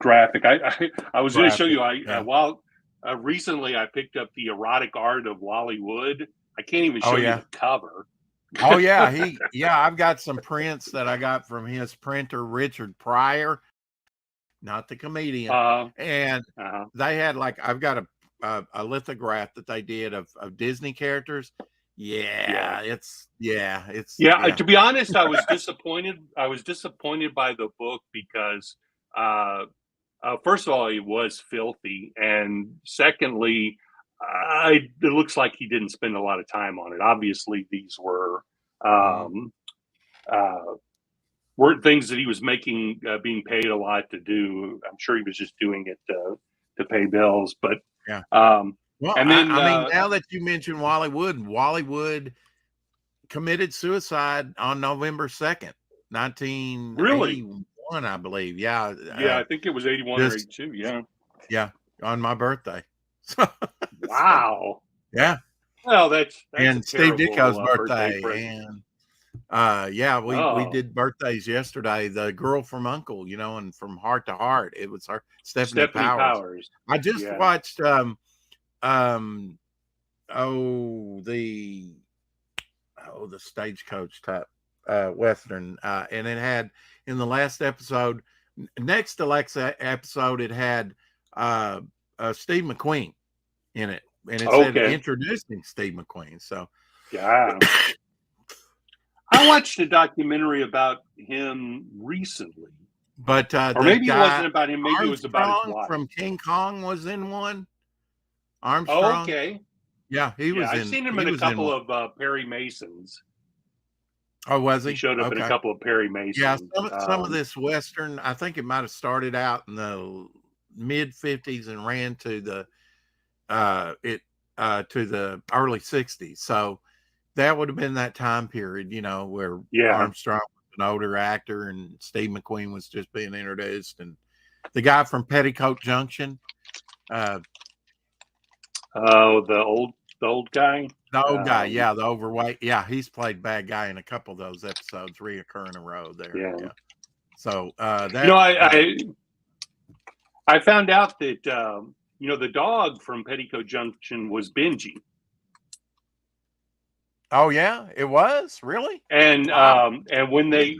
graphic. I was going to show Graphic. you. Yeah. Recently I picked up the erotic art of Wally Wood. I can't even Oh show you yeah. the cover. Oh yeah. I've got some prints that I got from his printer, Richard Pryor, not the comedian. And they had I've got a lithograph that they did of Disney characters. Yeah. To be honest, I was disappointed. I was disappointed by the book because, first of all, it was filthy, and secondly, it looks like he didn't spend a lot of time on it. Obviously, these weren't things that he was making, being paid a lot to do. I'm sure he was just doing it to pay bills. But Yeah. Well, and then I mean, now that you mentioned Wally Wood committed suicide on November 2nd, 1981, I believe. Yeah. Yeah, I think it was 81 or 82. Yeah. Yeah, on my birthday. So, wow. Yeah. Well, that's and Steve Ditko's birthday. present. And we did birthdays yesterday. The girl from Uncle, and from Heart to Heart, it was her Stephanie Powers. I just watched the stagecoach type Western. And it had, in the last episode, next to Alexa episode, it had Steve McQueen in it. And it said Okay. introducing Steve McQueen. So, Yeah. I watched a documentary about him recently. but or maybe it wasn't about him. Maybe Armstrong it was about his wife. from King Kong was in one. Armstrong. Oh, okay. Yeah, he was in. I've seen him in a couple of Perry Masons. Oh, was he? He showed up in a couple of Perry Masons. Yeah, some of this Western, I think it might have started out in the mid 50s and ran to the to the early 60s. So that would have been that time period, where Armstrong was an older actor and Steve McQueen was just being introduced, and the guy from Petticoat Junction. The old guy. The old guy, yeah, the overweight. Yeah, he's played bad guy in a couple of those episodes, reoccur in a row there. Yeah. So that I found out that the dog from Petticoat Junction was Benji. Oh yeah, it was really. And and when they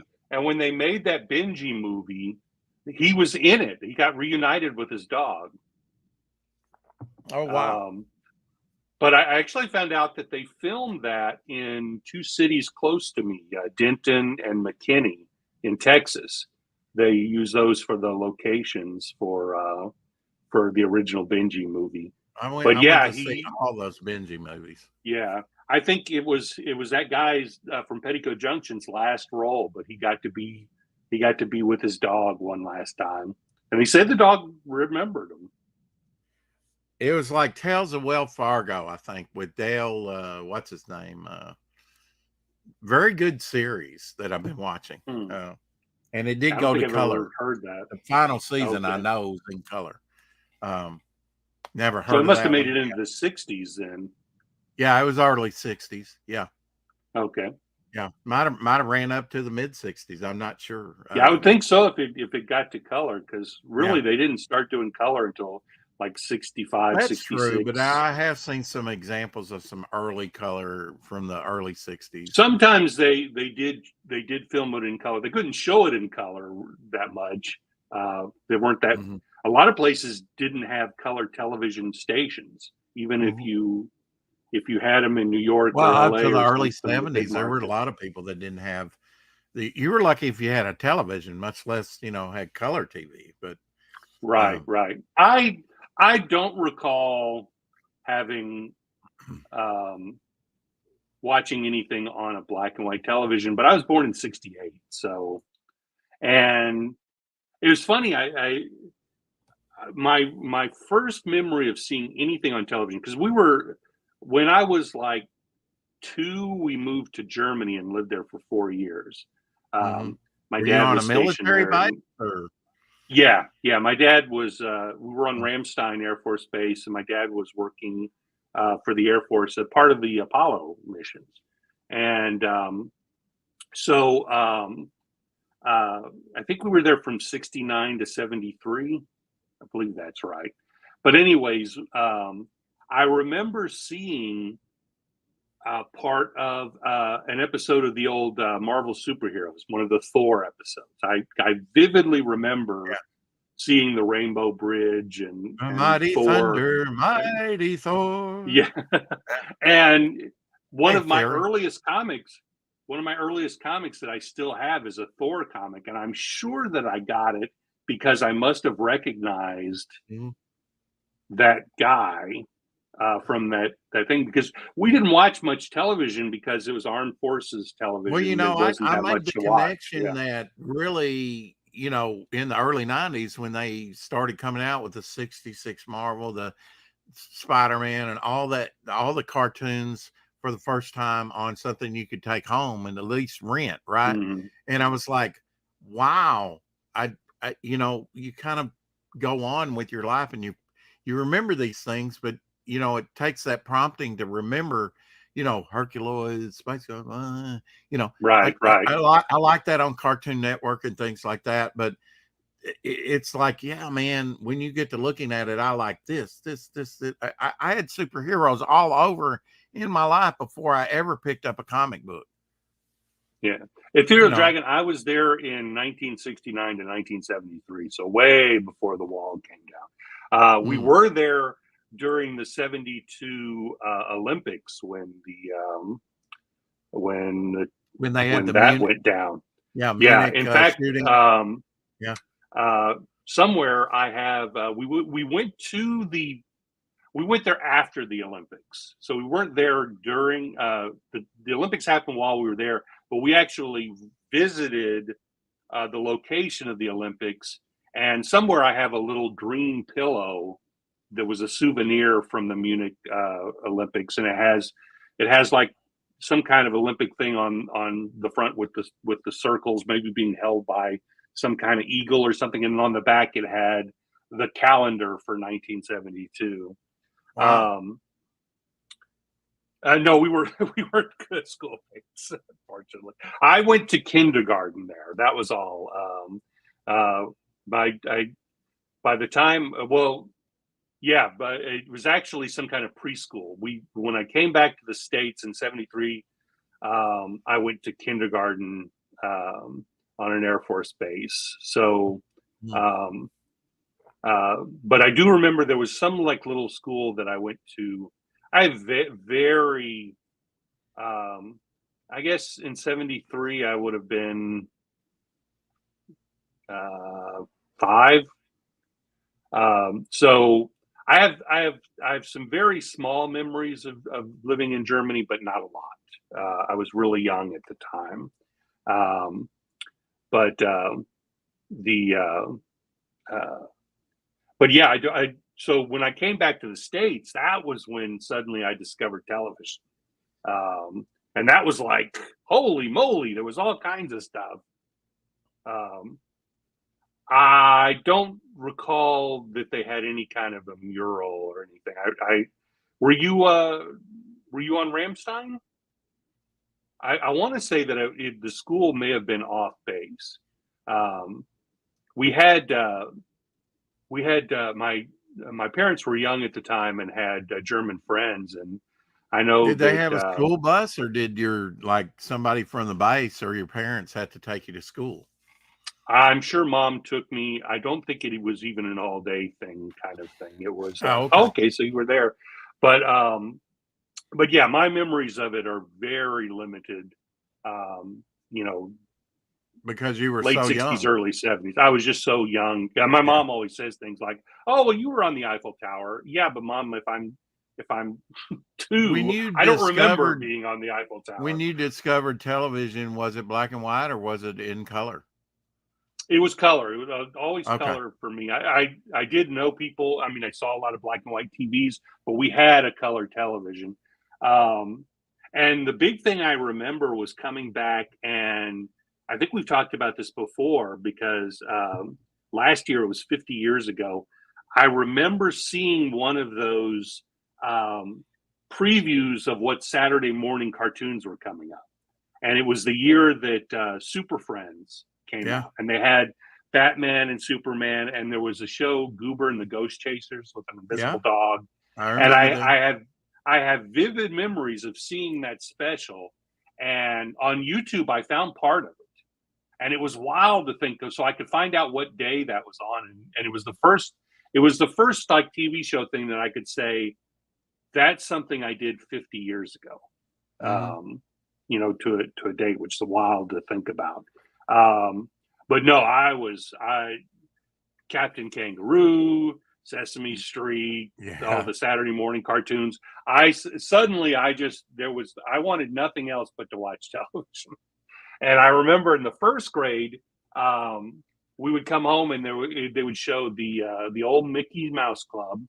made that Benji movie, he was in it. He got reunited with his dog. Oh wow. But I actually found out that they filmed that in two cities close to me, Denton and McKinney in Texas. They use those for the locations for the original Benji movie. I went to see all those Benji movies. Yeah, I think it was that guy's from Petticoat Junction's last role, but he got to be with his dog one last time, and he said the dog remembered him. It was like Tales of Wells Fargo, I think, with Dale. What's his name? Very good series that I've been watching. And it did go to color. Heard that. The final season, I know, was in color. Never heard. So it must have made it into the 60s then. Yeah, it was early 60s. Yeah. Okay. Yeah, might have ran up to the mid 60s. I'm not sure. Yeah, I would think so if it got to color, because really they didn't start doing color until like 65, That's 66. true, but I have seen some examples of some early color from the early 60s. Sometimes they did film it in color. They couldn't show it in color that much. They weren't that. Mm-hmm. A lot of places didn't have color television stations, even if you had them in New York. Well, up to the early 70s, there were a lot of people that didn't have you were lucky if you had a television, much less had color TV. But right. I don't recall having watching anything on a black and white television, but I was born in 68. So, and it was funny. My first memory of seeing anything on television, because when I was like 2, we moved to Germany and lived there for 4 years. My dad was on a military base, or? Yeah. My dad was. We were on Ramstein Air Force Base, and my dad was working for the Air Force, a part of the Apollo missions. And so I think we were there from 69 to 73. I believe that's right. But anyways, I remember seeing part of an episode of the old Marvel superheroes, one of the Thor episodes. I vividly remember seeing the Rainbow Bridge and Mighty Thor. Thunder, Mighty Thor. Yeah. And one of my earliest comics that I still have is a Thor comic, and I'm sure that I got it because I must have recognized that guy from that thing, because we didn't watch much television because it was armed forces television. Well, I made the connection that really, in the early 90s when they started coming out with the 66 Marvel, the Spider-Man, and all the cartoons for the first time on something you could take home and at least rent, right? And I was like, wow, I you kind of go on with your life and you remember these things, but it takes that prompting to remember, Herculoid, Space Ghost, right. I like that on Cartoon Network and things like that. But it's like, yeah, man, when you get to looking at it, I like this. I had superheroes all over in my life before I ever picked up a comic book. Yeah. At Theater of the Dragon, I was there in 1969 to 1973, so way before the wall came down. We were there during the 72 Olympics when they had that went down. Yeah. Yeah. Munich, In fact, shooting. somewhere I have, we went there after the Olympics. So we weren't there during, the Olympics happened while we were there, but we actually visited the location of the Olympics. And somewhere I have a little green pillow that was a souvenir from the Munich Olympics, and it has like some kind of Olympic thing on the front with the circles, maybe being held by some kind of eagle or something, and on the back it had the calendar for 1972. Wow. No, we weren't good schoolmates, unfortunately. I went to kindergarten there. That was all. By the time, well, yeah, but it was actually some kind of preschool. When I came back to the States in '73, I went to kindergarten on an Air Force base. So, but I do remember there was some like little school that I went to. I very, I guess in '73 I would have been 5. So I have some very small memories of living in Germany, but not a lot. I was really young at the time. But yeah, so when I came back to the States, that was when suddenly I discovered television. And that was like, holy moly, there was all kinds of stuff. I don't recall that they had any kind of a mural or anything. Were you on Ramstein? I want to say that the school may have been off base. We had my parents were young at the time and had German friends, and I know did they have a school bus, or did somebody from the base or your parents had to take you to school? I'm sure Mom took me. I don't think it was even an all day thing kind of thing. It was okay. So you were there, but yeah, my memories of it are very limited. Because you were late so 60s, young. early 70s. I was just so young. My mom always says things like, "Oh, well, you were on the Eiffel Tower." Yeah, but Mom, if I'm 2, I don't remember being on the Eiffel Tower. When you discovered television, was it black and white or was it in color? It was color. It was always color for me. I did know people. I mean, I saw a lot of black and white TVs, but we had a color television. And the big thing I remember was coming back, and I think we've talked about this before because last year, it was 50 years ago. I remember seeing one of those previews of what Saturday morning cartoons were coming up. And it was the year that Super Friends came out, and they had Batman and Superman, and there was a show, Goober and the Ghost Chasers, with an invisible dog. And I have vivid memories of seeing that special. And on YouTube, I found part of it. And it was wild to think of, so I could find out what day that was on. And it was the first like TV show thing that I could say, that's something I did 50 years ago. To a date, which is wild to think about. But no, Captain Kangaroo, Sesame Street, all the Saturday morning cartoons. I wanted nothing else but to watch television. And I remember in the first grade, we would come home and they would show the old Mickey Mouse Club,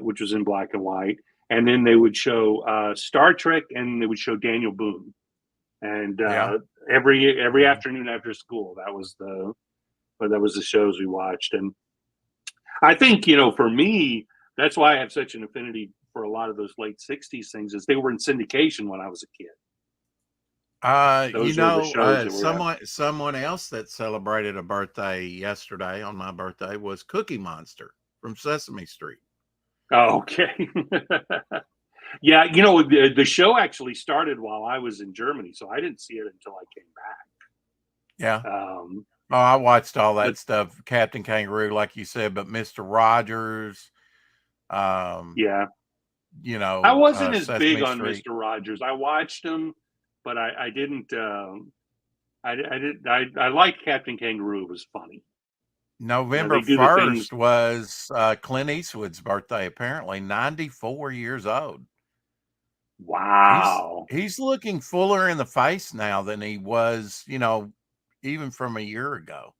which was in black and white. And then they would show Star Trek, and they would show Daniel Boone. And every afternoon after school, that was the shows we watched. And I think, for me, that's why I have such an affinity for a lot of those late 60s things, is they were in syndication when I was a kid. Someone else that celebrated a birthday yesterday on my birthday was Cookie Monster from Sesame Street. Oh, okay. Yeah, you know, the show actually started while I was in Germany, so I didn't see it until I came Yeah. back. Oh, I watched all But that stuff, Captain Kangaroo, like you said, but Mr. Rogers, yeah, you I know, wasn't as big Sesame on Street. Mr. Rogers. I watched him, but I didn't. I liked Captain Kangaroo. It was funny. November They do the things. 1st was Clint Eastwood's birthday, apparently, 94 years old. Wow. He's looking fuller in the face now than he was, you know, even from a year ago.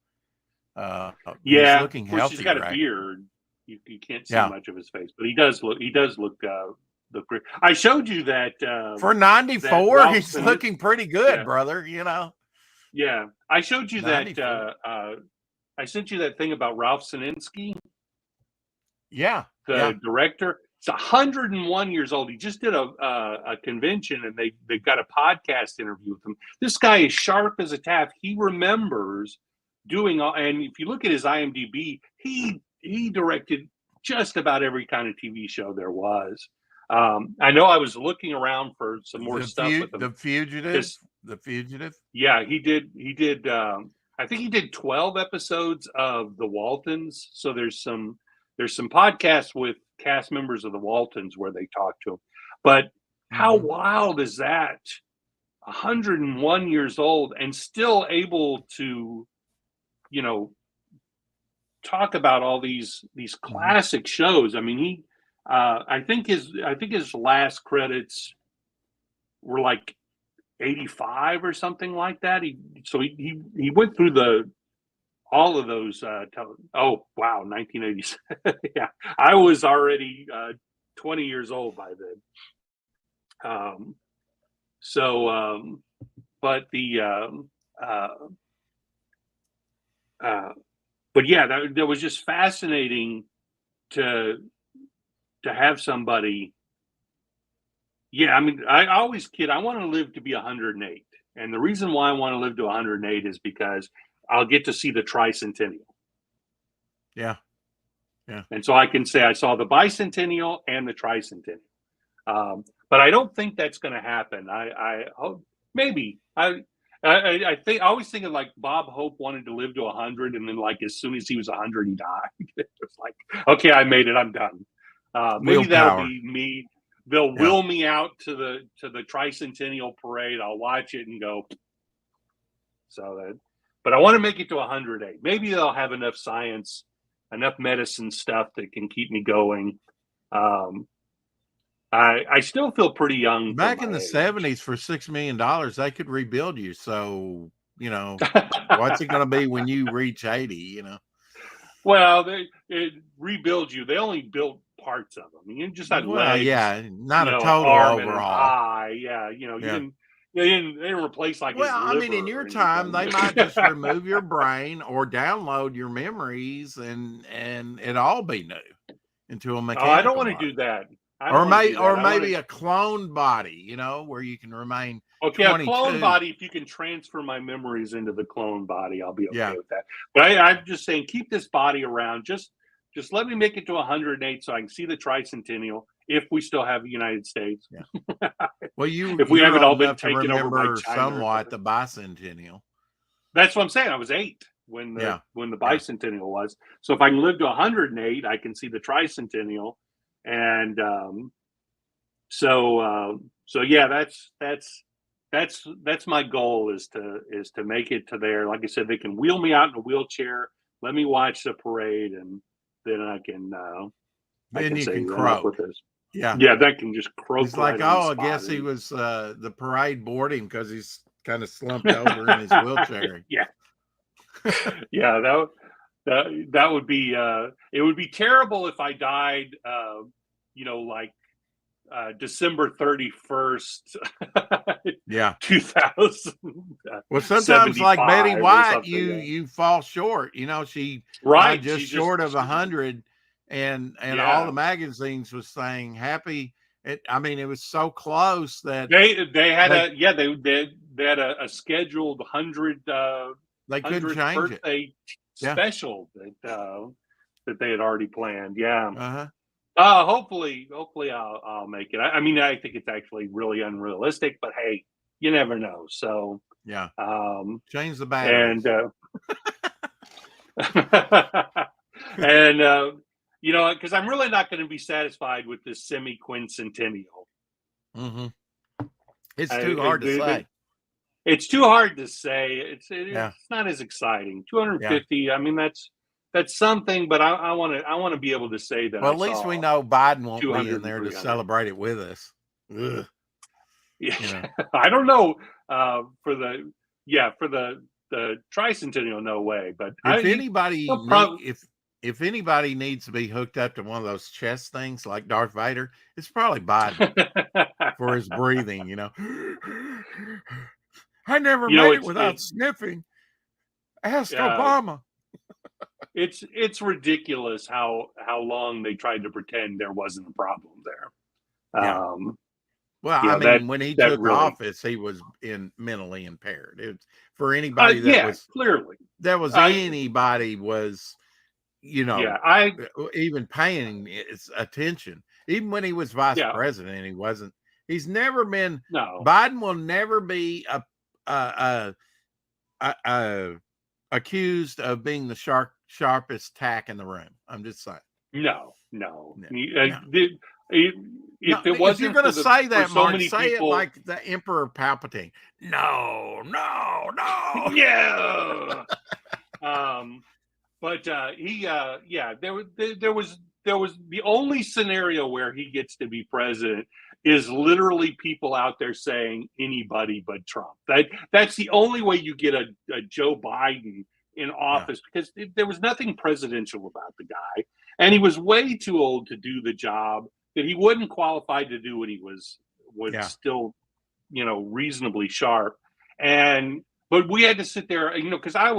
He's Yeah, looking of course he's got healthier, a actually. beard. You can't see Yeah. much of his face, but he does look great. I showed you that For that 94, Ralph he's Smith. looking pretty good, Yeah. brother, you know. Yeah, I showed you that. 94. I sent you that thing about Ralph Sininsky, Yeah. the director. He's 101 years old. He just did a convention, and they've got a podcast interview with him. This guy is sharp as a tack. He remembers doing all. And if you look at his IMDb, he directed just about every kind of TV show there was. I know I was looking around for some more stuff with him. The Fugitive. Yeah, he did. I think he did 12 episodes of The Waltons. So there's some podcasts with cast members of The Waltons where they talk to him. But how wild is that? 101 years old and still able to, you know, talk about all these classic shows. I mean, I think his last credits were like 85 or something like that. He went through all of those. Oh wow, 1987. Yeah, I was already 20 years old by then. But yeah, that was just fascinating to have somebody. Yeah, I mean, I always kid. I want to live to be 108, and the reason why I want to live to 108 is because I'll get to see the tricentennial. Yeah, yeah. And so I can say I saw the bicentennial and the tricentennial. But I don't think that's going to happen. I hope maybe I always think of like Bob Hope wanted to live to 100, and then like as soon as he was 100, he died. It's like, okay, I made it. I'm done. Maybe that'll be me. They'll will me out to the tricentennial parade. I'll watch it and go. But I want to make it to 108. Maybe they'll have enough science, enough medicine stuff that can keep me going. I still feel pretty young. Back in the 70s, for $6 million, they could rebuild you. So, you know, what's it going to be when you reach 80, you know? Well, they rebuild you. They only built parts of them. You just had legs. Yeah, not a total arm overall. And an eye. Yeah, you know, they didn't replace like. Well, I mean, in your time, they might just remove your brain or download your memories, and it all be new into a mechanical. Oh, I don't want to do that. Or maybe a cloned body, you know, where you can remain. Okay, 22. A clone body. If you can transfer my memories into the clone body, I'll be okay with that. But I'm just saying, keep this body around. Just let me make it to 108 so I can see the tricentennial if we still have the United States. Yeah. Well, if we haven't all been taken over by China somewhat the bicentennial. That's what I'm saying. I was 8 when the bicentennial was. So if I can live to 108, I can see the tricentennial. And so yeah, that's my goal is to make it to there. Like I said, they can wheel me out in a wheelchair, let me watch the parade, and then I can you can croak with this. Yeah, that can just croak. He's like, I guess he was the parade bored him because he's kind of slumped over in his wheelchair. Yeah, that would be it would be terrible if I died like December 31st 2000. Well, sometimes like Betty White you fall short, you know, she just short of 100, and all the magazines was saying happy. It was so close that they had a scheduled 100 they couldn't change birthday it. Special that they had already planned. Hopefully I'll make it. I mean, I think it's actually really unrealistic, but hey, you never know. So Yeah. change the batteries. And you know, because I'm really not going to be satisfied with this semi-quincentennial. Mm-hmm. It's too hard to say. It's too hard to say. It's not as exciting. 250. Yeah. I mean, that's something, but I want to be able to say that. Well, at least we know Biden won't be in there to celebrate it with us. Ugh. Yeah, you know. I don't know for the tricentennial, no way. But if anybody needs to be hooked up to one of those chest things like Darth Vader, it's probably Biden for his breathing. You know, I never made it without sniffing. Ask Obama. It's ridiculous how long they tried to pretend there wasn't a problem there. Yeah. Well, I mean, when he took office, he was mentally impaired. It's for anybody that was clearly anybody was, you know, even paying its attention. Even when he was vice president, he wasn't. He's never been. No, Biden will never be accused of being the sharpest tack in the room. I'm just saying. No. If you're going to say that, Mark, say it like the Emperor Palpatine. No. Yeah. But there was the only scenario where he gets to be president is literally people out there saying anybody but Trump. That's the only way you get a Joe Biden in office, because there was nothing presidential about the guy, and he was way too old to do the job that he wasn't qualified to do when he was still, you know, reasonably sharp. But we had to sit there, you know, because I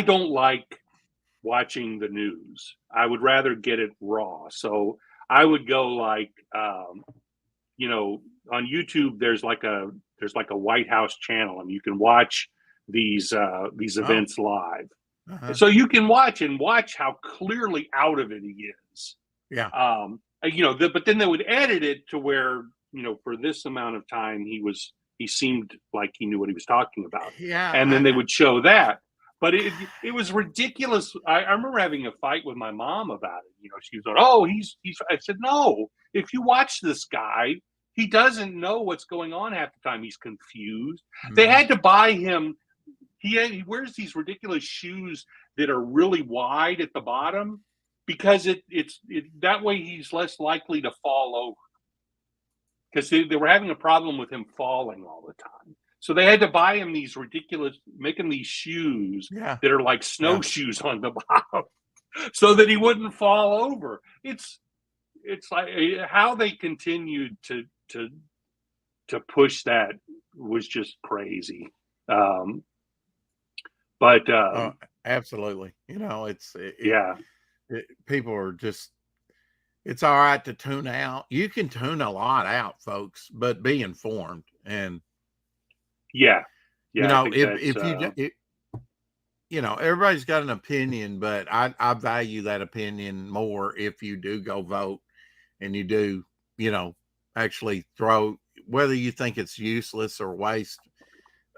don't like watching the news. I would rather get it raw. So I would go like, you know, on YouTube, there's like a White House channel, and you can watch these events live. Uh-huh. So you can watch how clearly out of it he is. Yeah. You know, but then they would edit it to where, you know, for this amount of time he seemed like he knew what he was talking about. Yeah. And then they would show that. But it was ridiculous. I remember having a fight with my mom about it. You know, she was like, "Oh, he's." I said, "No. If you watch this guy, he doesn't know what's going on half the time. He's confused." Mm-hmm. They had to buy him. He wears these ridiculous shoes that are really wide at the bottom, because it's that way he's less likely to fall over. Because they were having a problem with him falling all the time. So they had to buy him these ridiculous, make him these shoes that are like snowshoes on the bottom, so that he wouldn't fall over. It's like how they continued to push that was just crazy. Absolutely. You know, people are just. It's all right to tune out. You can tune a lot out, folks, but be informed. And you know, you know, everybody's got an opinion, but I value that opinion more if you do go vote and you do, you know, actually throw, whether you think it's useless or waste,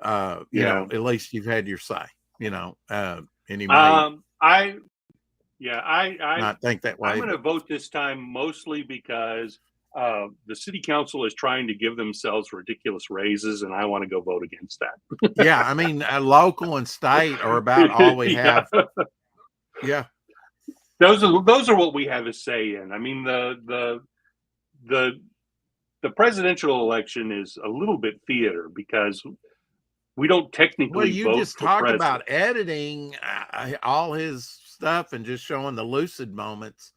you know, at least you've had your say, you know, and you may not think that way. I'm going to vote this time mostly because the city council is trying to give themselves ridiculous raises, and I want to go vote against that. Yeah, I mean, local and state are about all we have. Yeah, those are what we have a say in. I mean, the presidential election is a little bit theater, because we don't technically. Well, you vote just talked about editing all his stuff and just showing the lucid moments.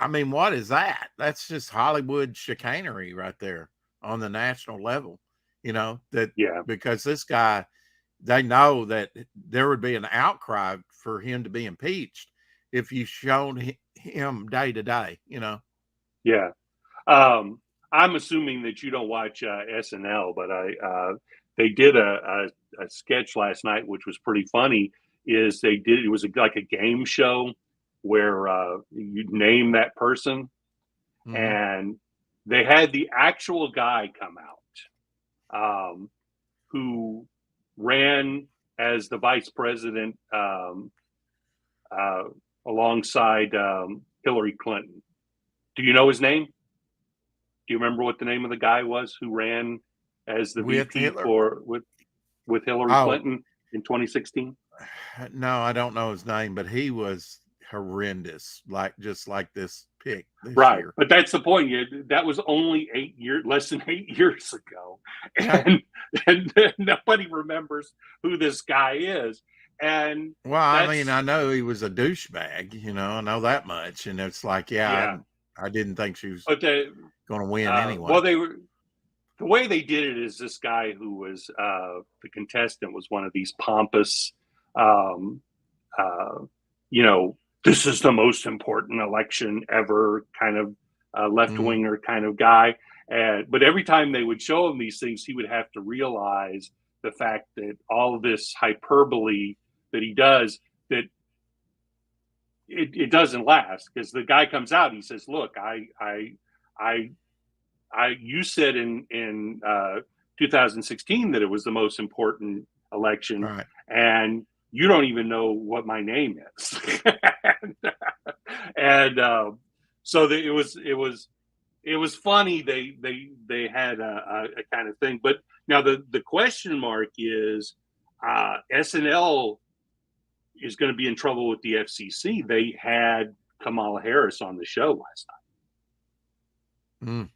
I mean, what is that? That's just Hollywood chicanery right there on the national level, you know, because this guy, they know that there would be an outcry for him to be impeached if you showed him day to day, you know? Yeah. I'm assuming that you don't watch SNL, but they did a sketch last night, which was pretty funny. It was like a game show where you name that person, Mhm. and they had the actual guy come out who ran as the vice president alongside Hillary Clinton. Do you know his name? Do you remember what the name of the guy was who ran as the With VP Hitler? with Hillary Oh, Clinton in 2016? no, I don't know his name, but he was horrendous, just like this pick this Right, year. but that's the point. That was only less than 8 years ago, Yeah. and nobody remembers who this guy is. And Well, I mean, I know he was a douchebag, I know that much, and it's like, yeah, I didn't think she was but going to win anyway. well, the way they did it is this guy who was the contestant was one of these pompous, um, this is the most important election ever kind of left winger kind of guy. But every time they would show him these things, he would have to realize the fact that all of this hyperbole that he does, that it doesn't last, because the guy comes out, he says, look, you said in 2016 that it was the most important election, Right. and you don't even know what my name is. and so it was funny. They had a kind of thing, but now the question mark is SNL is going to be in trouble with the FCC. They had Kamala Harris on the show last night.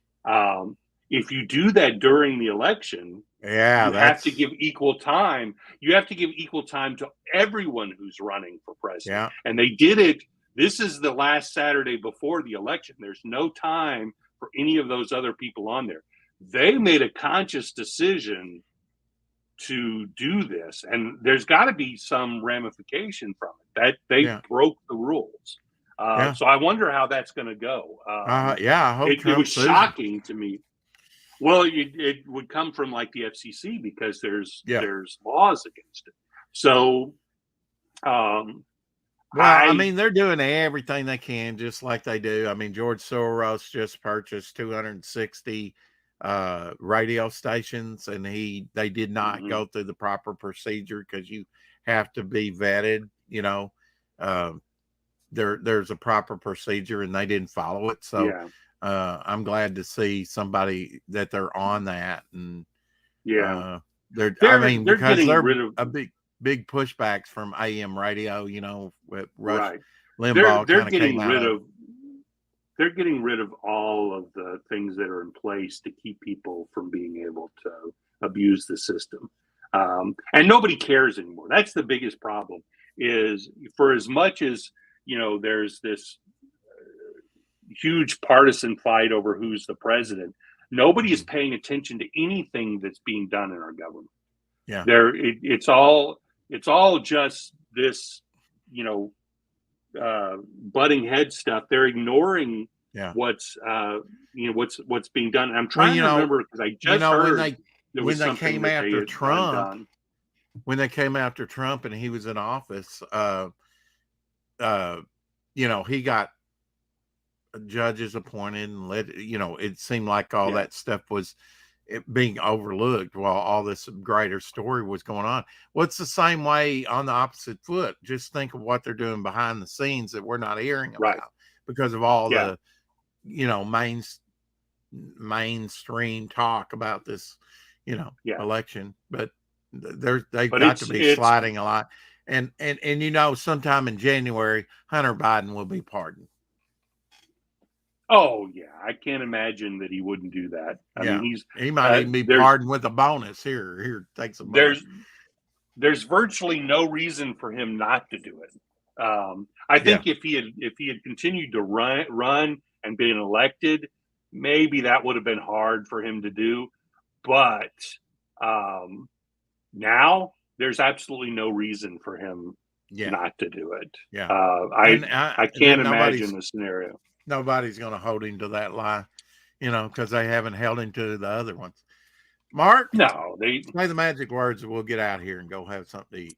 If you do that during the election, you have to give equal time. You have to give equal time to everyone who's running for president. Yeah. And they did it. This is the last Saturday before the election. There's no time for any of those other people on there. They made a conscious decision to do this, and there's got to be some ramification from it. That they broke the rules. So I wonder how that's going to go. I hope it was shocking to me. Well, it would come from like the FCC, because there's laws against it. So, I mean, they're doing everything they can, just like they do. I mean, George Soros just purchased 260 radio stations, and they did not go through the proper procedure, because you have to be vetted. There's a proper procedure, and they didn't follow it. So I'm glad to see somebody that they're on that, and they're because they're rid of a big pushbacks from AM radio, with Rush Limbaugh. They're getting rid of all of the things that are in place to keep people from being able to abuse the system. And nobody cares anymore. That's the biggest problem, is for as much as, there's this huge partisan fight over who's the president, nobody is paying attention to anything that's being done in our government. Yeah. It's all just this, butting head stuff. They're ignoring what's being done. And I'm trying to remember, because I just heard when they came after Trump, when they came after Trump and he was in office, he got judges appointed and it seemed like all that stuff was being overlooked while all this greater story was going on. Well, it's the same way on the opposite foot. Just think of what they're doing behind the scenes that we're not hearing about because of all the, mainstream talk about this, election. But they've got to be sliding a lot. And sometime in January, Hunter Biden will be pardoned. Oh yeah, I can't imagine that he wouldn't do that. I mean, he might even be pardoned with a bonus. Here, take some money. There's virtually no reason for him not to do it. I think if he had continued to run and been elected, maybe that would have been hard for him to do. But now there's absolutely no reason for him not to do it. Yeah, I can't imagine the scenario. Nobody's going to hold him to that lie, because they haven't held him to the other ones. Mark? No, they say the magic words and we'll get out here and go have something to eat.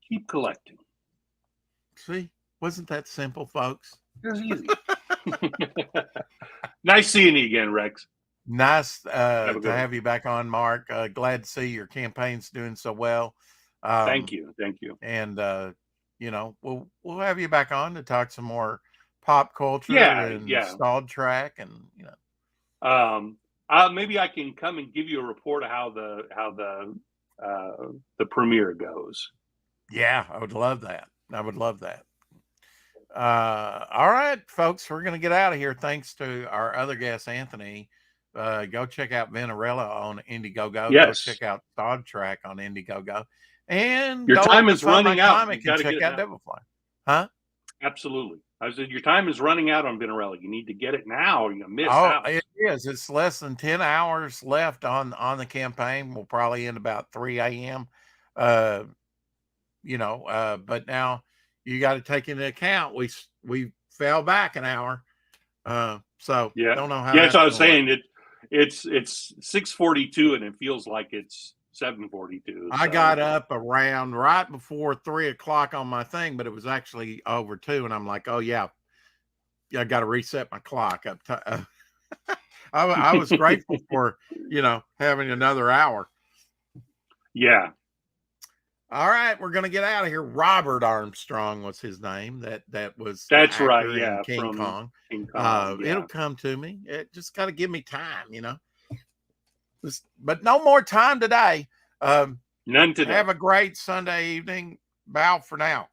Keep collecting. See? Wasn't that simple, folks? It was easy. Nice seeing you again, Rex. Nice Have a to good have you back on, Mark. Glad to see your campaign's doing so well. Thank you. And you know, we'll have you back on to talk some more pop culture and Stalled Track, and you know. Maybe I can come and give you a report of how the premiere goes. Yeah, I would love that. I would love that. All right, folks, we're going to get out of here. Thanks to our other guest, Anthony. Go check out Venerella on Indiegogo. Yes. Go check out Stalled Track on Indiegogo. And your go time over is to Find running My out. Comic and check out Devil Fly. Huh? Absolutely. I said your time is running out on Venerella. You need to get it now, or you miss out. It is. It's less than 10 hours left on the campaign. We'll probably end about 3 a.m. You know, but now you got to take into account we fell back an hour. So yeah, don't know how. Yeah, that's what I was saying. It's 6:42 and it feels like it's 7:42. I got up around right before 3 o'clock on my thing, but it was actually over 2, and I'm like, oh yeah, I got to reset my clock up. I was grateful for, you know, having another hour. Yeah. All right, we're gonna get out of here. Robert Armstrong was his name. That's right. Yeah, King Kong. King Kong. It'll come to me. It just got to give me time, you know. But no more time today. None today. Have a great Sunday evening. Bow for now.